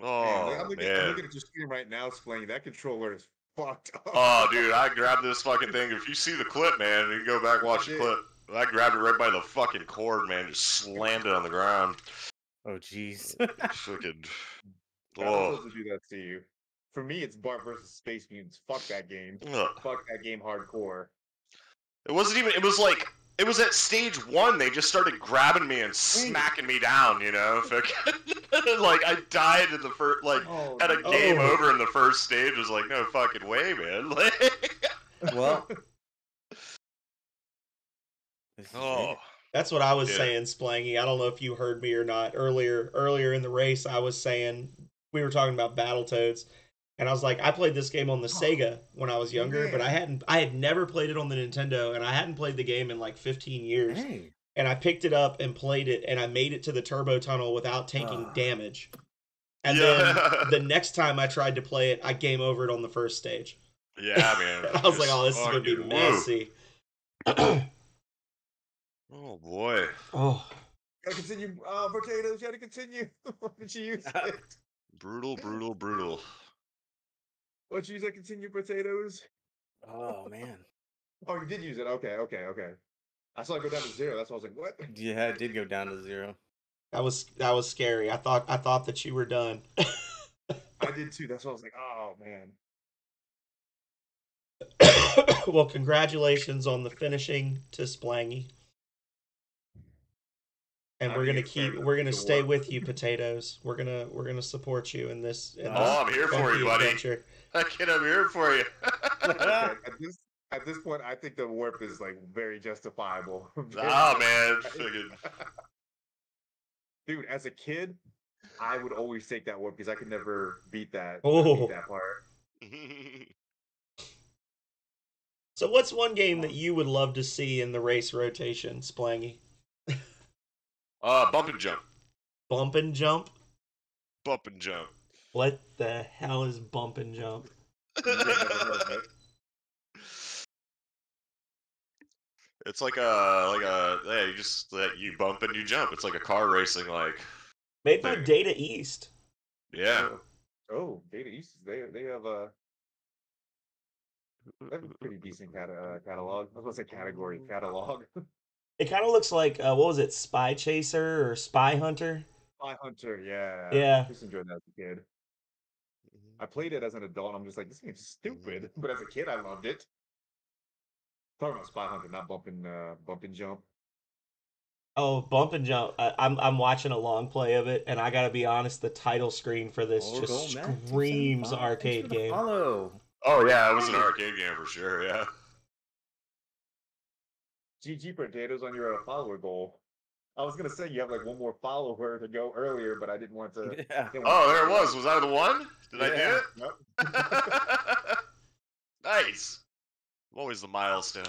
Oh, I'm looking at your screen right now, Splangy. That controller is fucked up. Oh, dude, I grabbed this fucking thing. If you see the clip, man, you can go back and watch the clip. I grabbed it right by the fucking cord, man. Just slammed it on the ground. Oh, jeez. Fucking. Battletoads will do that to you. For me, it's Bart versus Space Mutants. Fuck that game. Fuck that game hardcore. It wasn't even. It was like. It was at stage 1. They just started grabbing me and smacking me down. You know, like I died in the first. Like had a game over in the first stage. I was like, no fucking way, man. Like, well. That's what I was saying, Splangy. I don't know if you heard me or not. Earlier in the race, I was saying we were talking about Battletoads, and I was like, I played this game on the Sega when I was younger, but I had never played it on the Nintendo, and I hadn't played the game in like 15 years. Hey. and I picked it up and played it, and I made it to the turbo tunnel without taking damage. And then the next time I tried to play it, I game overed on the first stage. Yeah, man. I was like, oh, this is going to be messy. Oh, boy. Oh. Gotta continue. Potatoes, you gotta continue. Why did you use it? Brutal, brutal, brutal. Why'd you use that continue potatoes? Oh man. Oh, you did use it. Okay. I saw it go down to 0. That's why I was like, what? Yeah, it did go down to 0. That was scary. I thought that you were done. I did too. That's why I was like, oh man. Well, congratulations on the finishing to Splangy. And we're gonna stay with you, Potatoes. We're gonna support you in this. I'm here for you, buddy. Kid, I'm here for you. At this point, I think the warp is like very justifiable. Man. Dude, as a kid, I would always take that warp because I could never beat that. Oh. Beat that part. So, what's one game that you would love to see in the race rotation, Splangy? Bump and jump. Bump and jump? Bump and jump. What the hell is bump and jump? It's like yeah, you bump and you jump. It's like a car racing made by Data East. Yeah. Oh, Data East. They have a pretty decent catalog. I was gonna say category catalog. It kind of looks like what was it, Spy Chaser or Spy Hunter? Spy Hunter, yeah. Yeah. I just enjoyed that as a kid. I played it as an adult. And I'm just like, this game's stupid, but as a kid, I loved it. Talking about Spy Hunter, not bump and jump. Oh, bump and jump! I'm watching a long play of it, and I gotta be honest, the title screen for this just screams arcade game. Follow. Oh yeah, it was an arcade game for sure. Yeah. GG Potatoes on your follower goal. I was gonna say you have like one more follower to go earlier, but I didn't want to. Yeah. Oh, there it was. Was I the one? Did I do it? Yep. Nice. Always the milestone.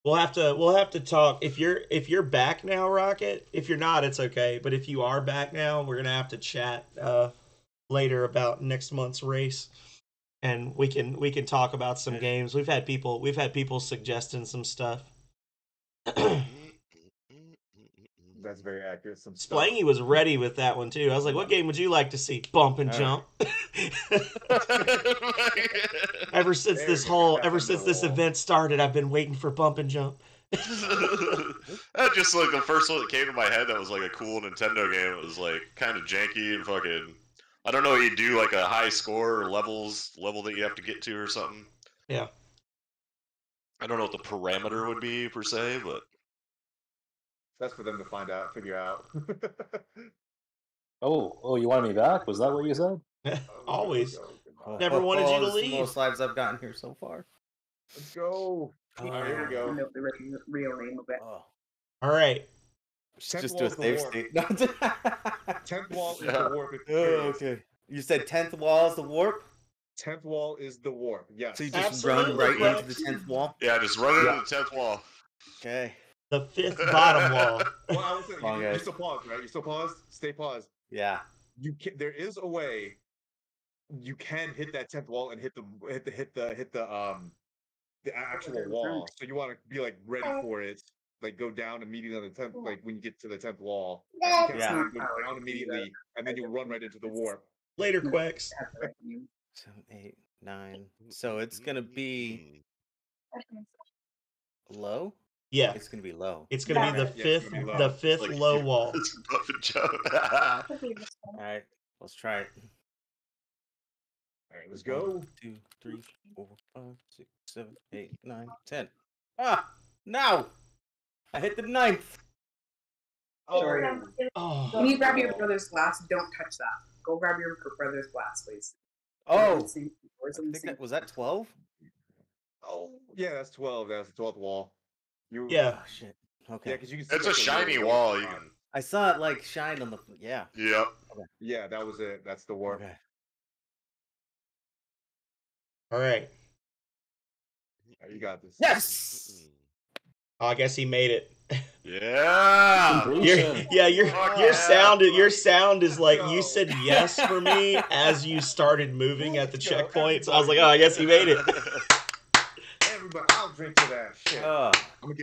We'll have to talk if you're back now, Rocket. If you're not, it's okay. But if you are back now, we're gonna have to chat later about next month's race, and we can talk about some games. We've had people suggesting some stuff. That's very accurate. Some Splangy was ready with that one too. I was like, "What game would you like to see?" Bump and jump. Ever since this event started, I've been waiting for bump and jump. That just like the first one that came to my head. That was like a cool Nintendo game. It was like kind of janky and fucking. I don't know. You do like a high score or level that you have to get to or something. Yeah. I don't know what the parameter would be per se, but. That's for them to figure out. Oh, you wanted me back? Was that what you said? Always. Never wanted you to This is leave. the most lives I've gotten here so far. Let's go. All right, here we go. Know the real name of it. Oh. All right. Just do a save state. 10th wall is the warp. Okay. You said 10th wall is the warp? 10th wall is the warp. Yes. So you just run right into the 10th wall? Yeah, just run into the 10th wall. Okay. The 5th bottom wall. Well, I was saying, you still pause, right? You still paused? Stay paused. Yeah. There is a way you can hit that 10th wall and hit the actual wall. So you want to be like ready for it. Like go down immediately on the 10th, like when you get to the 10th wall. Yeah. Go down immediately, and then you run right into the warp. Later, Quacks. 7, 8, 9. So it's gonna be low? Yeah. It's gonna be low. It's gonna be the fifth Like, low wall. It's bump and jump. Alright, let's try it. All right, let's go. 1, 2, 3, 4, 5, 6, 7, 8, 9, 10. Ah! No! I hit the 9th! Sorry. Oh. When you grab your brother's glass, don't touch that. Go grab your brother's glass, please. Oh! Was that 12? Oh, yeah, that's 12. That's the 12th wall. Yeah. Oh, shit. Okay. Yeah, because you can see It's a shiny wall. You can. I saw it like shine on the. Yeah. Yep. Okay. Yeah, that was it. That's the warp. Okay. All right. You got this. Yes! Oh, I guess he made it. Yeah. Completion. Your sound is like you said yes for me as you started moving at the checkpoint. So I was like, oh, I guess he made it. Everybody, I'll drink to that shit. I'm gonna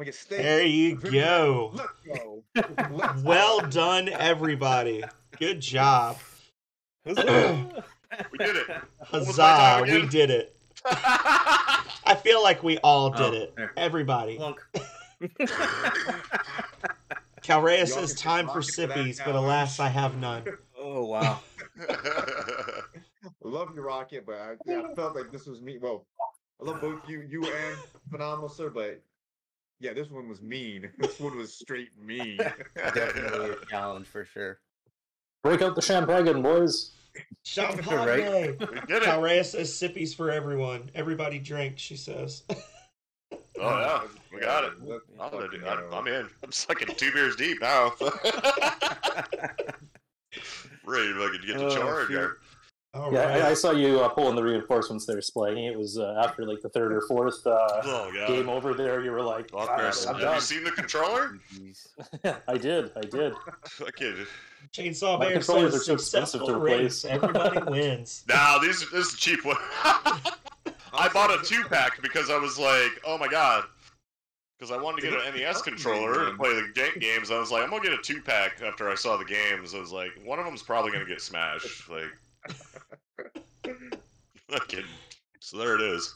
get steak. There you go. Let's go. Well done, everybody. Good job. We did it. What was my Huzzah, time we again? did it. I feel like we all did it. Everybody. Plunk. Calrea Y'all says can time take for rocket for that sippies, but challenge. alas, I have none. Oh wow. Love your rocket, but I felt like this was me. Well, I love both you and Phenomenal Sir, but yeah, this one was mean. This one was straight mean. Definitely a challenge for sure. Break out the champagne, boys. Champagne. We did it. Calrea says sippies for everyone. Everybody drink, she says. Oh yeah, we got it. I'm in. I'm sucking 2 beers deep now. Ready to get to Oh, charge. shoot. All Yeah, right. I saw you pulling the reinforcements there, Splaying. It was after like the third or fourth Oh god. game over there. You were like, Well, "God, Chris, I'm have you done." seen the controller? Jeez. I did. Okay. Chainsaw My Bear controllers says are too expensive to successful replace. race. Everybody wins. Nah, this is a cheap one. I bought a 2-pack because I was like, oh my god. Because I wanted to get an NES controller to play the games. I was like, I'm gonna get a 2-pack after I saw the games. I was like, one of them's probably gonna get smashed. Like, not kidding. So there it is.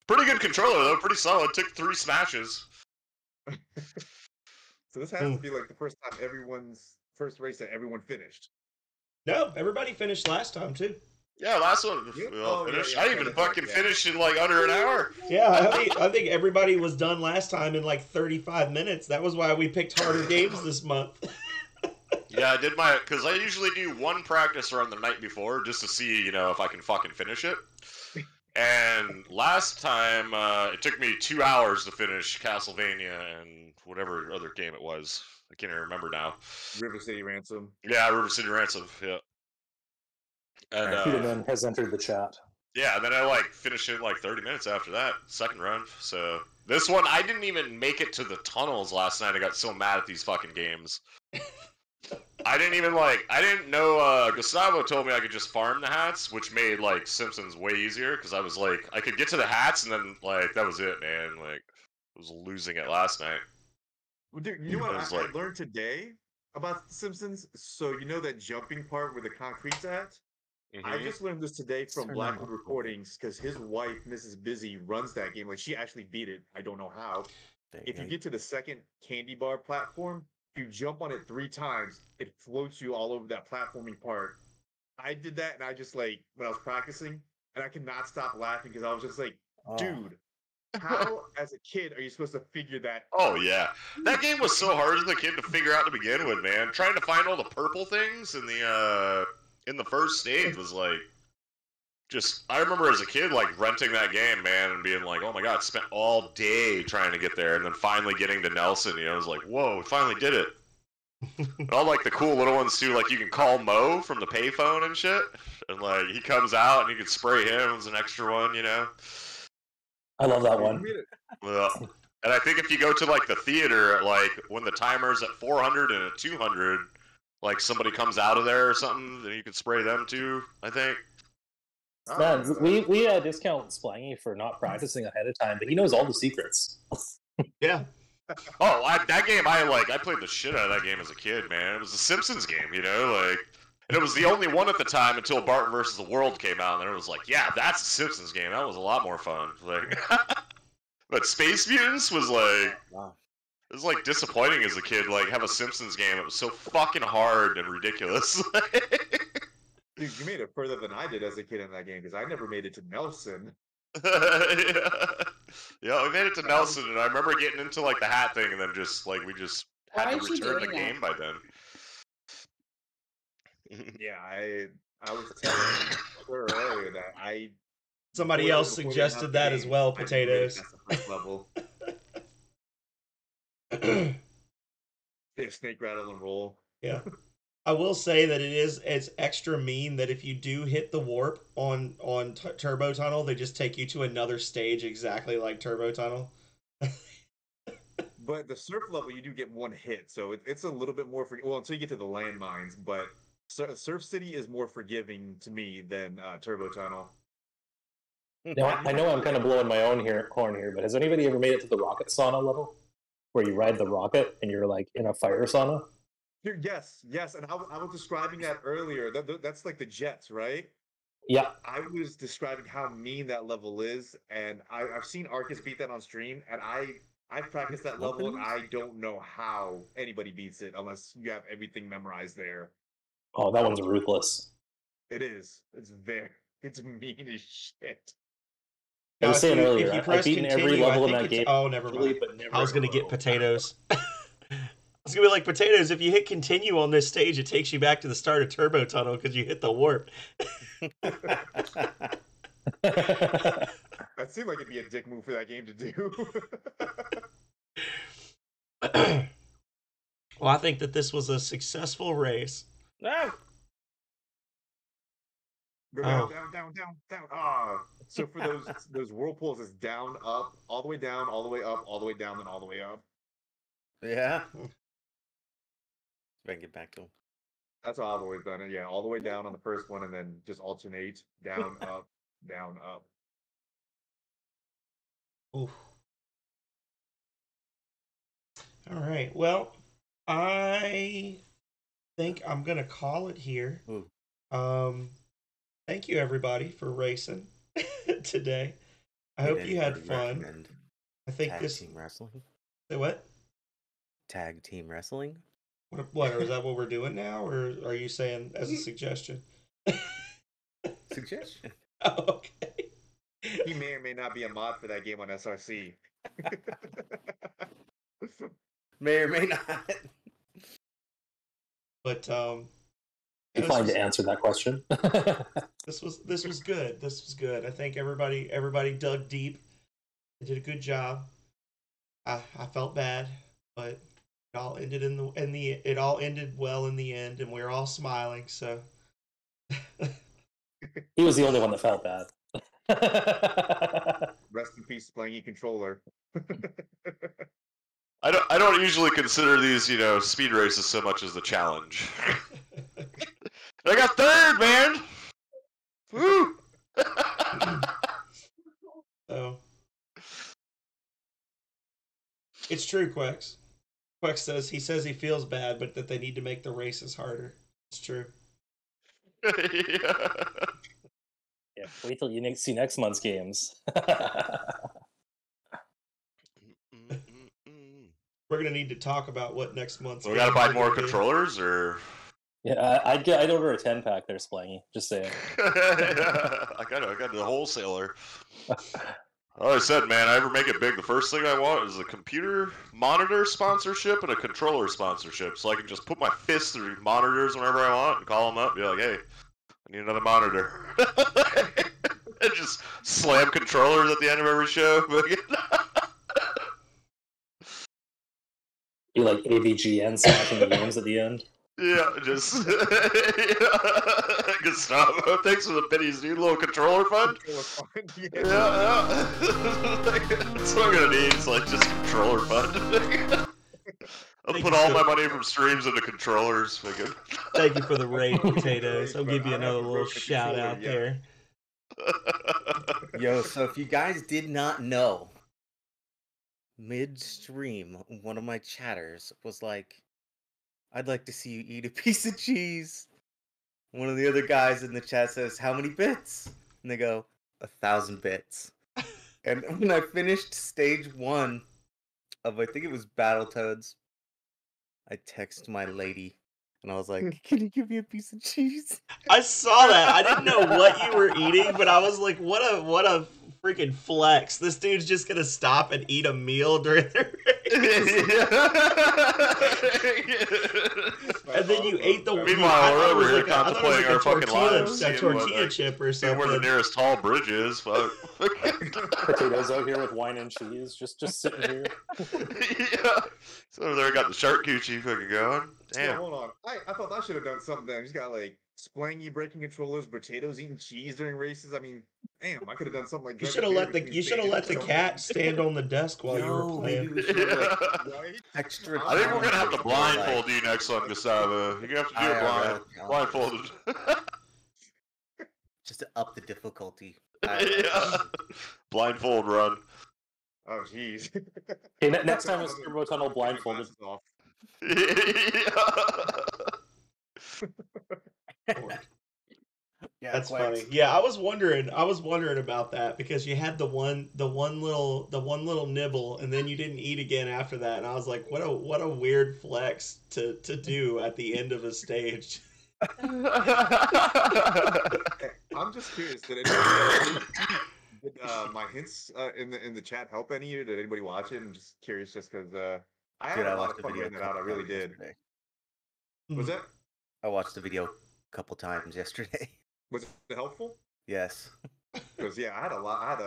Pretty good controller though, pretty solid. Took 3 smashes. So this has to be like the first time first race that everyone finished. No, everybody finished last time too. Yeah, last one Yep. we all Oh, yeah, finished. yeah, I yeah, even that's fucking right, yeah. finished in like under an hour. Yeah, I think everybody was done last time in like 35 minutes. That was why we picked harder games this month. Yeah, I did because I usually do 1 practice run the night before just to see, if I can fucking finish it. And last time, it took me 2 hours to finish Castlevania and whatever other game it was. I can't even remember now. River City Ransom. Yeah, River City Ransom. Yeah. And Peterman has entered the chat. yeah, and then I finished it in 30 minutes after that second run. So this one, I didn't even make it to the tunnels last night. I got so mad at these fucking games. I didn't know. Gustavo told me I could just farm the hats, which made Simpsons way easier because I was I could get to the hats and then that was it, man. I was losing it last night. Well, dude, you know what I was I learned today about The Simpsons? So you know that jumping part where the concrete's at? I just learned this today from Blackwood Recordings because his wife, Mrs. Busy, runs that game. She actually beat it. I don't know how. If you get to the second candy bar platform, if you jump on it 3 times, it floats you all over that platforming part. I did that, and I just when I was practicing, and I could not stop laughing because I was just dude, how as a kid are you supposed to figure that? Oh yeah, that game was so hard as a kid to figure out to begin with, man. Trying to find all the purple things in the first stage was I remember as a kid renting that game, man, and being oh my god, spent all day trying to get there, and then finally getting to Nelson, I was like, whoa, we finally did it. And all the cool little ones too, you can call Mo from the payphone and shit, and he comes out and you can spray him as an extra one, I love that one. Well, and I think if you go to the theater, when the timer's at 400 and at 200, somebody comes out of there or something, then you can spray them too, I think. Man, we discount Splangy for not practicing ahead of time, but he knows all the secrets. Yeah. Oh, that game, I played the shit out of that game as a kid, man. It was a Simpsons game, and it was the only one at the time until Bart versus the World came out, and then it was yeah, that's a Simpsons game. That was a lot more fun. But Space Mutants was Wow. it was disappointing as a kid, have a Simpsons game. It was so fucking hard and ridiculous. Dude, you made it further than I did as a kid in that game because I never made it to Nelson. Yeah, we made it to Nelson, and I remember getting into the hat thing, and then we just Why had to aren't you return the doing game by then. Yeah, I was telling her earlier that Somebody before else they announced suggested the that as game, well, I knew potatoes. That's the first level. Yeah, snake rattle and roll. Yeah. I will say that it's extra mean that if you do hit the warp on Turbo Tunnel, they just take you to another stage exactly like Turbo Tunnel. But the surf level, you do get one hit, so it's a little bit more well until you get to the landmines. But Surf City is more forgiving to me than Turbo Tunnel. Now, I know I'm kind of blowing my own horn here, but has anybody ever made it to the rocket sauna level, where you ride the rocket and you're like in a fire sauna? Yes, and I was describing that earlier. That's like the jets, right? Yeah. I was describing how mean that level is, and I've seen Arcus beat that on stream, and I've practiced that level, and I don't know how anybody beats it unless you have everything memorized there. Oh, that one's ruthless. It is. It's mean as shit. I was saying earlier, if you I've press beaten continue, every level I in think that game. Oh, never mind. But never I was going to get potatoes. I was going to be like, potatoes, if you hit continue on this stage, it takes you back to the start of Turbo Tunnel because you hit the warp. That seemed like it'd be a dick move for that game to do. Well, I think that this was a successful race. No. Go down, down. Ah. So for those whirlpools, it's down, up, all the way down, all the way up, all the way down, then all the way up. Yeah. If I can get back to him. That's how I've always done it. Yeah, all the way down on the first one, and then just alternate down, up, down, up. Oof. All right. Well, I think I'm gonna call it here. Ooh. Thank you everybody for racing today. I hope you had fun. I think tag this team wrestling. Say what? Tag team wrestling. What? Or is that what we're doing now, or are you saying as a suggestion? Suggestion. Oh, okay. He may or may not be a mod for that game on SRC. May or may not. But be fine to answer that question. This was good. This was good. I think everybody dug deep. They did a good job. I felt bad, but it all ended it all ended well in the end, and we were all smiling. So he was the only one that felt bad. Rest in peace, playing controller. I don't usually consider these, speed races so much as the challenge. I got third, man. Woo! So it's true, Quex. Quex says he feels bad, but that they need to make the races harder. It's true. Yeah, wait till you see next month's games. We're gonna need to talk about what next month's. We gotta buy more controllers, or yeah, I'd order a 10-pack there, Splangy. Just saying. I got the wholesaler. I said, man, I ever make it big, the first thing I want is a computer monitor sponsorship and a controller sponsorship, so I can just put my fists through monitors whenever I want and call them up, and be like, hey, I need another monitor. And just slam controllers at the end of every show. Be like AVGN smashing the games at the end. Yeah, just good stuff. Thanks for the pennies, dude. Little controller fund. Yeah. That's what I'm gonna need. It's like just controller fund. I'll put all my money from streams into controllers. Thank you for the raid, potatoes. I'll give you another little shout out there. Yo, so if you guys did not know, midstream, one of my chatters was like, I'd like to see you eat a piece of cheese. One of the other guys in the chat says, how many bits? And they go, 1,000 bits. And when I finished stage 1 of, I think it was Battletoads, I text my lady and I was like, can you give me a piece of cheese? I saw that. I didn't know what you were eating, but I was like, what a freaking flex. This dude's just gonna stop and eat a meal during the race. And then you ate the. Meanwhile, we're over here contemplating our fucking lives. A tortilla chip or something. Where the nearest tall bridge is. Potatoes out here with wine and cheese, just sitting here. Yeah. So over there, got the shark coochie fucking going. Damn. Yeah, hold on. I thought I should have done something. Then. He's got like splangy breaking controllers, potatoes eating cheese during races. I mean, damn, I could have done something like. You should have let the cat stand on the desk while you were Yo, playing. maybe we should have like Right? extra. I think we're gonna have to challenges for, blindfold you next one, Gustavo. You're gonna have to do it IRL blindfolded. just to up the difficulty. Yeah. Blindfold run. Oh, jeez. Okay, next time it's Turbo Tunnel blindfolded. Yeah, That's quite. funny. Yeah, I was wondering about that because you had the one little nibble and then you didn't eat again after that, and I was like, what a weird flex to do at the end of a stage. I'm just curious. Did my hints in the chat help any of you? Did anybody watch it? I'm just curious, just because I had a lot of fun getting that out. I really did. Was that? I watched the video a couple times yesterday. Was it helpful? Yes. Because I had a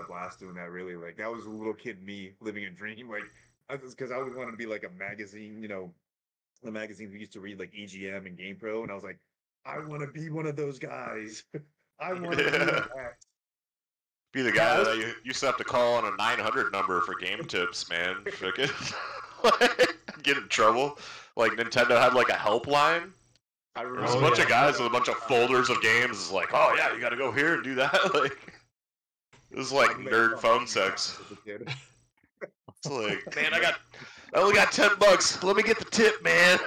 blast doing that. Really, like that was a little kid me living a dream. Like, because I always wanted to be like a magazine. The magazines we used to read, like EGM and GamePro, and I was like, I want to be one of those guys. I want to be that. Be the guy that you used to have to call on a 900 number for game tips, man. Frickin' get in trouble. Like Nintendo had like a helpline. I remember There's a bunch of guys with a bunch of folders of games. It's like, oh yeah, you got to go here and do that. Like, this is like nerd phone sex. It's like, man, I only got $10. Let me get the tip, man.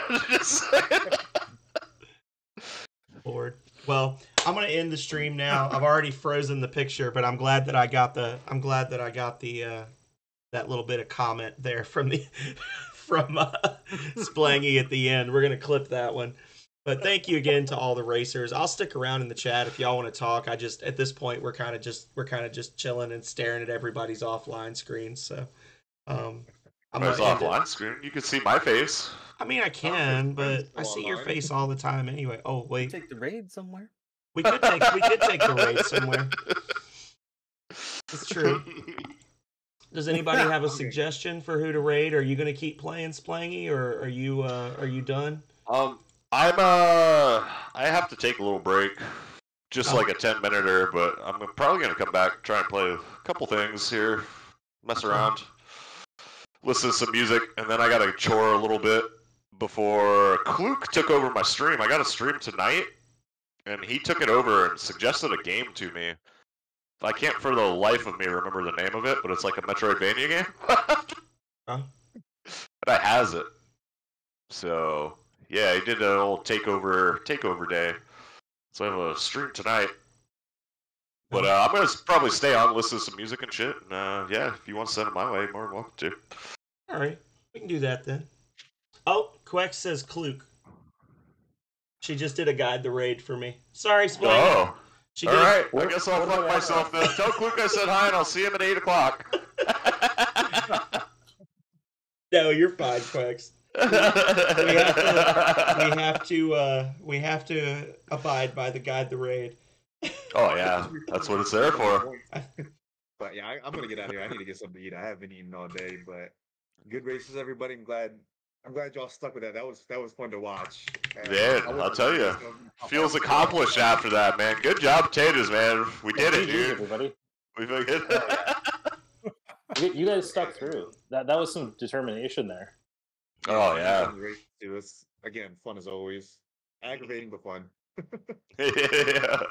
Lord. Well, I'm gonna end the stream now. I've already frozen the picture, but I'm glad that I got the that little bit of comment there from Splangy at the end. We're gonna clip that one. But thank you again to all the racers. I'll stick around in the chat if y'all want to talk. I just at this point we're kind of just chilling and staring at everybody's offline screens. So I'm offline screen. You can see my face. I mean, I can, but I see your face all the time anyway. Oh wait, Take the raid somewhere. we could take the raid somewhere. It's true. Does anybody have a suggestion for who to raid? Are you going to keep playing Splangy, or are you done? I have to take a little break, just like a 10-minute, but I'm probably gonna come back, try and play a couple things here, mess around, listen to some music, and then I gotta chore a little bit before Kluke took over my stream. I got a stream tonight, and he took it over and suggested a game to me. I can't for the life of me remember the name of it, but it's like a Metroidvania game. Huh? But I has it. So yeah, he did an old takeover day. So I have a stream tonight. But I'm gonna probably stay on, listen to some music and shit. And yeah, if you want to send it my way, more than welcome to. All right, we can do that then. Oh, Quex says Kluke. She just did a guide the raid for me. Sorry, Splangy. Oh. She All did. right, I guess I'll fuck myself then. Tell Kluke I said hi, and I'll see him at 8 o'clock. No, you're fine, Quex. We have to abide by the guide the raid. Oh yeah, that's what it's there for. But yeah, I'm gonna get out of here. I need to get something to eat. I haven't eaten all day, but good races, everybody. I'm glad y'all stuck with that. That was fun to watch. Man, I'll tell you, feels accomplished after that, man. Good job, potatoes, man. We did it, dude. Everybody. We fucking. You guys stuck through. That was some determination there. Oh yeah. It was again fun as always. Aggravating but fun. Yeah.